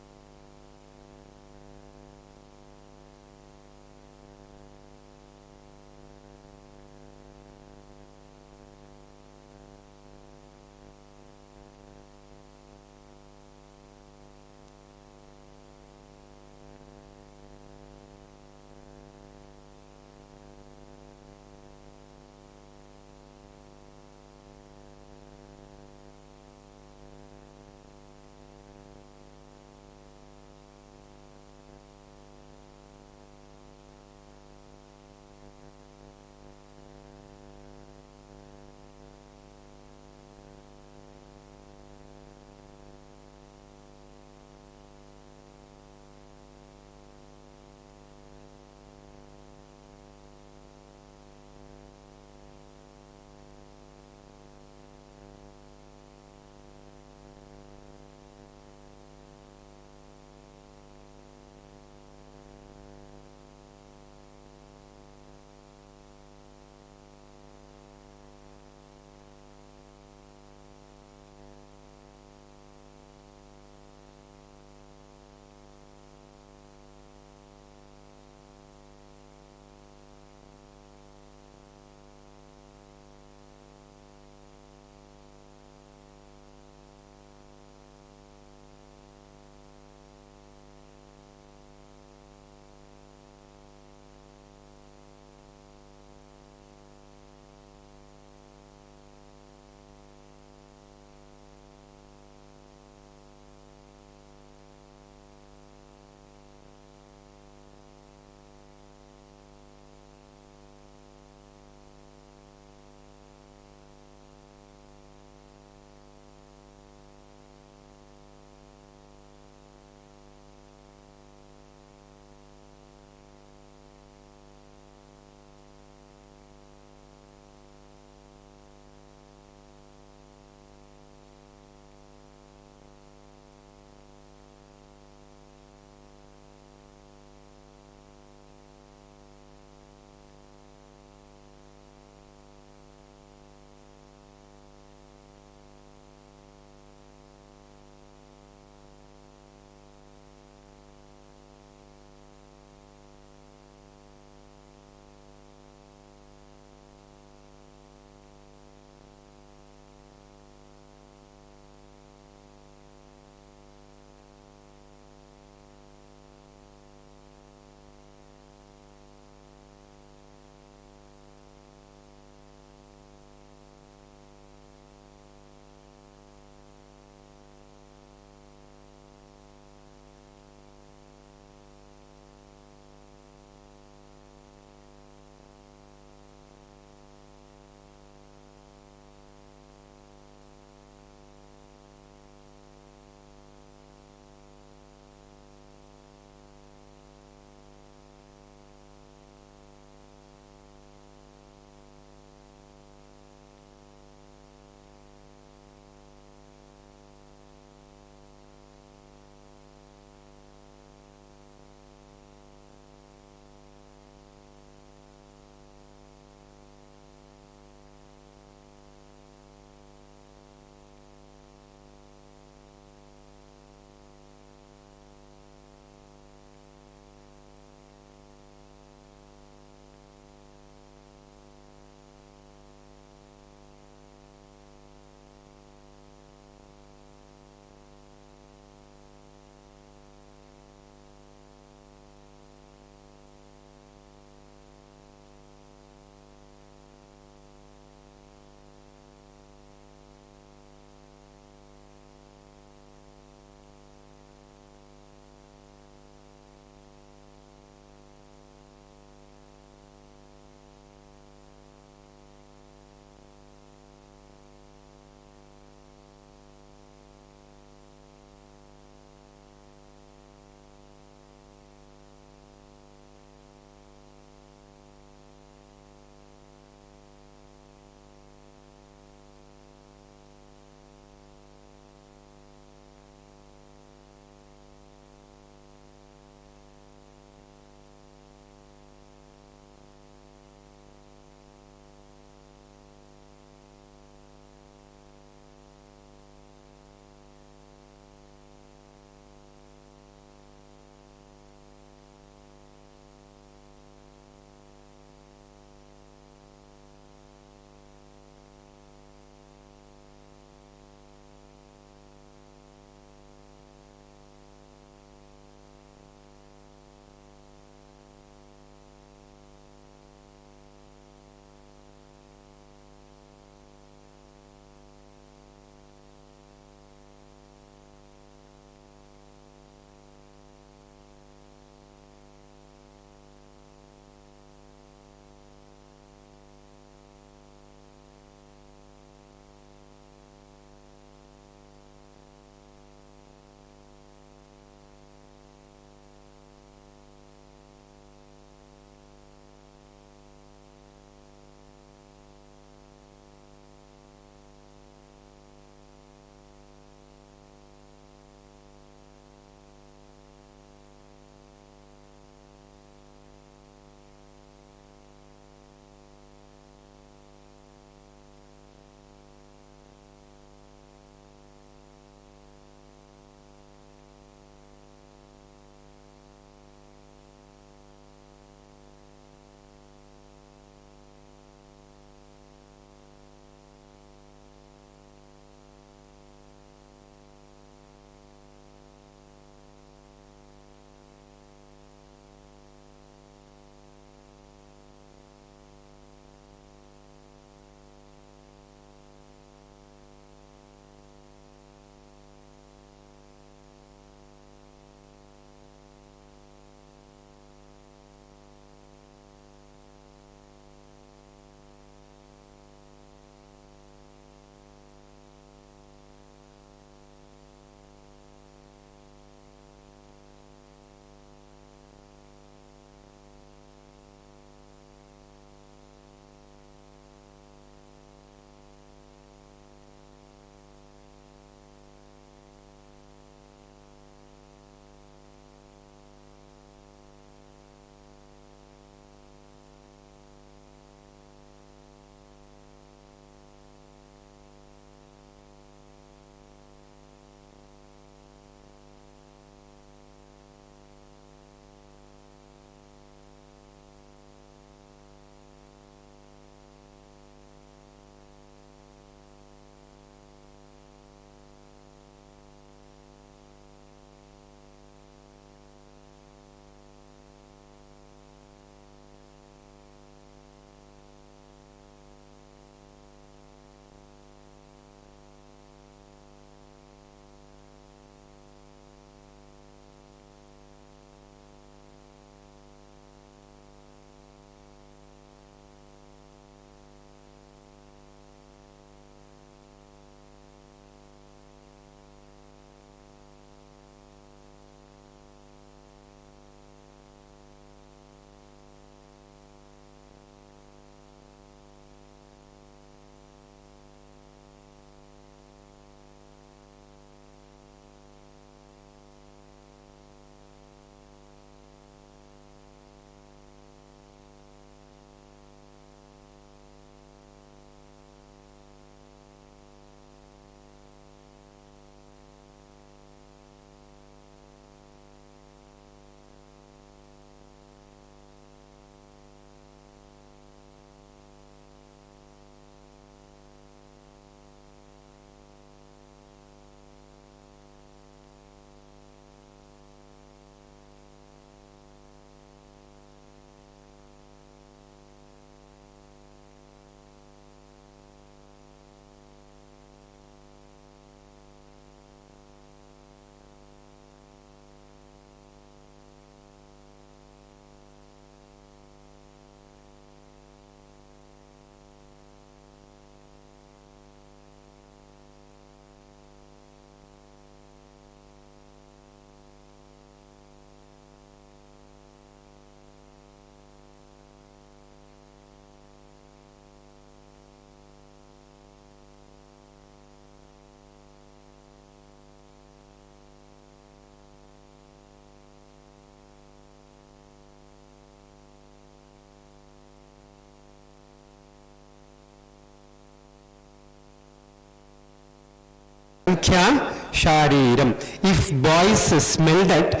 Sankhya Shariram. If boys smell that,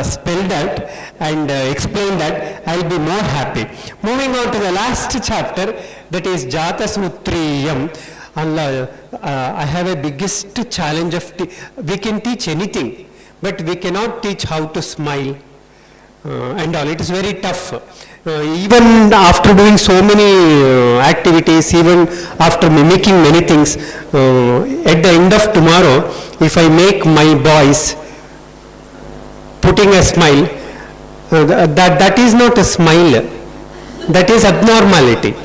spell that and explain that, I'll be more happy. Moving on to the last chapter, that is Jata Sutriyam. Allah, I have a biggest challenge of, we can teach anything, but we cannot teach how to smile and all. It is very tough. Even after doing so many activities, even after mimicking many things, at the end of tomorrow, if I make my boys putting a smile, that is not a smile, that is abnormality.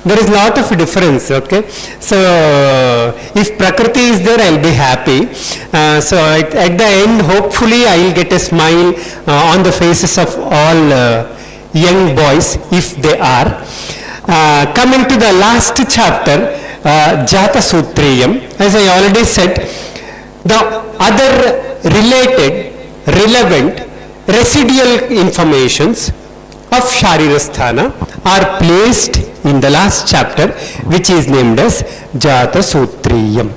There is lot of difference, okay? So, if Prakriti is there, I'll be happy. So, at the end, hopefully, I'll get a smile on the faces of all young boys, if they are. Coming to the last chapter, Jata Sutriyam, as I already said, the other related, relevant, residual informations of Sharirasthana are placed in the last chapter, which is named as Jata Sutriyam.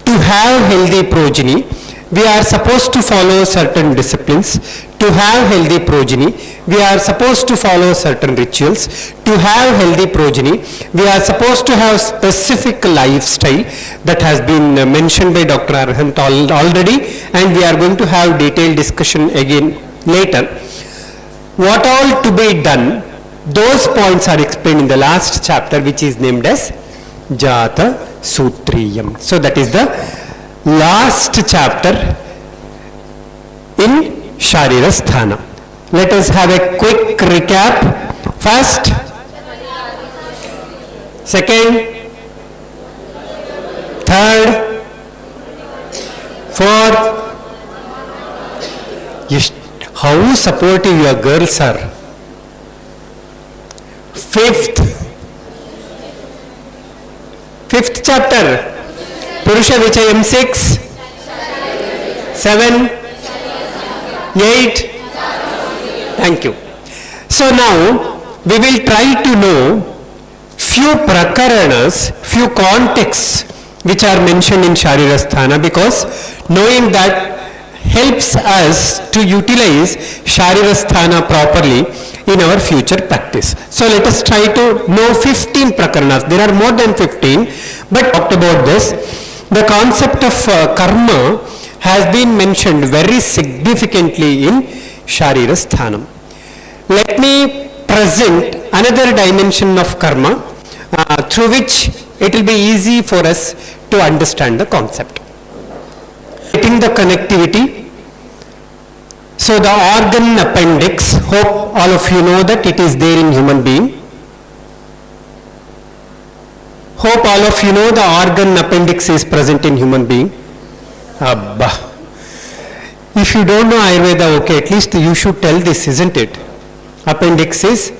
To have healthy progeny, we are supposed to follow certain disciplines. To have healthy progeny, we are supposed to follow certain rituals. To have healthy progeny, we are supposed to have specific lifestyle that has been mentioned by Dr. Arhant already, and we are going to have detailed discussion again later. What all to be done, those points are explained in the last chapter, which is named as Jata Sutriyam. So that is the last chapter in Sharirasthana. Let us have a quick recap. First, second, third, fourth. How supportive your girls are. Fifth chapter, Purusha Vichayam 6, 7, 8. Thank you. So now we will try to know few prakaranas, few contexts which are mentioned in Sharirasthana, because knowing that helps us to utilize Sharirasthana properly in our future practice. So let us try to know 15 prakaranas. There are more than 15, but talked about this. The concept of karma has been mentioned very significantly in Sharirasthana. Let me present another dimension of karma through which it will be easy for us to understand the concept. Getting the connectivity. So the organ appendix, hope all of you know that it is there in human being. Hope all of you know the organ appendix is present in human being. Abba. If you don't know Ayurveda, okay, at least you should tell this, isn't it? Appendix is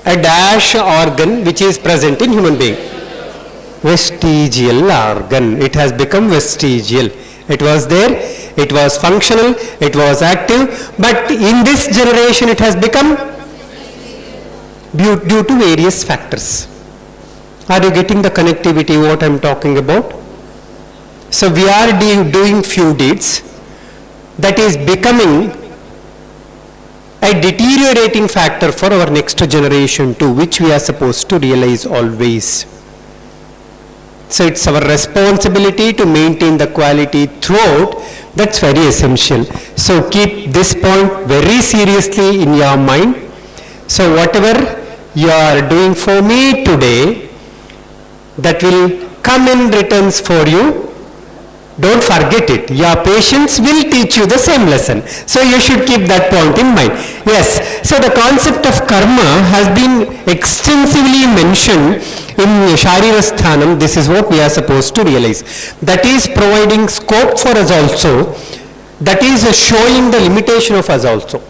a dash organ which is present in human being. Vestigial organ. It has become vestigial. It was there, it was functional, it was active, but in this generation it has become due to various factors. Are you getting the connectivity what I am talking about? So we are doing few deeds that is becoming a deteriorating factor for our next generation too, which we are supposed to realize always. So it's our responsibility to maintain the quality throughout. That's very essential. So keep this point very seriously in your mind. So whatever you are doing for me today, that will come in returns for you. Don't forget it. Your patients will teach you the same lesson. So you should keep that point in mind. Yes. So the concept of karma has been extensively mentioned in Sharirasthanam. This is what we are supposed to realize. That is providing scope for us also. That is showing the limitation of us also.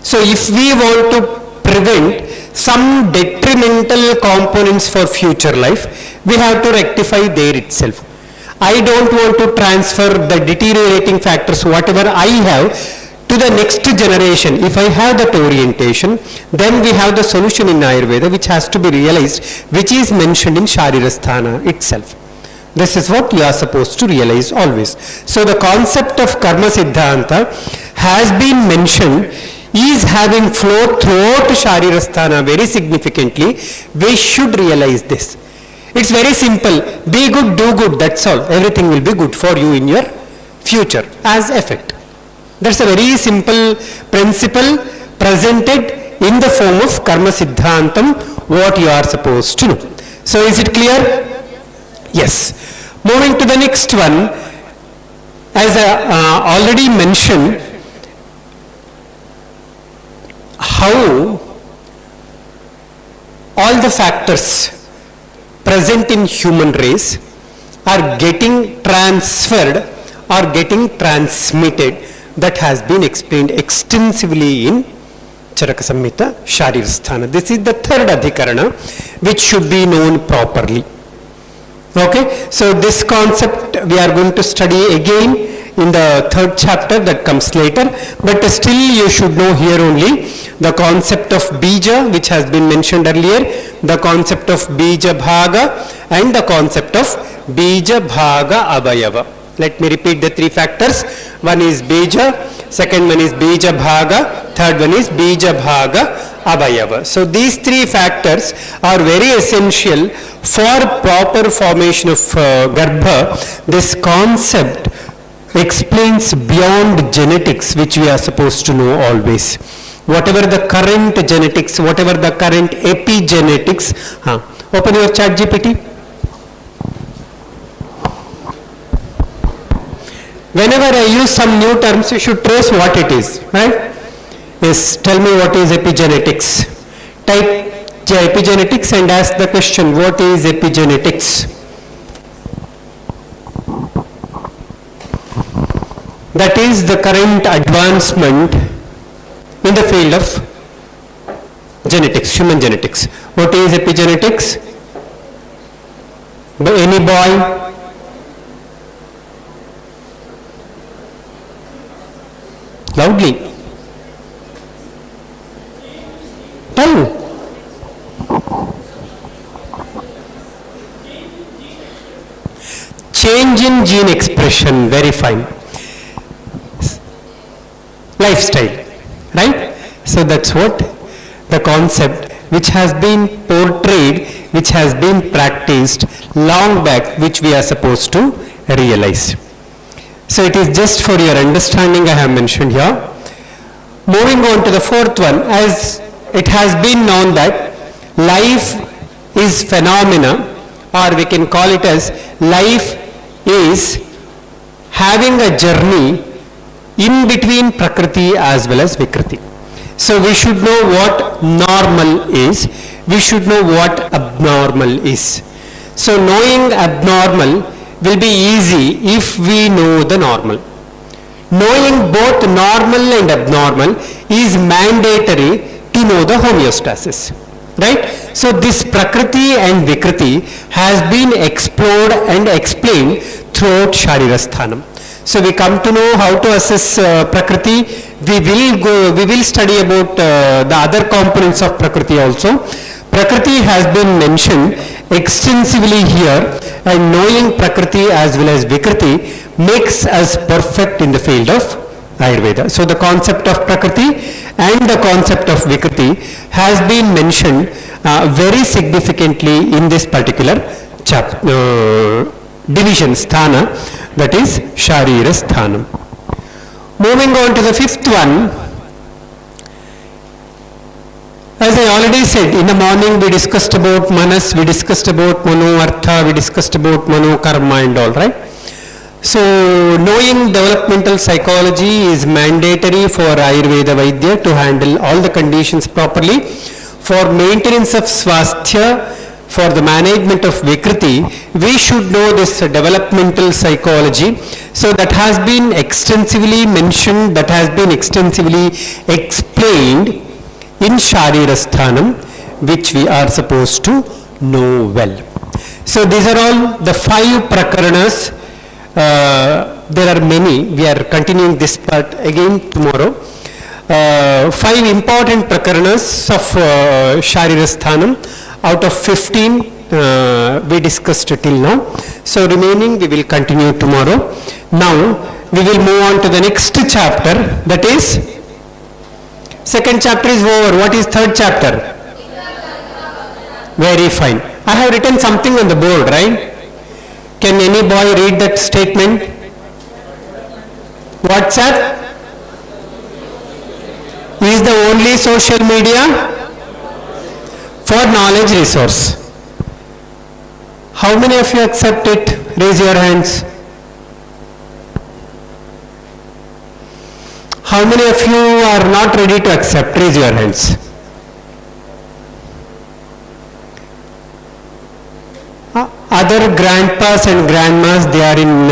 So if we want to prevent some detrimental components for future life, we have to rectify there itself. I don't want to transfer the deteriorating factors, whatever I have, to the next generation. If I have that orientation, then we have the solution in Ayurveda which has to be realized, which is mentioned in Sharirasthana itself. This is what you are supposed to realize always. So the concept of Karma Siddhanta has been mentioned, is having flow throughout Sharirasthana very significantly. We should realize this. It's very simple. Be good, do good, that's all. Everything will be good for you in your future as effect. That's a very simple principle presented in the form of Karma Siddhantam, what you are supposed to know. So is it clear? Yes. Moving to the next one, as I already mentioned, how all the factors present in human race are getting transferred or getting transmitted, that has been explained extensively in Charaka Samhita Sharirasthana. This is the third adhikarana which should be known properly. Okay, so this concept we are going to study again in the third chapter that comes later, but still you should know here only the concept of bija, which has been mentioned earlier, the concept of bija bhaga and the concept of bija bhaga avayava. Let me repeat the three factors. One is bija, second one is bija bhaga, third one is bija bhaga avayava. So these three factors are very essential for proper formation of garbha. This concept explains beyond genetics, which we are supposed to know always. Whatever the current genetics, whatever the current epigenetics, open your chat GPT. Whenever I use some new terms, you should trace what it is, right? Yes, tell me what is epigenetics. Type epigenetics and ask the question, what is epigenetics? That is the current advancement in the field of genetics, human genetics. What is epigenetics? Any boy? Loudly. Tell. Change in gene expression, very fine. Lifestyle, right? So that's what the concept which has been portrayed, which has been practiced long back, which we are supposed to realize. So it is just for your understanding I have mentioned here. Moving on to the fourth one, as it has been known that life is phenomena, or we can call it as life is having a journey in between Prakriti as well as Vikriti. So we should know what normal is, we should know what abnormal is. So knowing abnormal will be easy if we know the normal. Knowing both normal and abnormal is mandatory to know the homeostasis, right? So this Prakriti and Vikriti has been explored and explained throughout Sharirasthanam. So we come to know how to assess Prakriti. We will study about the other components of Prakriti also. Prakriti has been mentioned extensively here, and knowing Prakriti as well as Vikriti makes us perfect in the field of Ayurveda. So the concept of Prakriti and the concept of Vikriti has been mentioned very significantly in this particular division, sthana, that is Sharira Sthanam. Moving on to the fifth one, as I already said, in the morning we discussed about Manas, we discussed about Mano Artha, we discussed about Mano Karma and all, right? So knowing developmental psychology is mandatory for Ayurveda Vaidya to handle all the conditions properly. For maintenance of Swasthya, for the management of Vikriti, we should know this developmental psychology. So that has been extensively mentioned, that has been extensively explained in Sharirasthanam, which we are supposed to know well. So these are all the 5 prakaranas. There are many. We are continuing this part again tomorrow. 5 important prakaranas of Sharirasthanam out of 15 we discussed till now. So remaining we will continue tomorrow. Now we will move on to the next chapter, that is, second chapter is over. What is third chapter? Very fine. I have written something on the board, right? Can any boy read that statement? WhatsApp is the only social media for knowledge resource. How many of you accept it? Raise your hands. How many of you are not ready to accept? Raise your hands. Other grandpas and grandmas, they are in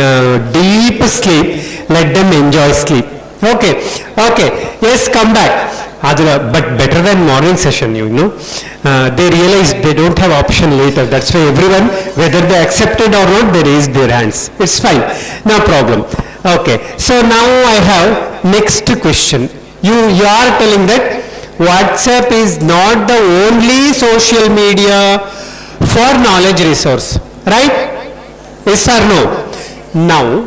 deep sleep. Let them enjoy sleep. Okay, okay. Yes, come back. But better than morning session, you know. They realize they don't have option later. That's why everyone, whether they accepted or not, they raised their hands. It's fine. No problem. Okay. So now I have next question. You are telling that WhatsApp is not the only social media for knowledge resource. Right? Yes or no? Now,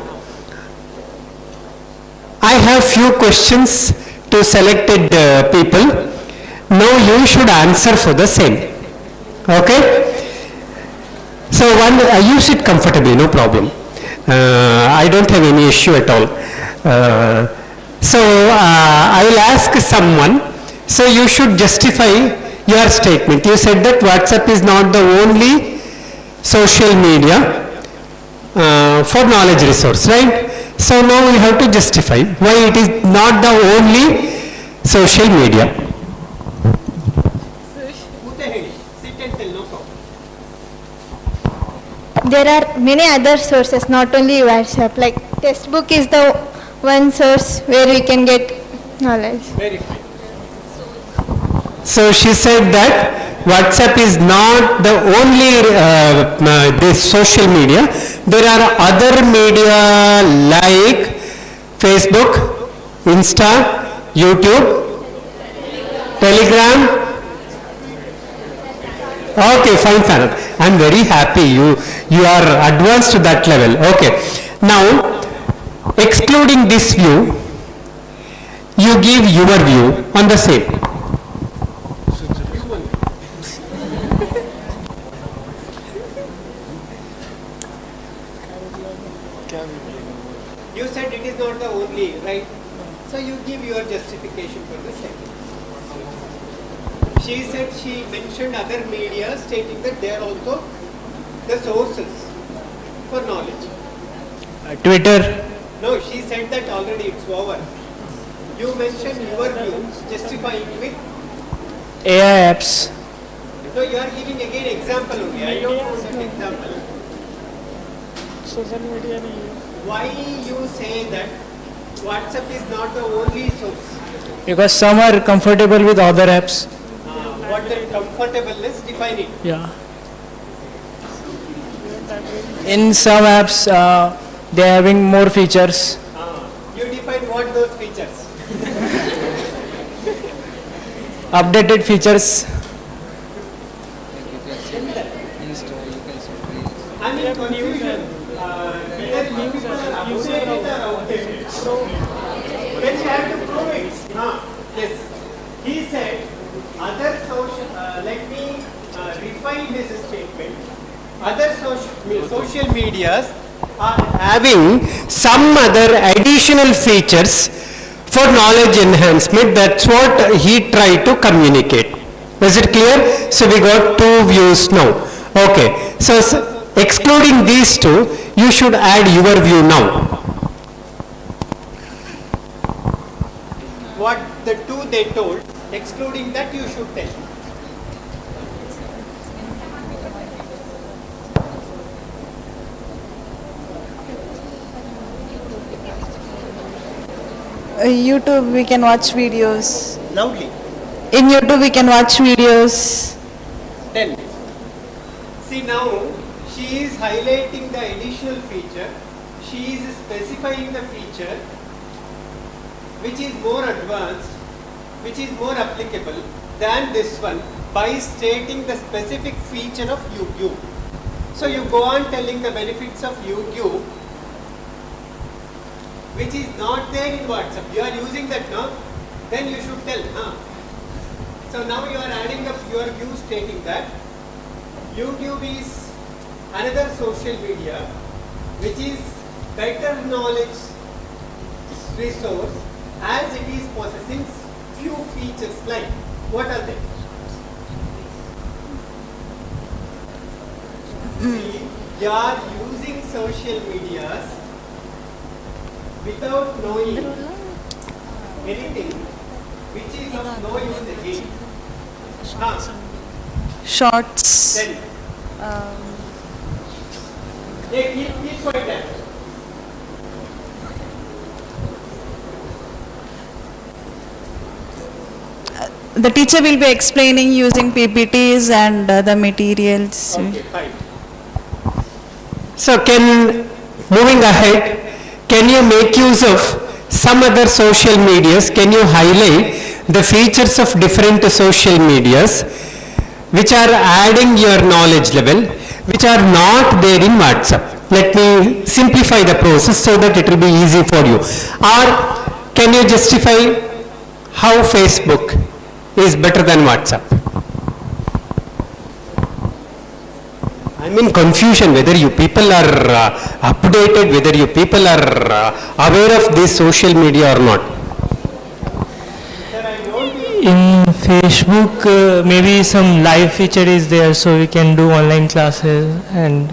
I have few questions to selected people. Now you should answer for the same. Okay? So you sit comfortably, no problem. I don't have any issue at all. So I will ask someone. So you should justify your statement. You said that WhatsApp is not the only social media for knowledge resource, right? So now we have to justify why it is not the only social media. There are many other sources, not only WhatsApp. Like textbook is the one source where we can get knowledge. Very fine. So she said that WhatsApp is not the only this social media. There are other media like Facebook, Insta, YouTube, Telegram. Okay, fine, fine. I'm very happy you are advanced to that level. Okay. Now, excluding this view, you give your view on the same. You said it is not the only, right? So you give your justification for the same. She said she mentioned other media stating that they are also the sources for knowledge. Twitter. No, she said that already, it's over. You mentioned your view, justifying with AI apps. So you are giving again example only. I don't know that example. Social media. Why you say that WhatsApp is not the only source? Because some are comfortable with other apps. What the comfortableness, define it. Yeah. In some apps, they are having more features. You define what those features. Updated features. I'm in confusion. Whether you people are updated or outdated. So, then you have to prove it. Yes. He said, other social, let me refine this statement. Other social medias are having some other additional features for knowledge enhancement. That's what he tried to communicate. Is it clear? So we got two views now. Okay. So excluding these two, you should add your view now. What the two they told, excluding that you should tell. YouTube we can watch videos. Loudly. In YouTube we can watch videos. Tell me. See now, she is highlighting the additional feature. She is specifying the feature which is more advanced, which is more applicable. than this one by stating the specific feature of YouTube. So you go on telling the benefits of YouTube, which is not there in WhatsApp. You are using that now, then you should tell. So now you are adding up your view stating that YouTube is another social media which is better knowledge resource as it is possessing few features like, what are they? See, you are using social medias without knowing anything which is of no use again. Shorts. Then, keep quiet there. The teacher will be explaining using PPTs and the materials. Okay, fine. So moving ahead, can you make use of some other social medias? Can you highlight the features of different social medias which are adding your knowledge level, which are not there in WhatsApp? Let me simplify the process so that it will be easy for you. Or can you justify how Facebook is better than WhatsApp? I'm in confusion whether you people are updated, whether you people are aware of this social media or not. In Facebook, maybe some live feature is there, so we can do online classes and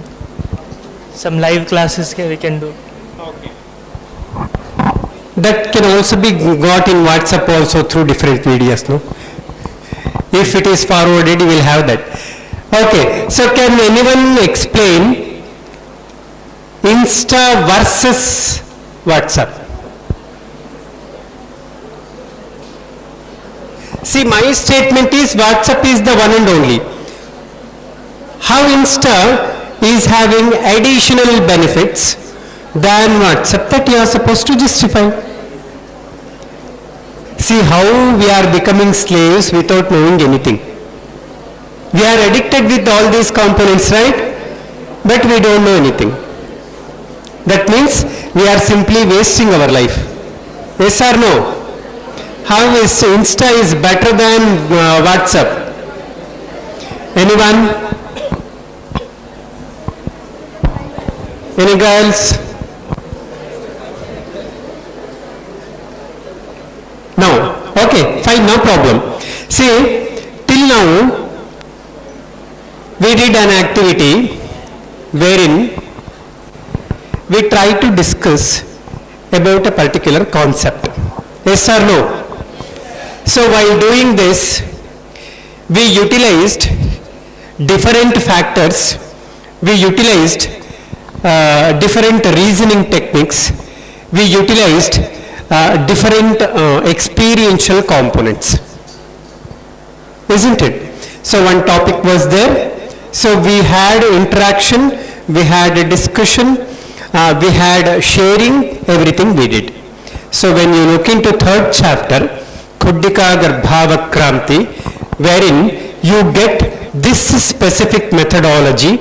some live classes we can do. Okay. That can also be got in WhatsApp also through different videos, no? If it is forwarded, you will have that. Okay, so can anyone explain Insta versus WhatsApp? See, my statement is WhatsApp is the one and only. How Insta is having additional benefits than WhatsApp that you are supposed to justify. See how we are becoming slaves without knowing anything. We are addicted with all these components, right? But we don't know anything. That means we are simply wasting our life. Yes or no? How is Insta is better than WhatsApp? Anyone? Any girls? No. Okay, fine, no problem. See, till now, we did an activity wherein we try to discuss about a particular concept. Yes or no? So while doing this, we utilized different factors, we utilized different reasoning techniques, we utilized different experiential components. Isn't it? So one topic was there. So we had interaction, we had a discussion, we had sharing, everything we did. So when you look into third chapter, Kuddika Garbhava Kranti, wherein you get this specific methodology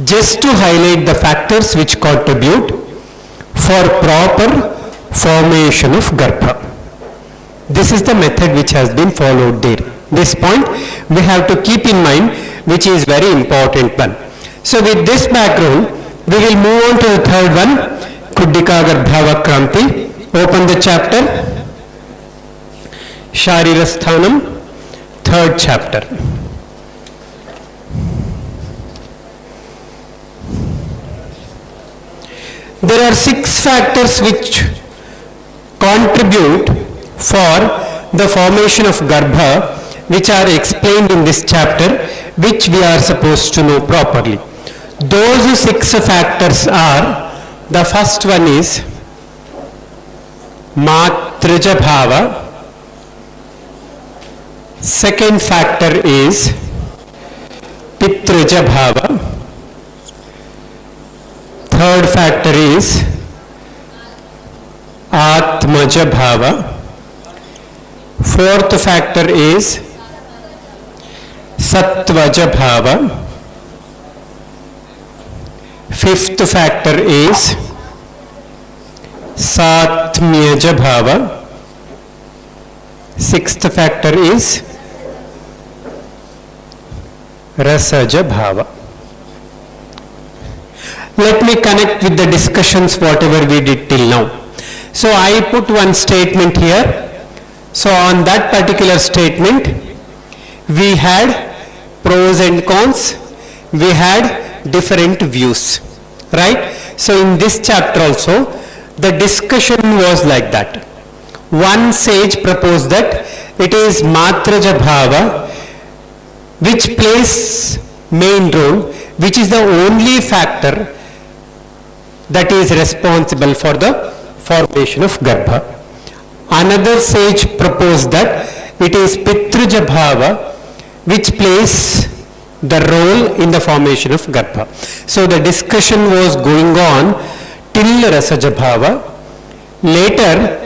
just to highlight the factors which contribute for proper formation of Garbha. This is the method which has been followed there. This point we have to keep in mind, which is very important one. So with this background, we will move on to the third one, Kuddika Garbhava Kranti. Open the chapter, Sharirasthanam, third chapter. There are 6 factors which contribute for the formation of Garbha, which are explained in this chapter, which we are supposed to know properly. Those 6 factors are, the first one is Matraja Bhava, second factor is Pitraja Bhava, third factor is Atmaja Bhava, fourth factor is Sattvaja Bhava. Fifth factor is Satmyaja Bhava. Sixth factor is Rasaja Bhava. Let me connect with the discussions whatever we did till now. So I put one statement here. So on that particular statement, we had pros and cons, we had different views, right? So in this chapter also, the discussion was like that. One sage proposed that it is Matraja Bhava which plays main role, which is the only factor that is responsible for the formation of Garbha. Another sage proposed that it is Pitruja Bhava which plays the role in the formation of Garbha. So the discussion was going on till Rasaja Bhava. Later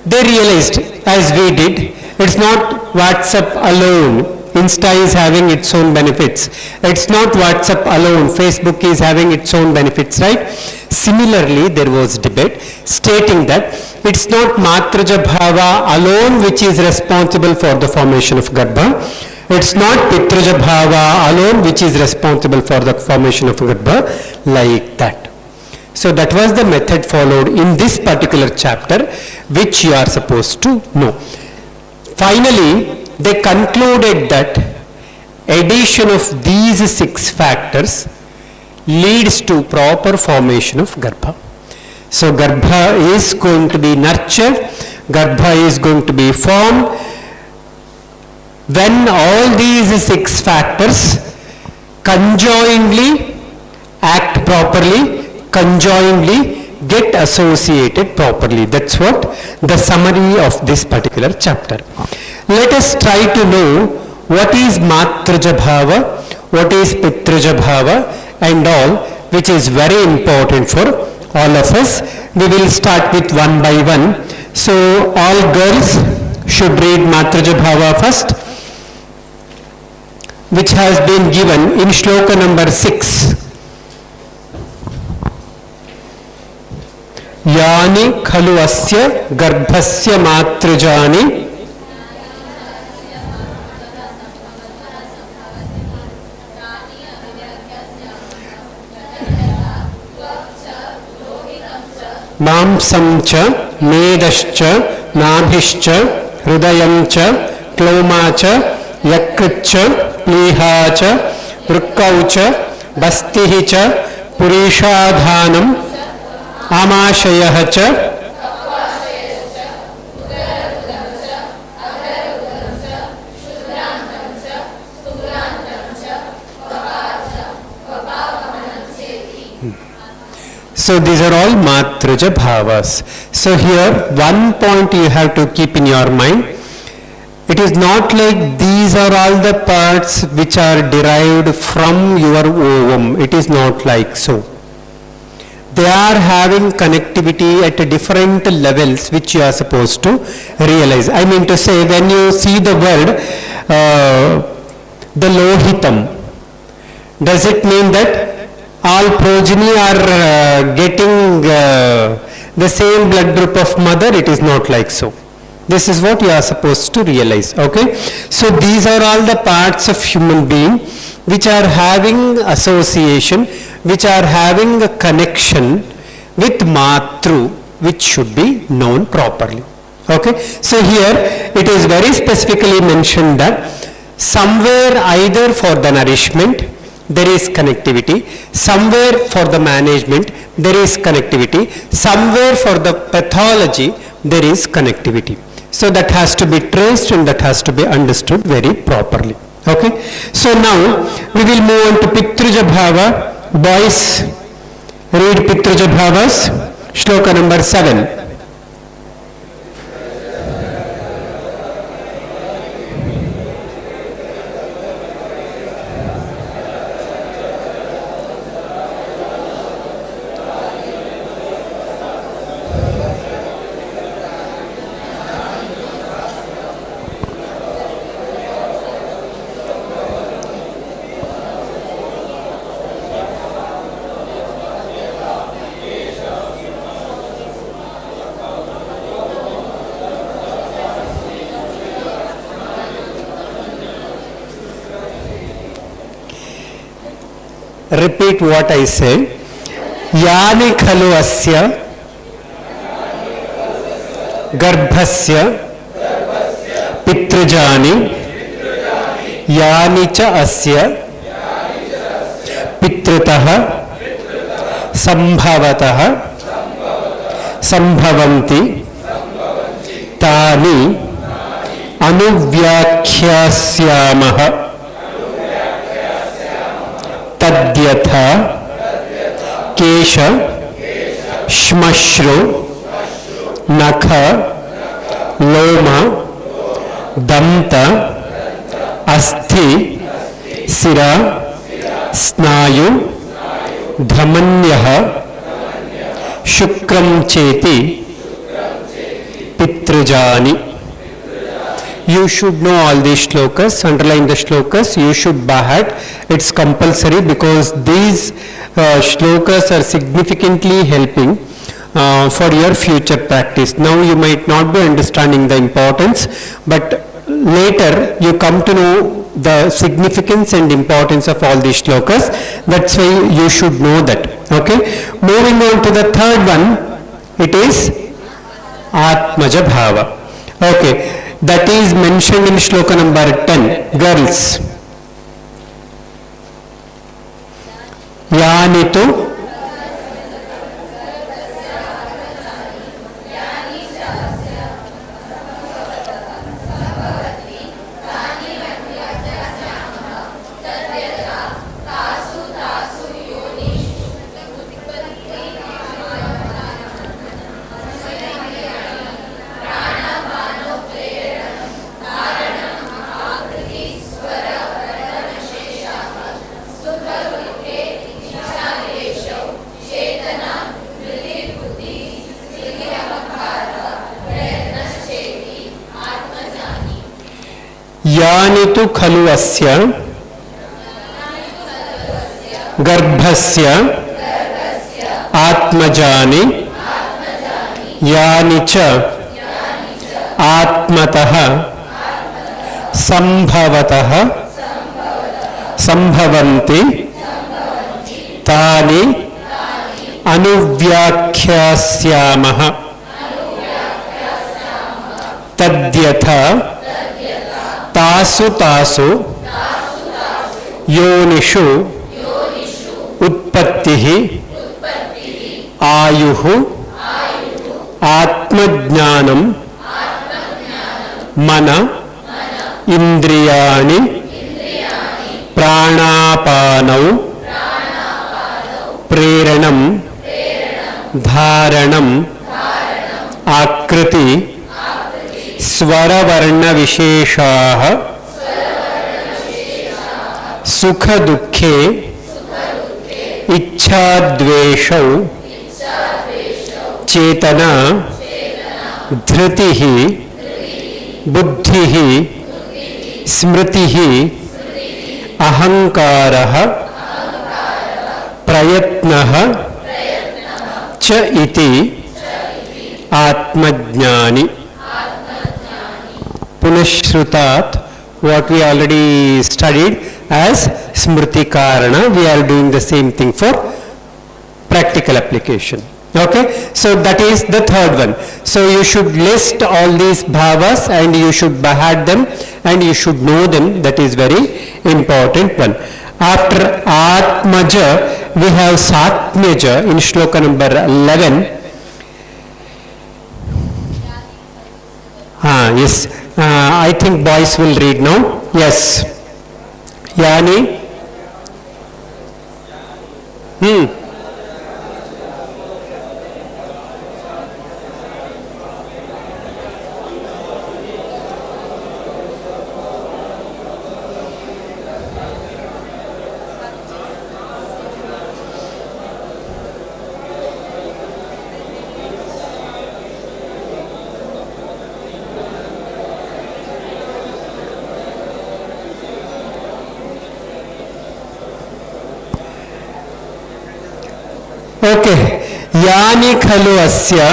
they realized, as we did, it's not WhatsApp alone. Insta is having its own benefits. It's not WhatsApp alone. Facebook is having its own benefits, right? Similarly, there was debate stating that it's not Matraja Bhava alone which is responsible for the formation of Garbha. It's not Pitraja Bhava alone which is responsible for the formation of Garbha, like that. So that was the method followed in this particular chapter, which you are supposed to know. Finally, they concluded that addition of these 6 factors leads to proper formation of Garbha. So Garbha is going to be nurtured, Garbha is going to be formed when all these 6 factors conjointly act properly, conjointly get associated properly. That's what the summary of this particular chapter. Let us try to know what is Matraja Bhava, what is Pitraja Bhava and all, which is very important for all of us. We will start with one by one. So all girls should read Matraja Bhava first, which has been given in shloka number 6. Yani khalu asya garbhasya matrajani मांसं च मेदश्च नाभिश्च हृदयं च क्लोमा च यकृत् च प्लीहा च वृक्कौ च बस्तिः च पुरीषाधानम् आमाशयः च So these are all Matraja Bhavas. So here one point you have to keep in your mind. It is not like these are all the parts which are derived from your ovum. It is not like so. They are having connectivity at different levels which you are supposed to realize. I mean to say, when you see the word the Lohitam, does it mean that all progeny are getting the same blood group of mother? It is not like so. This is what you are supposed to realize. Okay. So these are all the parts of human being which are having association, which are having a connection with Matru, which should be known properly. Okay. So here it is very specifically mentioned that somewhere either for the nourishment there is connectivity, somewhere for the management there is connectivity, somewhere for the pathology there is connectivity. So that has to be traced and that has to be understood very properly. Okay. So now we will move on to Pitruja Bhava. Boys, read Pitruja Bhavas, shloka number 7. repeat what I say. Yani khalu asya garbhasya pitrajani yani cha asya pitratah sambhavatah sambhavanti tani अनुव्याख्यास्यामः तद्यथा केश श्मश्रु नख लोम दंत अस्थि सिरा स्नायु धमन्यः शुक्रं चेति पितृजानि. You should know all these shlokas, underline the shlokas, you should bahat. It's compulsory because these shlokas are significantly helping for your future practice. Now you might not be understanding the importance, but later you come to know the significance and importance of all these shlokas. That's why you should know that. Okay. Moving on to the third one, it is Atmaja Bhava. Okay. That is mentioned in shloka number 10. Girls. Yanitu यानि तु खलु अस्य गर्भस्य आत्मजानि यानि च आत्मतः संभवतः संभवन्ति तानि अनुव्याख्यास्यामः तद्यथा तासु तासु योनिषु उत्पत्तिः आयुः आत्मज्ञानं मन इंद्रियाणि प्राणापानौ प्रेरणं धारणं आकृति स्वरवर्ण विशेषाः सुख दुःखे इच्छाद्वेषौ चेतना धृतिः बुद्धिः स्मृतिः अहंकारः प्रयत्नः च इति आत्मज्ञानि. Punashrutat, what we already studied as Smriti Karana, we are doing the same thing for practical application. Okay, so that is the third one. So you should list all these bhavas and you should bahat them and you should know them. That is very important one. After Atmaja, we have Satmyaja in shloka number 11. Yes. I think boys will read now. Yes. Yani. Okay. Yani khalu asya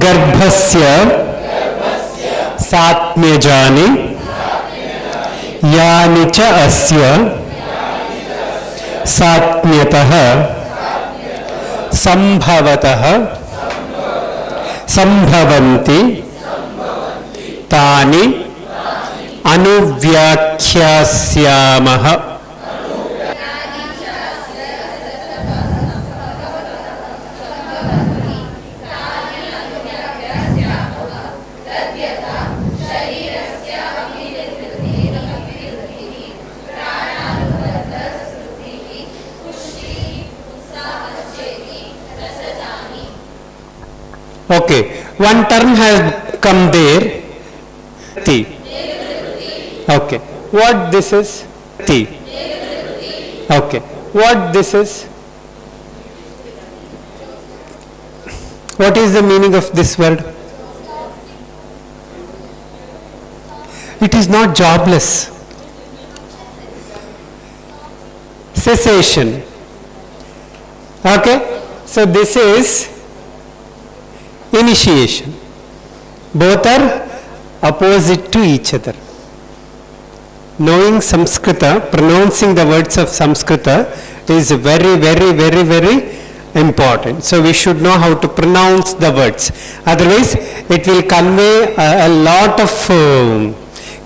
garbhasya satmyajani yani cha asya सात्म्यतः संभवतः संभवन्ति तानि अनुव्याख्यास्यामः. Okay, one term has come there. Ti. Okay, what this is? Ti. Okay, what this is? What is the meaning of this word? It is not jobless. Cessation. Okay, so this is initiation. Both are opposite to each other. Knowing Samskrita, pronouncing the words of Samskrita is very, very, very, very important. So we should know how to pronounce the words. Otherwise, it will convey a lot of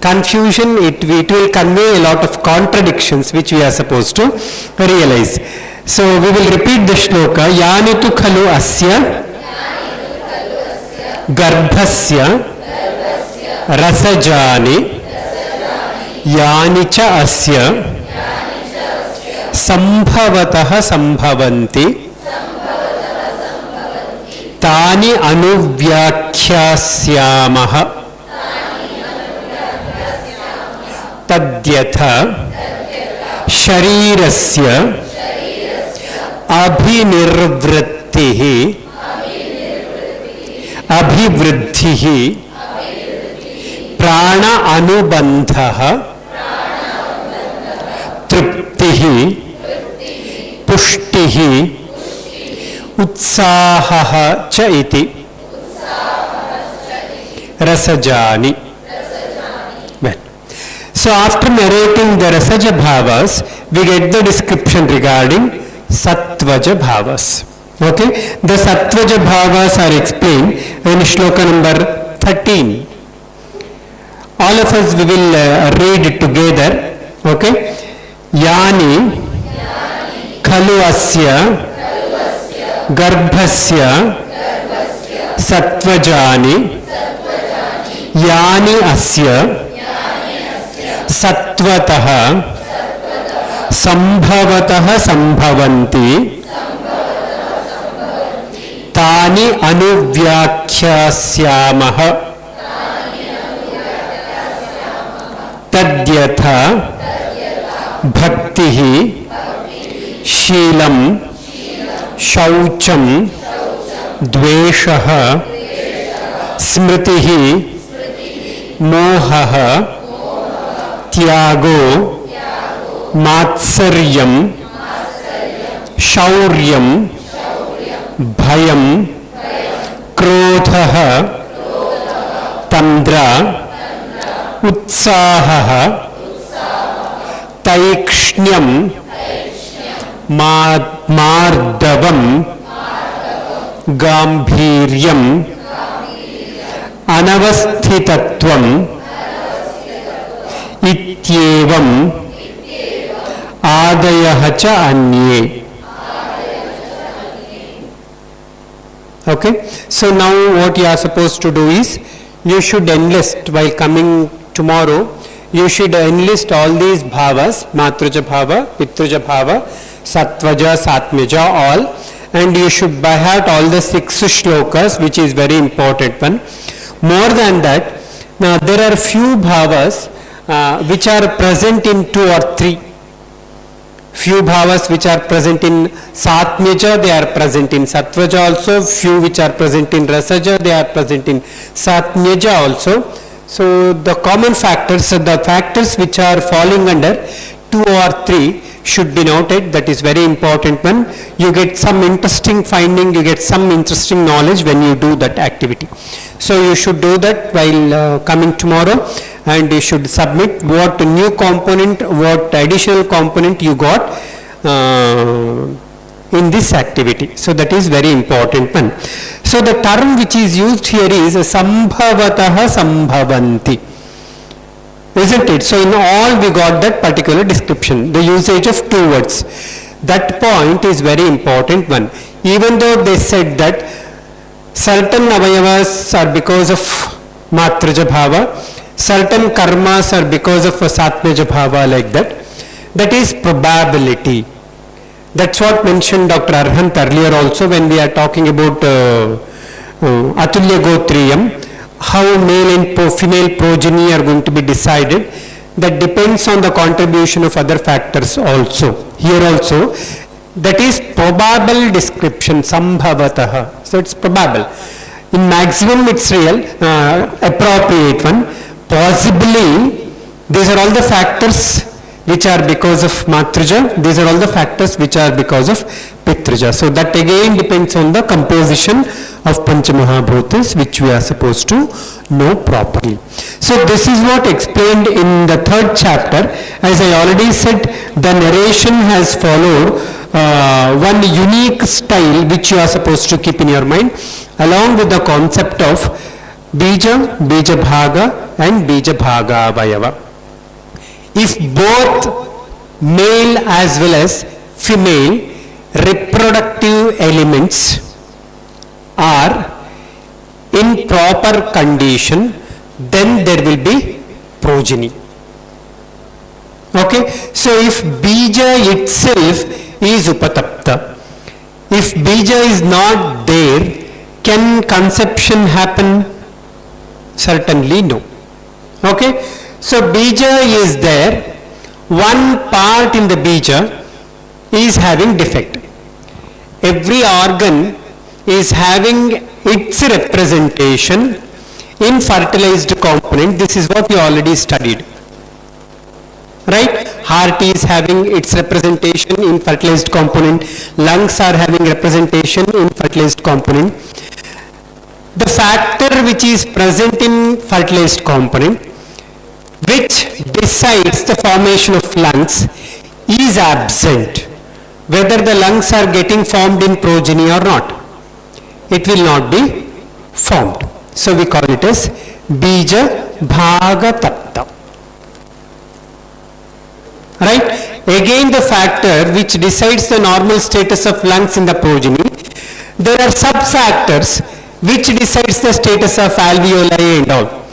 confusion. It will convey a lot of contradictions which we are supposed to realize. So we will repeat the shloka. Yanitu khalu asya गर्भस्य रसजानि यानि च अस्य संभवतः संभवन्ति तानि अनुव्याख्यास्यामः. तद्यथा शरीरस्य अभिनिर्वृत्तिः अभिवृद्धिः प्राण अनुबन्धः तृप्तिः पुष्टिः उत्साहः च इति रसजानि. Well, so after narrating the rasaja bhavas, we get the description regarding sattvaja bhavas. Okay, the sattvaja bhavas are explained in shloka number 13. All of us we will read it together. Okay, yani khalu asya garbhasya sattvajani yani asya sattvatah sambhavatah sambhavanti तानि अनुव्याख्यास्यामः. तद्यथा भक्तिः शीलं शौचं द्वेषः स्मृतिः मोहः त्यागो मात्सर्यं शौर्यं भयं क्रोधः तन्द्रा उत्साहः तैक्ष्ण्यं मार्दवं गाम्भीर्यं अनवस्थितत्वम् इत्येवम् आदयः च अन्ये. Okay, so now what you are supposed to do is you should enlist while coming tomorrow. You should enlist all these bhavas, matruja bhava, pitruja bhava, sattvaja, satmyaja, all, and you should by heart all the 6 shlokas, which is very important one. More than that, now there are few bhavas which are present in 2 or 3. Few bhavas which are present in satmyaja, they are present in sattvaja also. Few which are present in rasaja, they are present in satmyaja also. So the common factors, the factors which are falling under 2 or 3 should be noted. That is very important one. You get some interesting finding, you get some interesting knowledge when you do that activity. So you should do that while coming tomorrow, and you should submit what new component, what additional component you got in this activity. So that is very important one. So the term which is used here is sambhavatah sambhavanti. Isn't it? So in all we got that particular description, the usage of two words. That point is very important one. Even though they said that certain avayavas are because of matraja bhava, certain karmas are because of satmaja bhava, like that. That is probability. That's what mentioned Dr. Arhant earlier also when we are talking about Atulya Gotriyam, how male and female progeny are going to be decided. That depends on the contribution of other factors also. Here also, that is probable description, sambhavatah. So it's probable. In maximum it's real, appropriate one. Possibly, these are all the factors which are because of matraja, these are all the factors which are because of pitraja. So that again depends on the composition of Panchamahabhutas, which we are supposed to know properly. So this is what explained in the third chapter. As I already said, the narration has followed one unique style which you are supposed to keep in your mind, along with the concept of bija, bija bhaga and bija bhaga avayava. If both male as well as female reproductive elements are in proper condition, then there will be progeny. Okay, so if bija itself is upatapta, if bija is not there, can conception happen? Certainly no. Okay, so bija is there, one part in the bija is having defect. Every organ is having its representation in fertilized component. This is what we already studied. Right? Heart is having its representation in fertilized component. Lungs are having representation in fertilized component. The factor which is present in fertilized component, which decides the formation of lungs, is absent. Whether the lungs are getting formed in progeny or not, it will not be formed. So we call it as bija bhaga tatta. Right? Again, the factor which decides the normal status of lungs in the progeny, there are sub-factors which decides the status of alveoli and all.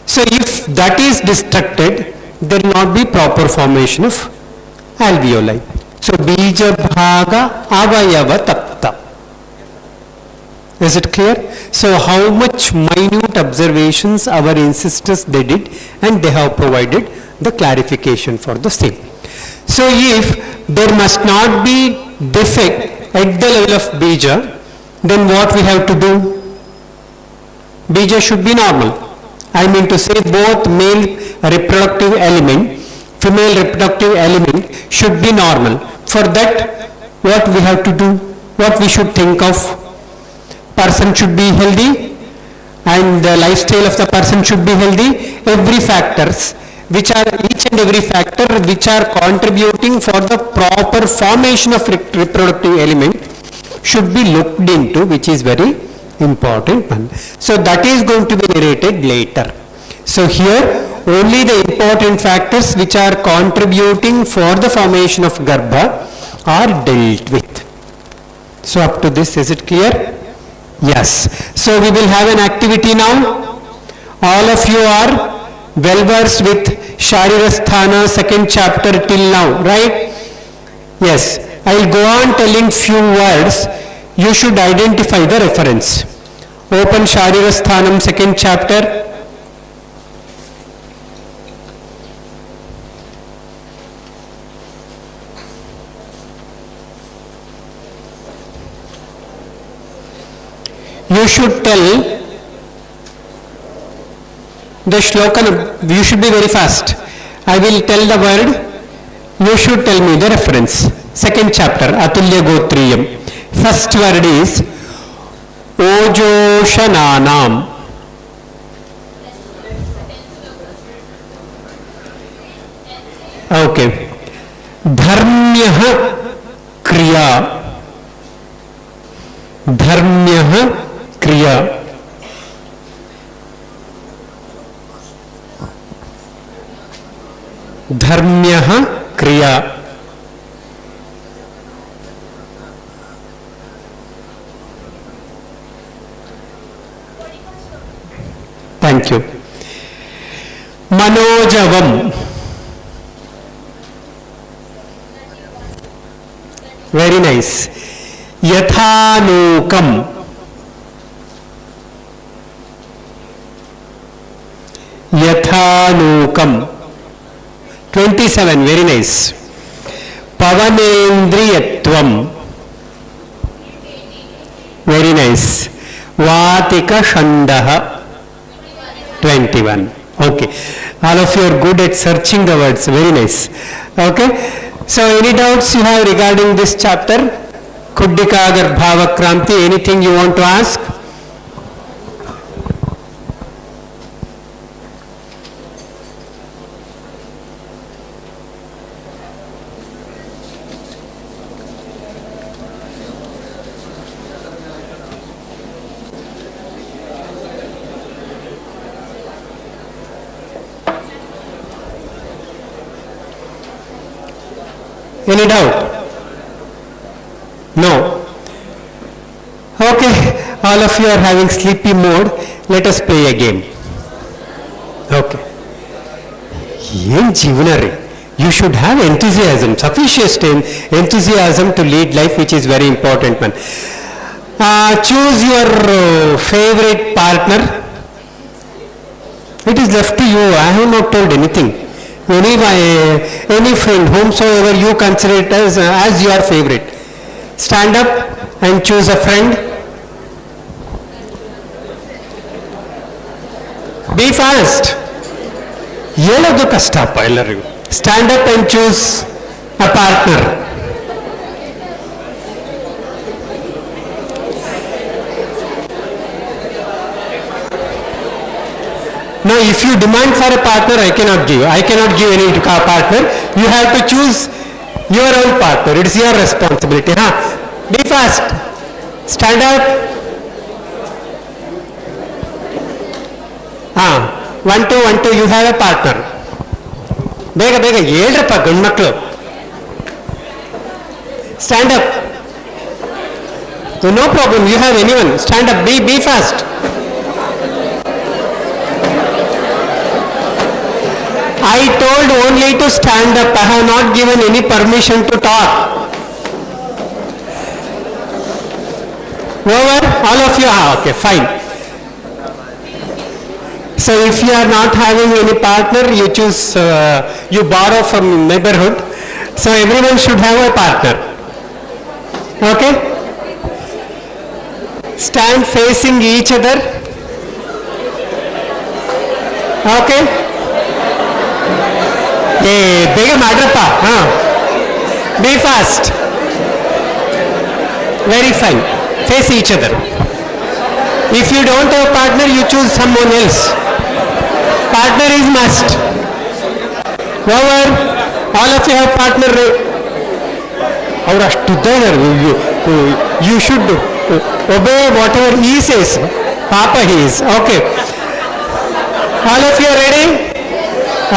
So if that is destructed, there will not be proper formation of alveoli. So bija bhaga avayava tatta. Is it clear? So how much minute observations our ancestors they did, and they have provided the clarification for the same. So if there must not be defect at the level of bija, then what we have to do? Bija should be normal. I mean to say both male reproductive element, female reproductive element should be normal. For that, what we have to do? What we should think of? Person should be healthy and the lifestyle of the person should be healthy. Every factors which are, each and every factor which are contributing for the proper formation of reproductive element should be looked into, which is very important one. So that is going to be narrated later. So here only the important factors which are contributing for the formation of garbha are dealt with. So up to this, is it clear? Yes. So we will have an activity now. All of you are well versed with Sharirasthana second chapter till now, right? Yes. I will go on telling few words. You should identify the reference. Open Sharirasthanam second chapter. You should tell the shloka, you should be very fast. I will tell the word, you should tell me the reference. Second chapter, Atulya Gotriyam. First word is Ojoshananam. Okay. Dharmyah क्रिया, धर्म्यः क्रिया, धर्म्यः क्रिया, thank you. मनोजवम, very nice. यथानूकम, यथानूकम, 27, very nice. पवनेन्द्रियत्वम, very nice. वातिकषण्डः, 21. Okay, all of you are good at searching the words, very nice. Okay, so any doubts you have regarding this chapter? Kuddika Garbhava Kranti, anything you want to ask? Any doubt? No. Okay, all of you are having sleepy mode. Let us play a game. Okay. Yen jivana re. You should have enthusiasm, sufficient enthusiasm to lead life, which is very important, man. Choose your favorite partner. It is left to you. I have not told anything. Any friend, whomsoever you consider it as your favorite. Stand up and choose a friend. Be fast. Yellow kasta ಎಲ್ಲರಿಗೂ. Stand up and choose a partner. No, if you demand for a partner, I cannot give. I cannot give any partner. You have to choose your own partner. It's your responsibility. Huh? Be fast. Stand up. 1 2 1 2. You have a partner. ಬೇಗ ಬೇಗ ಹೇಳ್ರಪ್ಪ ಗಂಡು ಮಕ್ಕಳು. Stand up. No problem. You have anyone. Stand up. Be fast. I told only to stand up. I have not given any permission to talk. Over? All of you? Okay, fine. So if you are not having any partner, you choose, you borrow from neighborhood. So everyone should have a partner. Okay? Stand facing each other. Okay? ಬೇಗ ಮಾಡ್ರಪ್ಪ. Be fast. Very fine. Face each other. If you don't have a partner, you choose someone else. Partner is must. Over. All of you have partner. You should obey whatever he says. Papa he is. Okay. All of you are ready?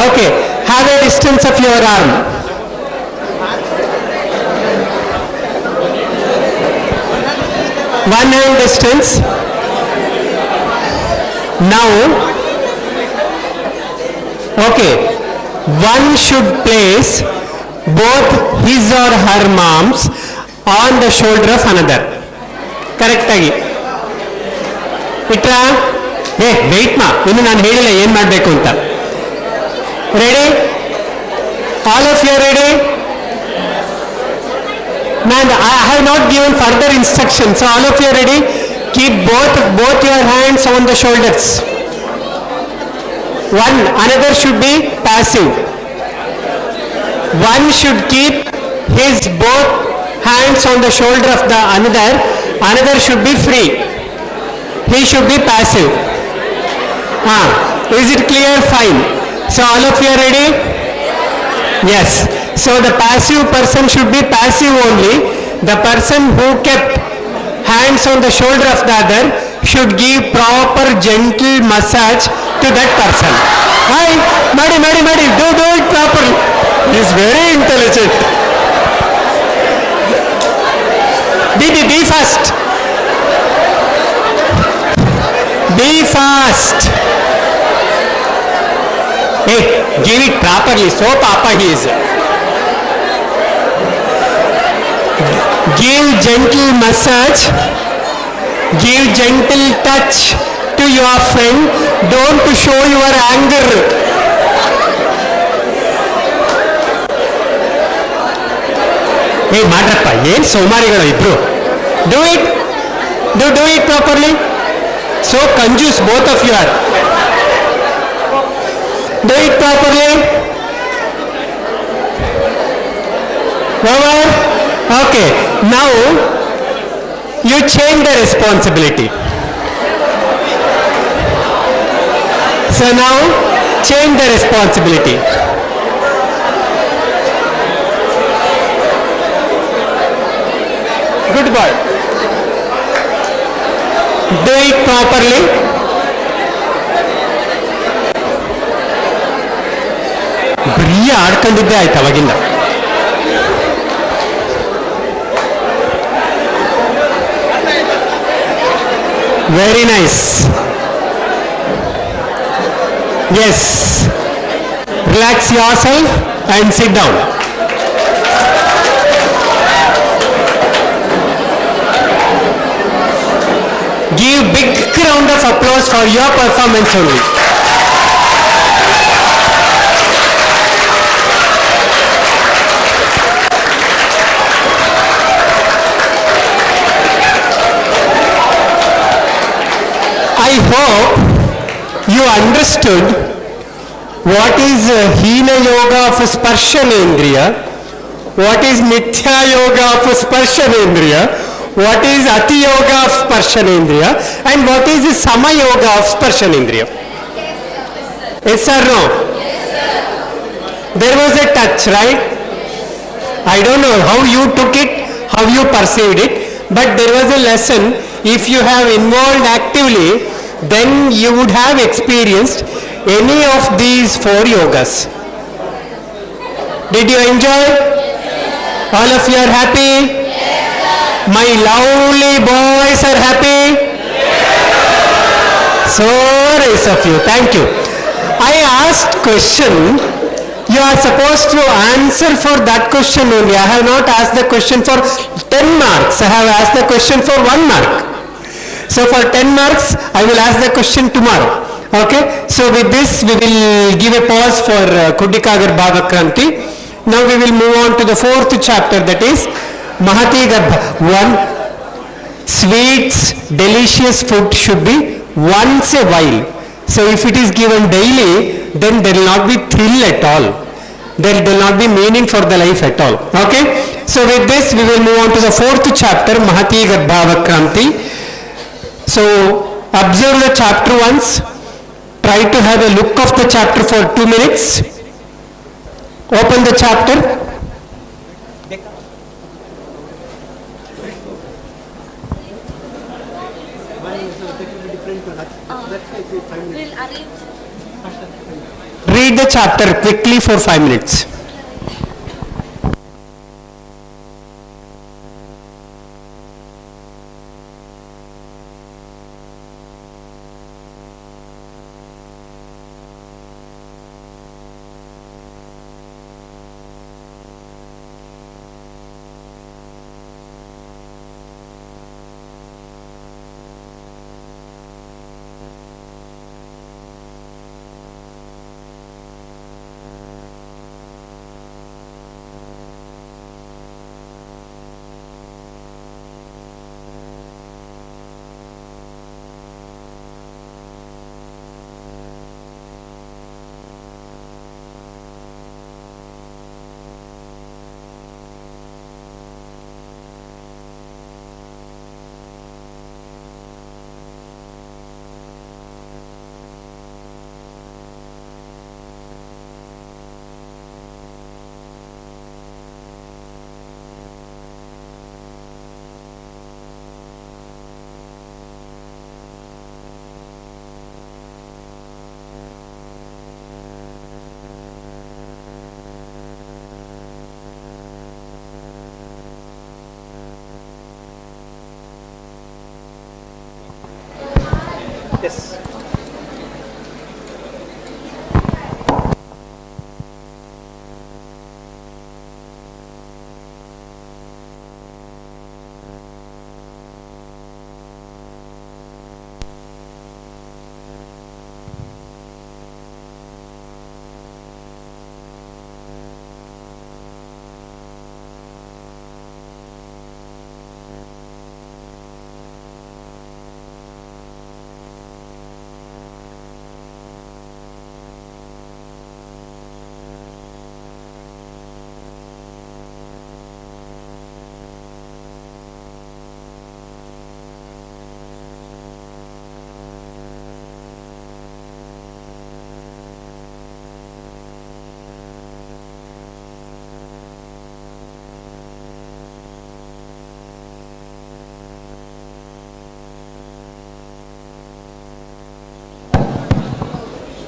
Okay. Have a distance of your arm. One hand distance. Now, okay, one should place both his or her palms on the shoulder of another. Correct agi. Itra? Wait ma. Innu nanu helilla ಏನು ಮಾಡಬೇಕು ಅಂತ. Ready? All of you are ready? Man, I have not given further instructions. So all of you are ready? Keep both your hands on the shoulders. Another should be passive. One should keep his both hands on the shoulder of the another should be free. He should be passive. Is it clear? Fine. So all of you are ready? Yes. So the passive person should be passive only. the person who kept hands on the shoulder of the other should give proper gentle massage to that person. Hi, Madi, do it properly. He is very intelligent. Be fast. Be fast. Hey, give it properly. So Papa he is. Give gentle massage. Give gentle touch to your friend. Don't show your anger. Hey, Madrappa, ಏನು ಸೋಮಾರಿಗಳು ಇಬ್ರು. Do it. Do it properly. So conjuice both of you are. Do it properly. Over. Okay. Now you change the responsibility. So now change the responsibility. Good boy. Do it properly. ಬರೀ ಆಡ್ಕೊಂಡಿದ್ದೆ ಆಯ್ತು ಅವಾಗಿಂದ. Very nice. Yes. Relax yourself and sit down. Give big round of applause for your performance only. I hope you understood what is Hina Yoga of Sparshanendriya, what is Mithya Yoga of Sparshanendriya, what is Ati Yoga of Sparshanendriya, and what is the Sama Yoga of Sparshanendriya. Yes or no? There was a touch, right? I don't know how you took it, how you perceived it, but there was a lesson. If you have involved actively, then you would have experienced any of these 4 yogas. Did you enjoy? All of you are happy? My lovely boys are happy? So nice of you. Thank you. I asked question. You are supposed to answer for that question only. I have not asked the question for 10 marks. I have asked the question for 1 mark. So for 10 marks, I will ask the question tomorrow. Okay? So with this, we will give a pause for Kudikagar Bhavakranti. Now we will move on to the 4th chapter, that is Mahati Garbha. 1. Sweets, delicious food should be once a while. So if it is given daily, then there will not be thrill at all. There will not be meaning for the life at all. Okay? So with this, we will move on to the 4th chapter, Mahati Garbhavakranti. So observe the chapter once. Try to have a look of the chapter for 2 minutes. Open the chapter. Read the chapter quickly for 5 minutes. Yes.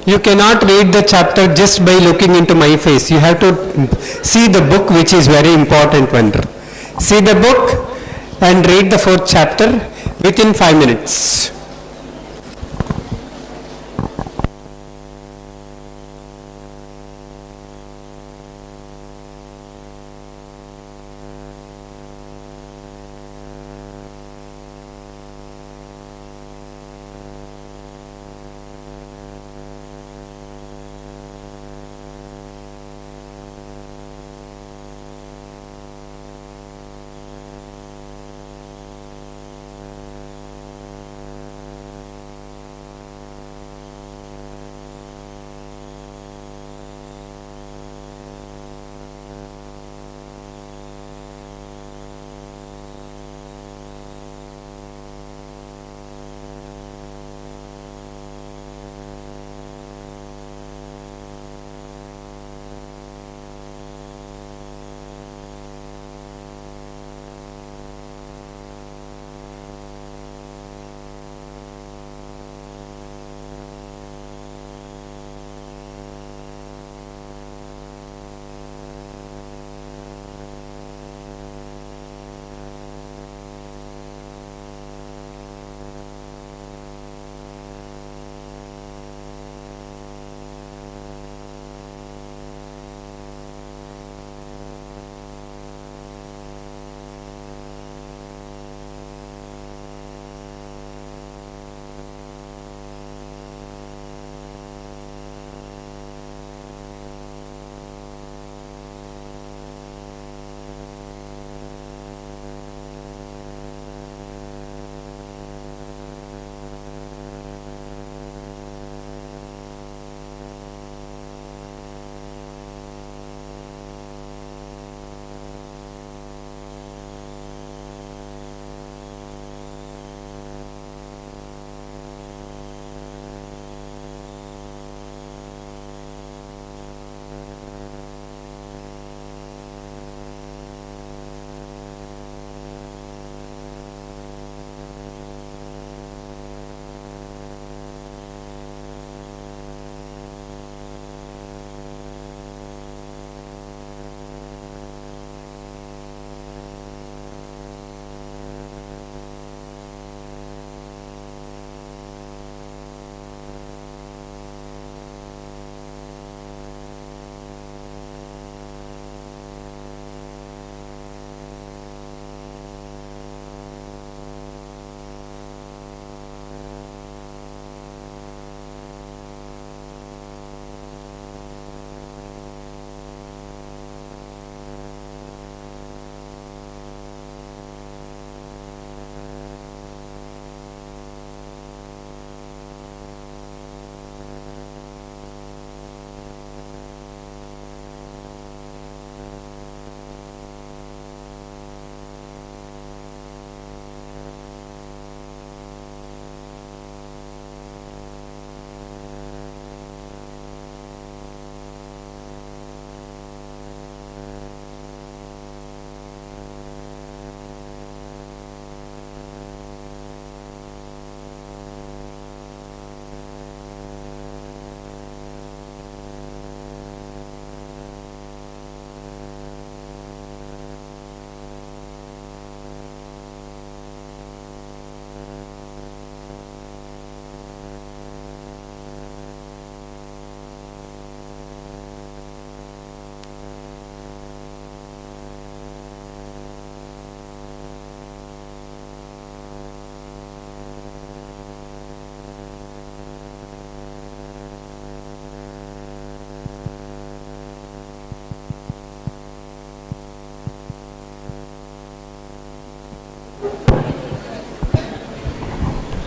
You cannot read the chapter just by looking into my face. You have to see the book, which is very important one. See the book and read the 4th chapter within 5 minutes.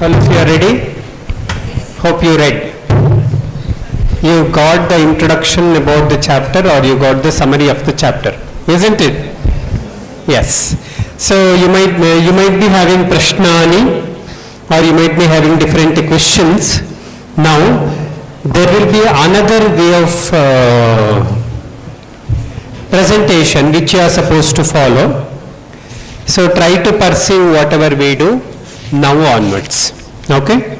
All of you are ready? Hope you read. You got the introduction about the chapter, or you got the summary of the chapter, isn't it? Yes. So you might be having prashnani, or you might be having different questions. Now there will be another way of presentation which you are supposed to follow. So try to perceive whatever we do now onwards. Okay?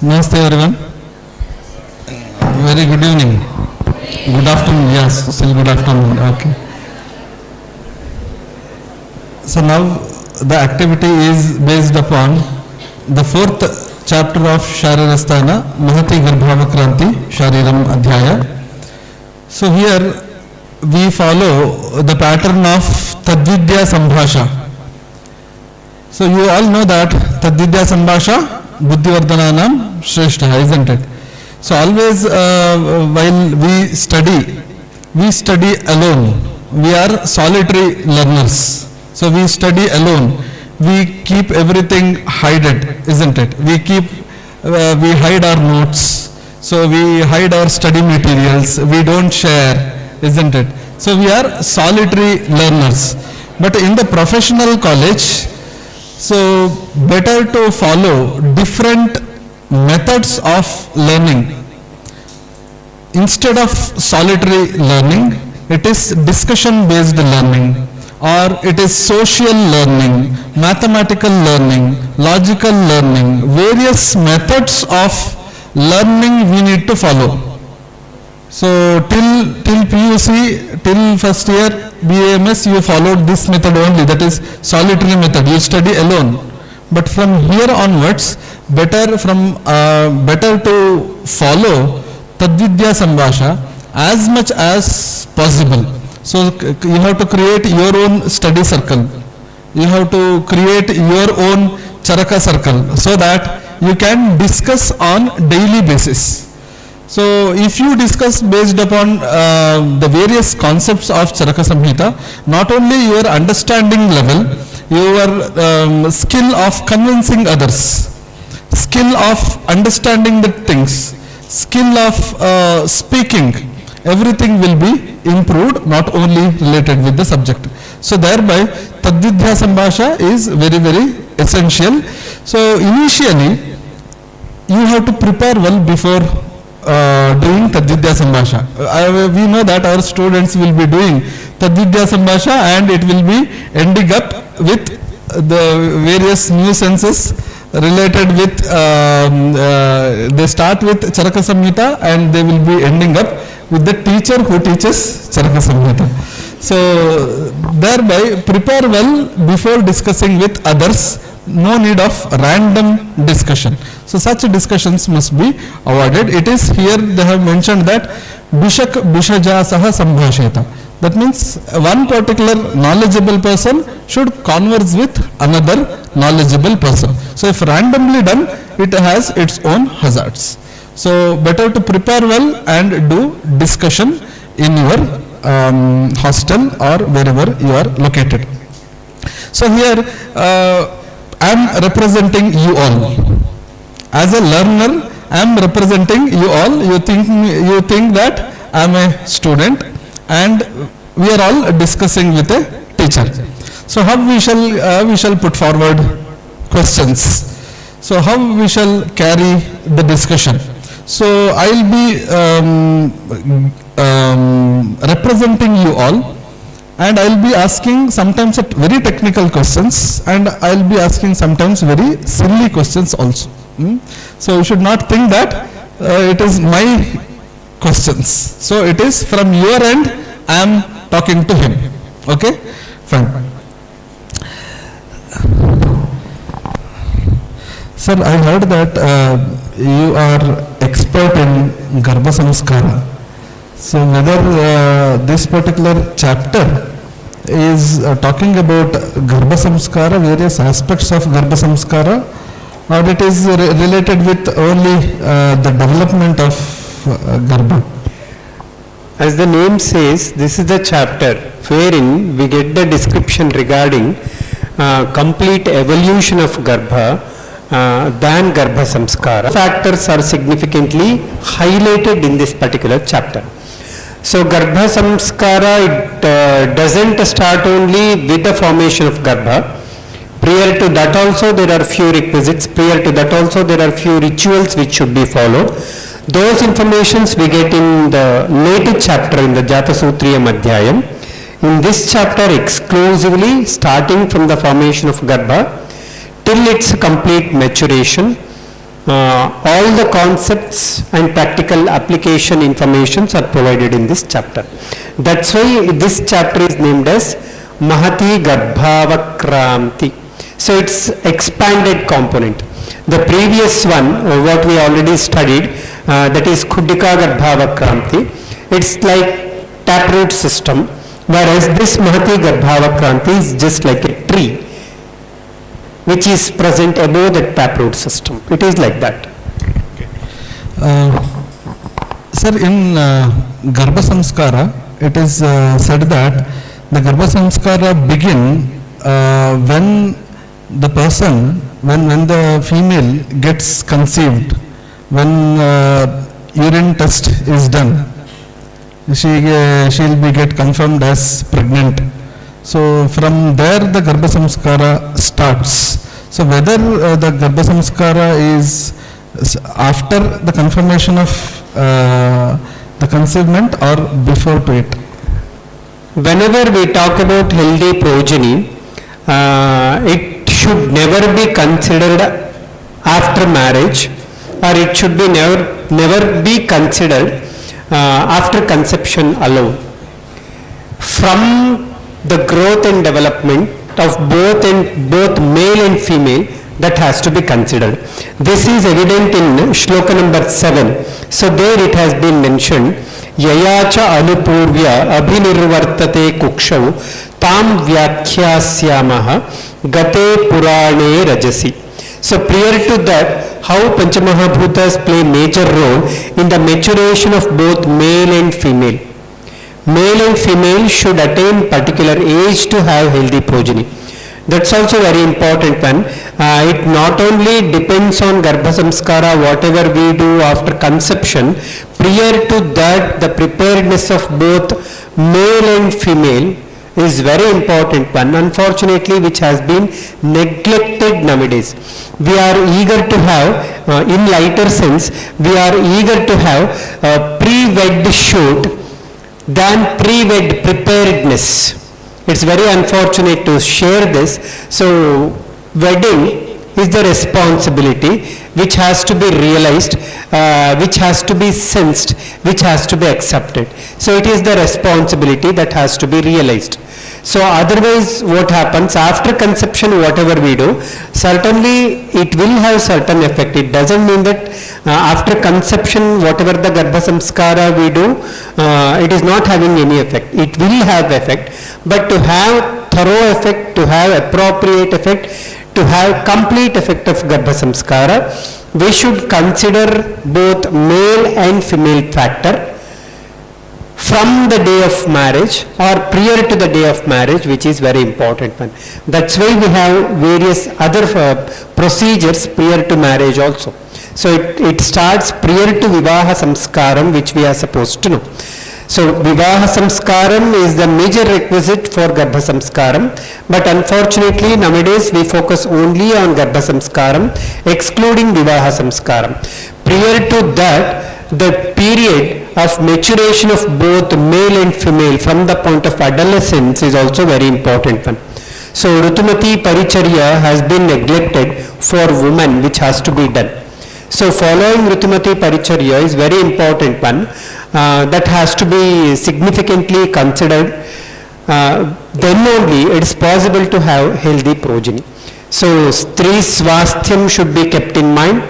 Namaste everyone. Very good evening. Good afternoon. Yes, still good afternoon. Okay. So now the activity is based upon the fourth chapter of Sharirasthana, Mahati Garbhavakranti, Shariram Adhyaya. So here we follow the pattern of Tadvidya Sambhasha. So you all know that Tadvidya Sambhasha Buddhivardhananam Shrestha, isn't it? So always while we study alone. We are solitary learners. So we study alone. We keep everything hidden, isn't it? We hide our notes. So we hide our study materials. We don't share, isn't it? So we are solitary learners. But in the professional college, so better to follow different methods of learning. Instead of solitary learning, it is discussion based learning, or it is social learning, mathematical learning, logical learning, various methods of learning we need to follow. So till PUC, till first year BAMS, you followed this method only, that is solitary method. You study alone. But from here onwards, better to follow Tadvidya Sambhasha as much as possible. So you have to create your own study circle. You have to create your own Charaka circle so that you can discuss on daily basis. So if you discuss based upon the various concepts of Charaka Samhita, not only your understanding level, your skill of convincing others, skill of understanding the things, skill of speaking, everything will be improved, not only related with the subject. So thereby Tadvidya Sambhasha is very, very essential. So initially you have to prepare well before doing Tadvidya Sambhasha. We know that our students will be doing Tadvidya Sambhasha and it will be ending up with the various nuisances related with, they start with Charaka Samhita and they will be ending up with the teacher who teaches Charaka Samhita. So thereby prepare well before discussing with others. No need of random discussion. So such discussions must be avoided. It is here they have mentioned that Bishak Bishaja Saha Sambhasheta. That means one particular knowledgeable person should converse with another knowledgeable person. So if randomly done, it has its own hazards. So better to prepare well and do discussion in your hostel or wherever you are located. So here I am representing you all. As a learner, I am representing you all. You think that I am a student and we are all discussing with a teacher. So how we shall put forward questions. So how we shall carry the discussion. So I will be representing you all, and I will be asking sometimes very technical questions, and I will be asking sometimes very silly questions also. So you should not think that it is my questions. So it is from your end I am talking to him. Okay? Fine. Sir, I heard that you are expert in Garbha Samskara. So whether this particular chapter is talking about Garbha Samskara, various aspects of Garbha Samskara, or it is related with only the development of Garbha. As the name says, this is the chapter wherein we get the description regarding complete evolution of Garbha than Garbha Samskara. Factors are significantly highlighted in this particular chapter. So Garbha Samskara, it doesn't start only with the formation of Garbha. Prior to that also there are few requisites, prior to that also there are few rituals which should be followed. Those informations we get in the later chapter in the Jatasutriyam Adhyayam. In this chapter exclusively starting from the formation of Garbha till its complete maturation, all the concepts and practical application informations are provided in this chapter. That's why this chapter is named as Mahati Garbhavakramti. So it's expanded component. The previous one, what we already studied, that is Khuddika Garbhavakramti, it's like taproot system, whereas this Mahati Garbhavakramti is just like a tree which is present above the taproot system. It is like that. Sir, in Garbha Samskara, it is said that the Garbha Samskara begin when the person, when the female gets conceived, when urine test is done, she'll be get confirmed as pregnant. So from there the Garbha Samskara starts. So whether the Garbha Samskara is after the confirmation of the conceivement or before to it? Whenever we talk about healthy progeny, it should never be considered after marriage, or it should be never be considered after conception alone. From the growth and development of both male and female, that has to be considered. This is evident in shloka number 7. So there it has been mentioned, Yayacha Anupurvya Abhinirvartate Kukshau Tam Vyakhyaasyamaha Gate Purane Rajasi. So prior to that, how Panchamahabhutas play major role in the maturation of both male and female. Male and female should attain particular age to have healthy progeny. That's also very important one. It not only depends on Garbha Samskara, whatever we do after conception, prior to that the preparedness of both male and female is very important one, unfortunately, which has been neglected nowadays. We are eager to have, in lighter sense, we are eager to have a pre-wed shoot than pre-wed preparedness. It's very unfortunate to share this. So wedding is the responsibility which has to be realized, which has to be sensed, which has to be accepted. So it is the responsibility that has to be realized. So otherwise what happens after conception, whatever we do, certainly it will have certain effect. It doesn't mean that after conception whatever the Garbha Samskara we do, it is not having any effect. It will have effect, but to have thorough effect, to have appropriate effect, to have complete effect of Garbha Samskara, we should consider both male and female factor from the day of marriage or prior to the day of marriage, which is very important one. That's why we have various other procedures prior to marriage also. So it starts prior to Vivaha Samskaram, which we are supposed to know. So Vivaha Samskaram is the major requisite for Garbha Samskaram, but unfortunately nowadays we focus only on Garbha Samskaram, excluding Vivaha Samskaram. Prior to that, the period of maturation of both male and female from the point of adolescence is also very important one. So Rutumati Paricharya has been neglected for women, which has to be done. So following Rutumati Paricharya is very important one, that has to be significantly considered. Then only it is possible to have healthy progeny. So Stri Swasthyam should be kept in mind.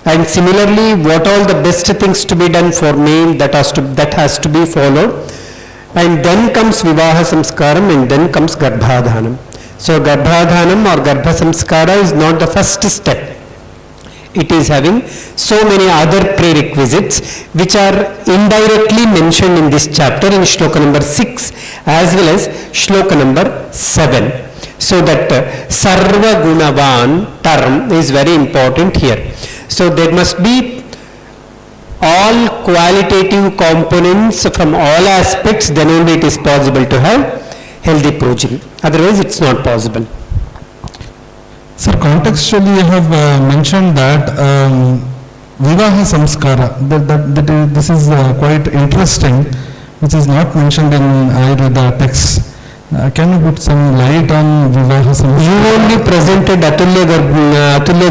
And similarly, what all the best things to be done for male, that has to be followed. And then comes Vivaha Samskaram, and then comes Garbhadhanam. So Garbhadhanam or Garbha Samskara is not the first step. It is having so many other prerequisites which are indirectly mentioned in this chapter in shloka number 6 as well as shloka number 7. So that Sarva Gunavan term is very important here. So there must be all qualitative components from all aspects, then only it is possible to have healthy progeny. Otherwise it's not possible. Sir, contextually you have mentioned that Vivaha Samskara, this is quite interesting, which is not mentioned in Ayurveda text. Can you put some light on Vivaha Samskara? You only presented Atulya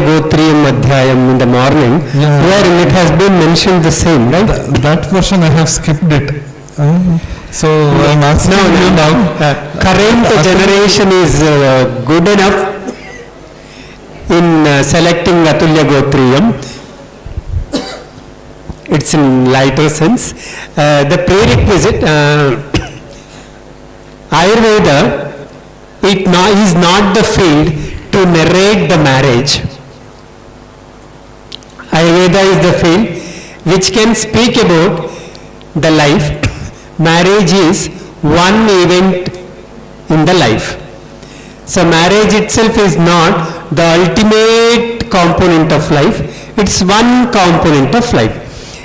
Gotriyam Adhyayam in the morning, wherein it has been mentioned the same, right? That portion I have skipped it. So I am asking you now. Current generation is good enough in selecting Atulya Gotriyam. It's in lighter sense. The prerequisite, Ayurveda, is not the field to narrate the marriage. Ayurveda is the field which can speak about the life. Marriage is one event in the life. So marriage itself is not the ultimate component of life, it's one component of life.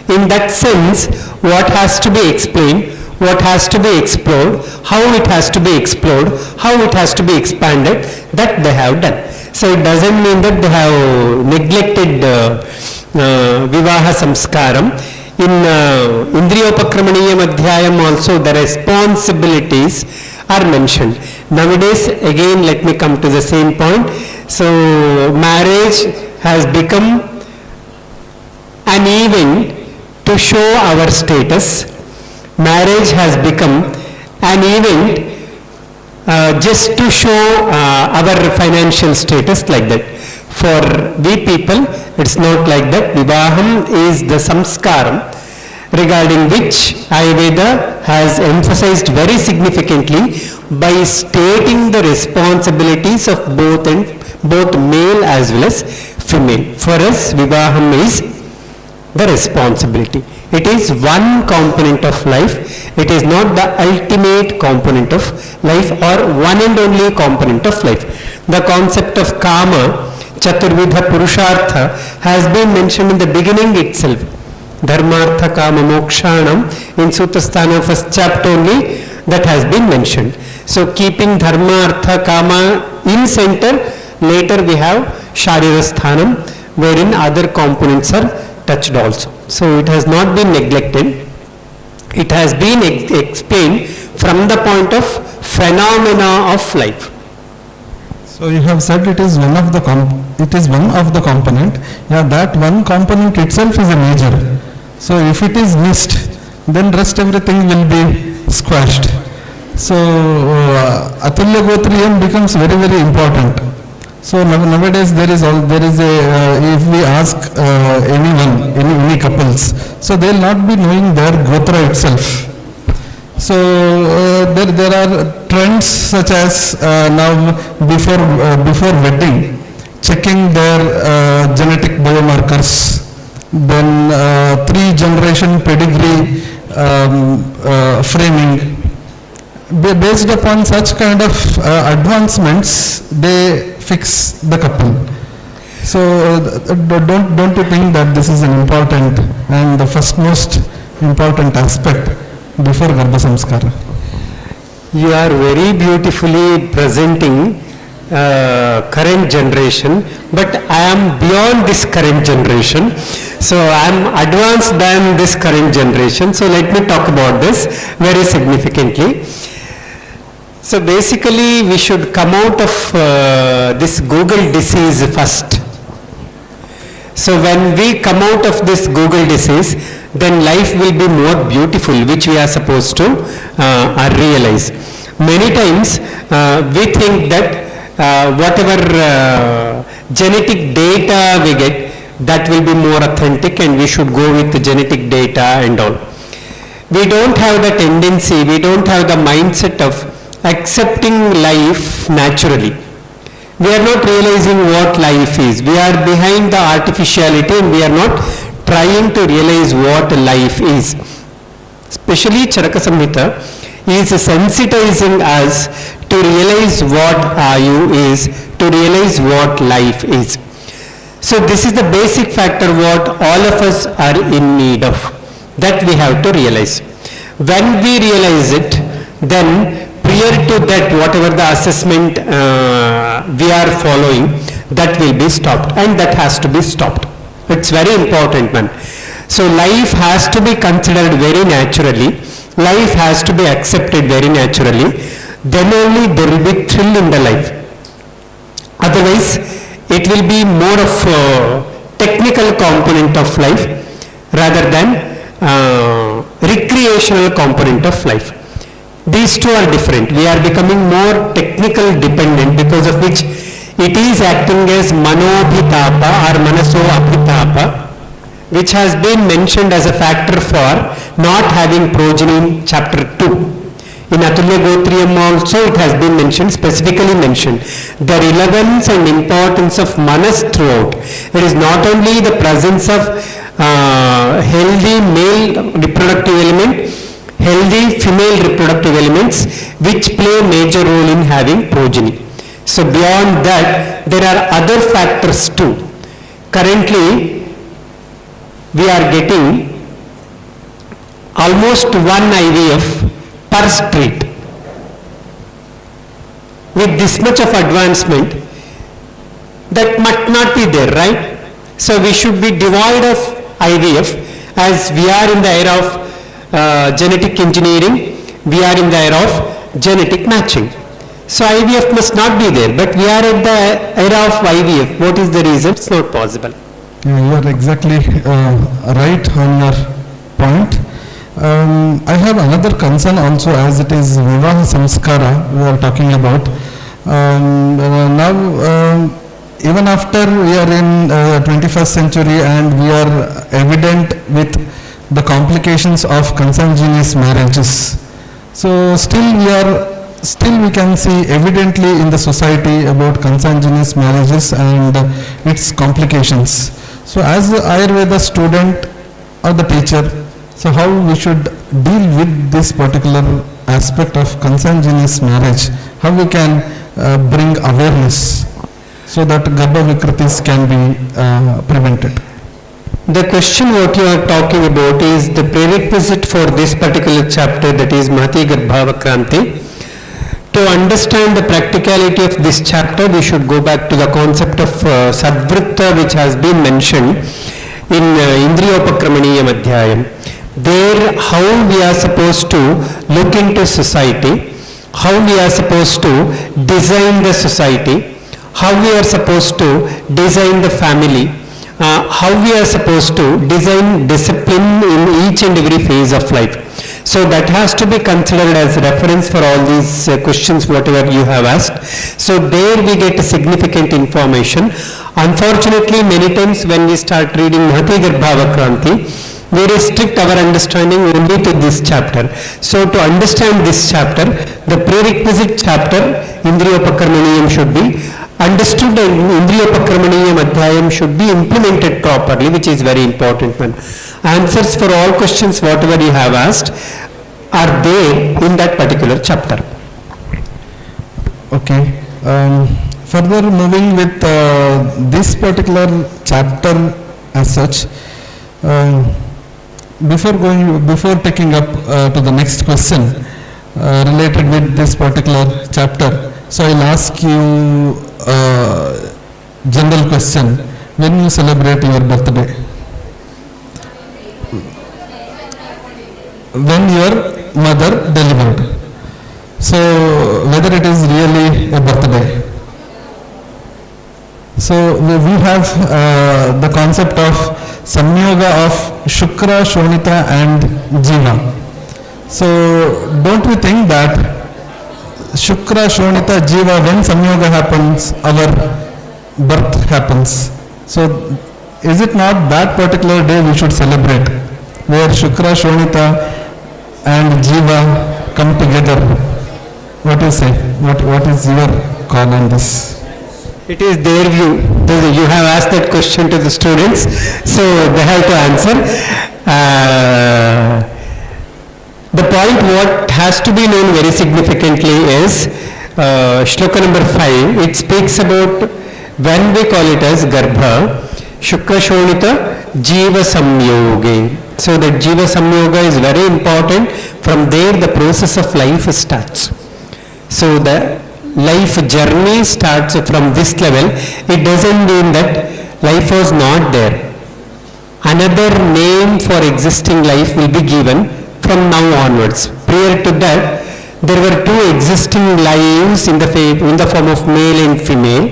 In that sense, what has to be explained, what has to be explored, how it has to be explored, how it has to be expanded, that they have done. So it doesn't mean that they have neglected Vivaha Samskaram. In Indriyopakramaniyam Adhyayam also the responsibilities are mentioned. Nowadays, again let me come to the same point. So marriage has become an event to show our status. Marriage has become an event just to show our financial status, like that. For we people, it's not like that. Vivaham is the samskaram regarding which Ayurveda has emphasized very significantly by stating the responsibilities of both male as well as female. For us, Vivaham is the responsibility. It is one component of life. It is not the ultimate component of life or one and only component of life. The concept of Kama, Chaturvidha Purushartha, has been mentioned in the beginning itself. Dharmartha Kama Mokshanam, in Suttasthana first chapter only, that has been mentioned. So keeping Dharma, Artha, Kama in center, later we have Sharirasthanam, wherein other components are touched also. So it has not been neglected. It has been explained from the point of phenomena of life. So you have said it is one of the component. Yeah, that one component itself is a major. So if it is missed, then rest everything will be squashed. So Atulya Gotriyam becomes very, very important. So nowadays there is if we ask anyone, any couples, so they will not be knowing their Gotra itself. So there are trends such as now before wedding, checking their genetic biomarkers, then 3-generation pedigree framing. Based upon such kind of advancements, they fix the couple. So don't you think that this is an important and the first most important aspect before Garbha Samskara? You are very beautifully presenting current generation, but I am beyond this current generation. So I am advanced than this current generation. So let me talk about this very significantly. So basically we should come out of this Google disease first. So when we come out of this Google disease, then life will be more beautiful, which we are supposed to realize. Many times we think that whatever genetic data we get, that will be more authentic and we should go with the genetic data and all. We don't have the tendency, we don't have the mindset of accepting life naturally. We are not realizing what life is. We are behind the artificiality and we are not trying to realize what life is. Especially Charaka Samhita is sensitizing us to realize what Ayu is, to realize what life is. So this is the basic factor what all of us are in need of, that we have to realize. When we realize it, then prior to that whatever the assessment we are following, that will be stopped, and that has to be stopped. It's very important, man. So life has to be considered very naturally, life has to be accepted very naturally, then only there will be thrill in the life. Otherwise, it will be more of a technical component of life rather than recreational component of life. These two are different. We are becoming more technical dependent, because of which it is acting as manobhitapa or manaso abhitapa, which has been mentioned as a factor for not having progeny in chapter 2. In Atulya Gotriyam also it has been mentioned, specifically mentioned, the relevance and importance of manas throughout. It is not only the presence of healthy male reproductive element, healthy female reproductive elements which play a major role in having progeny. So beyond that, there are other factors too. Currently, we are getting almost one IVF per street. With this much of advancement, that might not be there, right? So we should be devoid of IVF, as we are in the era of genetic engineering, we are in the era of genetic matching. So IVF must not be there, but we are at the era of IVF. What is the reason? It's not possible. You are exactly right on your point. I have another concern also, as it is Vivaha Samskara we are talking about. Now, even after we are in 21st century and we are evident with the complications of consanguineous marriages, so still we can see evidently in the society about consanguineous marriages and its complications. So as the Ayurveda student or the teacher, so how we should deal with this particular aspect of consanguineous marriage, how we can bring awareness so that Garbha Vikritis can be prevented. The question what you are talking about is the prerequisite for this particular chapter, that is Mahati Garbhavakranti. To understand the practicality of this chapter, we should go back to the concept of Sadvritta, which has been mentioned in Indriyopakramaniyam Adhyayam. There, how we are supposed to look into society, how we are supposed to design the society, how we are supposed to design the family, how we are supposed to design discipline in each and every phase of life. So that has to be considered as reference for all these questions whatever you have asked. So there we get significant information. Unfortunately, many times when we start reading Mahati Garbhavakranti, we restrict our understanding only to this chapter. So to understand this chapter, the prerequisite chapter, Indriyopakramaniyam, should be understood, and Indriyopakramaniyam Adhyayam should be implemented properly, which is very important one. Answers for all questions whatever you have asked are there in that particular chapter. Okay. Further moving with this particular chapter as such, before taking up to the next question related with this particular chapter, so I'll ask you a general question. When you celebrate your birthday? When your mother delivered. So whether it is really a birthday. So we have the concept of Samyoga of Shukra, Shonita and Jiva. So don't we think that Shukra, Shonita, Jiva, when Samyoga happens, our birth happens. So is it not that particular day we should celebrate, where Shukra, Shonita and Jiva come together? What do you say? What is your call on this? It is their view. You have asked that question to the students, so they have to answer. The point what has to be known very significantly is shloka number 5. It speaks about when we call it as Garbha, Shukra Shonita Jiva Samyoge. So that Jiva Samyoga is very important. From there the process of life starts. So the life journey starts from this level. It doesn't mean that life was not there. Another name for existing life will be given from now onwards. Prior to that, there were two existing lives in the form of male and female.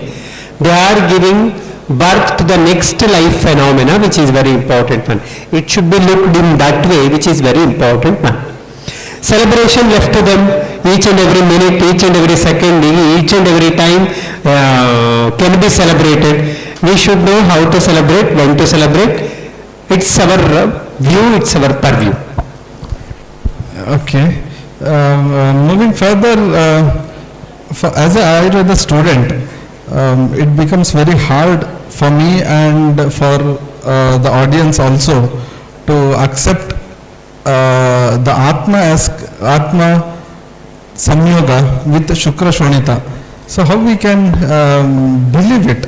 They are giving birth to the next life phenomena, which is very important one. It should be looked in that way, which is very important one. Celebration left to them, each and every minute, each and every second, each and every time can be celebrated. We should know how to celebrate, when to celebrate. It's our view, it's our purview. Okay. Moving further, as an Ayurveda student, it becomes very hard for me and for the audience also to accept the Atma as Atma Samyoga with Shukra Shonita. So how we can believe it?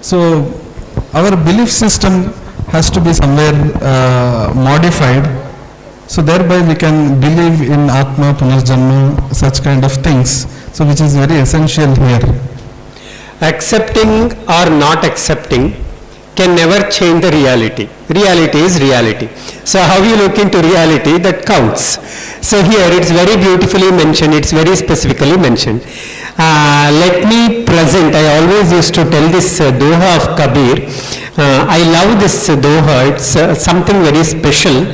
So our belief system has to be somewhere modified. So thereby we can believe in Atma, Punarjanma, such kind of things. So which is very essential here. Accepting or not accepting can never change the reality. Reality is reality. So how you look into reality, that counts. So here it's very beautifully mentioned, it's very specifically mentioned. Let me present, I always used to tell this Doha of Kabir. I love this Doha, it's something very special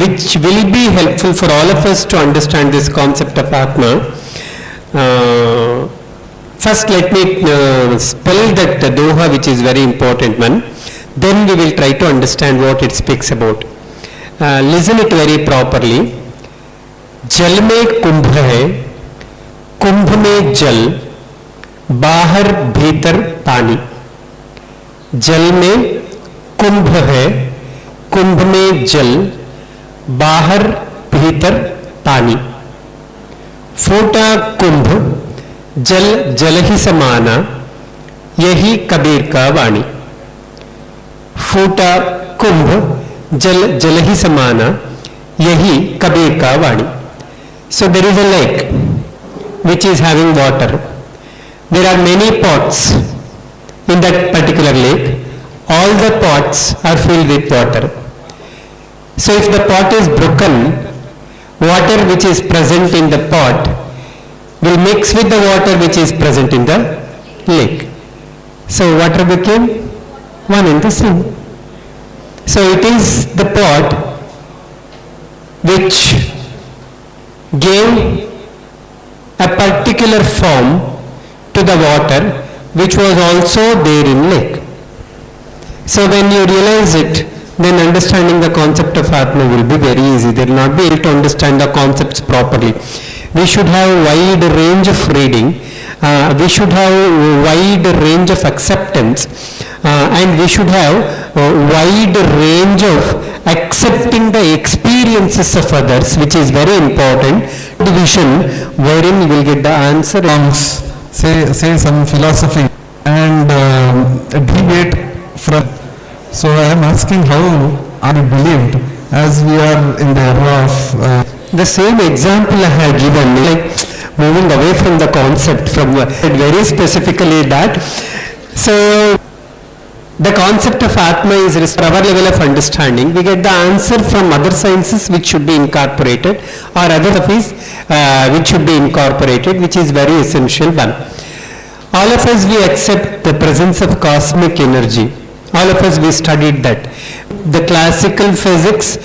which will be helpful for all of us to understand this concept of Atma. First let me spell that Doha, which is very important one. Then we will try to understand what it speaks about. Listen it very properly. जल में कुंभ है, कुंभ में जल, बाहर भीतर पानी. जल में कुंभ है, कुंभ में जल, बाहर भीतर पानी. फूटा कुंभ, जल जल ही समाना, यही कबीर का वाणी. फूटा कुंभ, जल जल ही समाना, यही कबीर का वाणी. So there is a lake which is having water. There are many pots in that particular lake. All the pots are filled with water. So if the pot is broken, water which is present in the pot will mix with the water which is present in the lake. So water became one and the same. So it is the pot which gave a particular form to the water which was also there in lake. So when you realize it, then understanding the concept of Atma will be very easy. They will not be able to understand the concepts properly. We should have a wide range of reading, we should have a wide range of acceptance, and we should have a wide range of accepting the experiences of others, which is very important. Division wherein you will get the answer. Say some philosophy and deviate from. So I am asking how are you believed as we are in the era of the same example I have given, like moving away from the concept, from very specifically that. So the concept of Atma is our level of understanding. We get the answer from other sciences which should be incorporated, or other philosophies which should be incorporated, which is very essential one. All of us we accept the presence of cosmic energy. All of us we studied that. The classical physics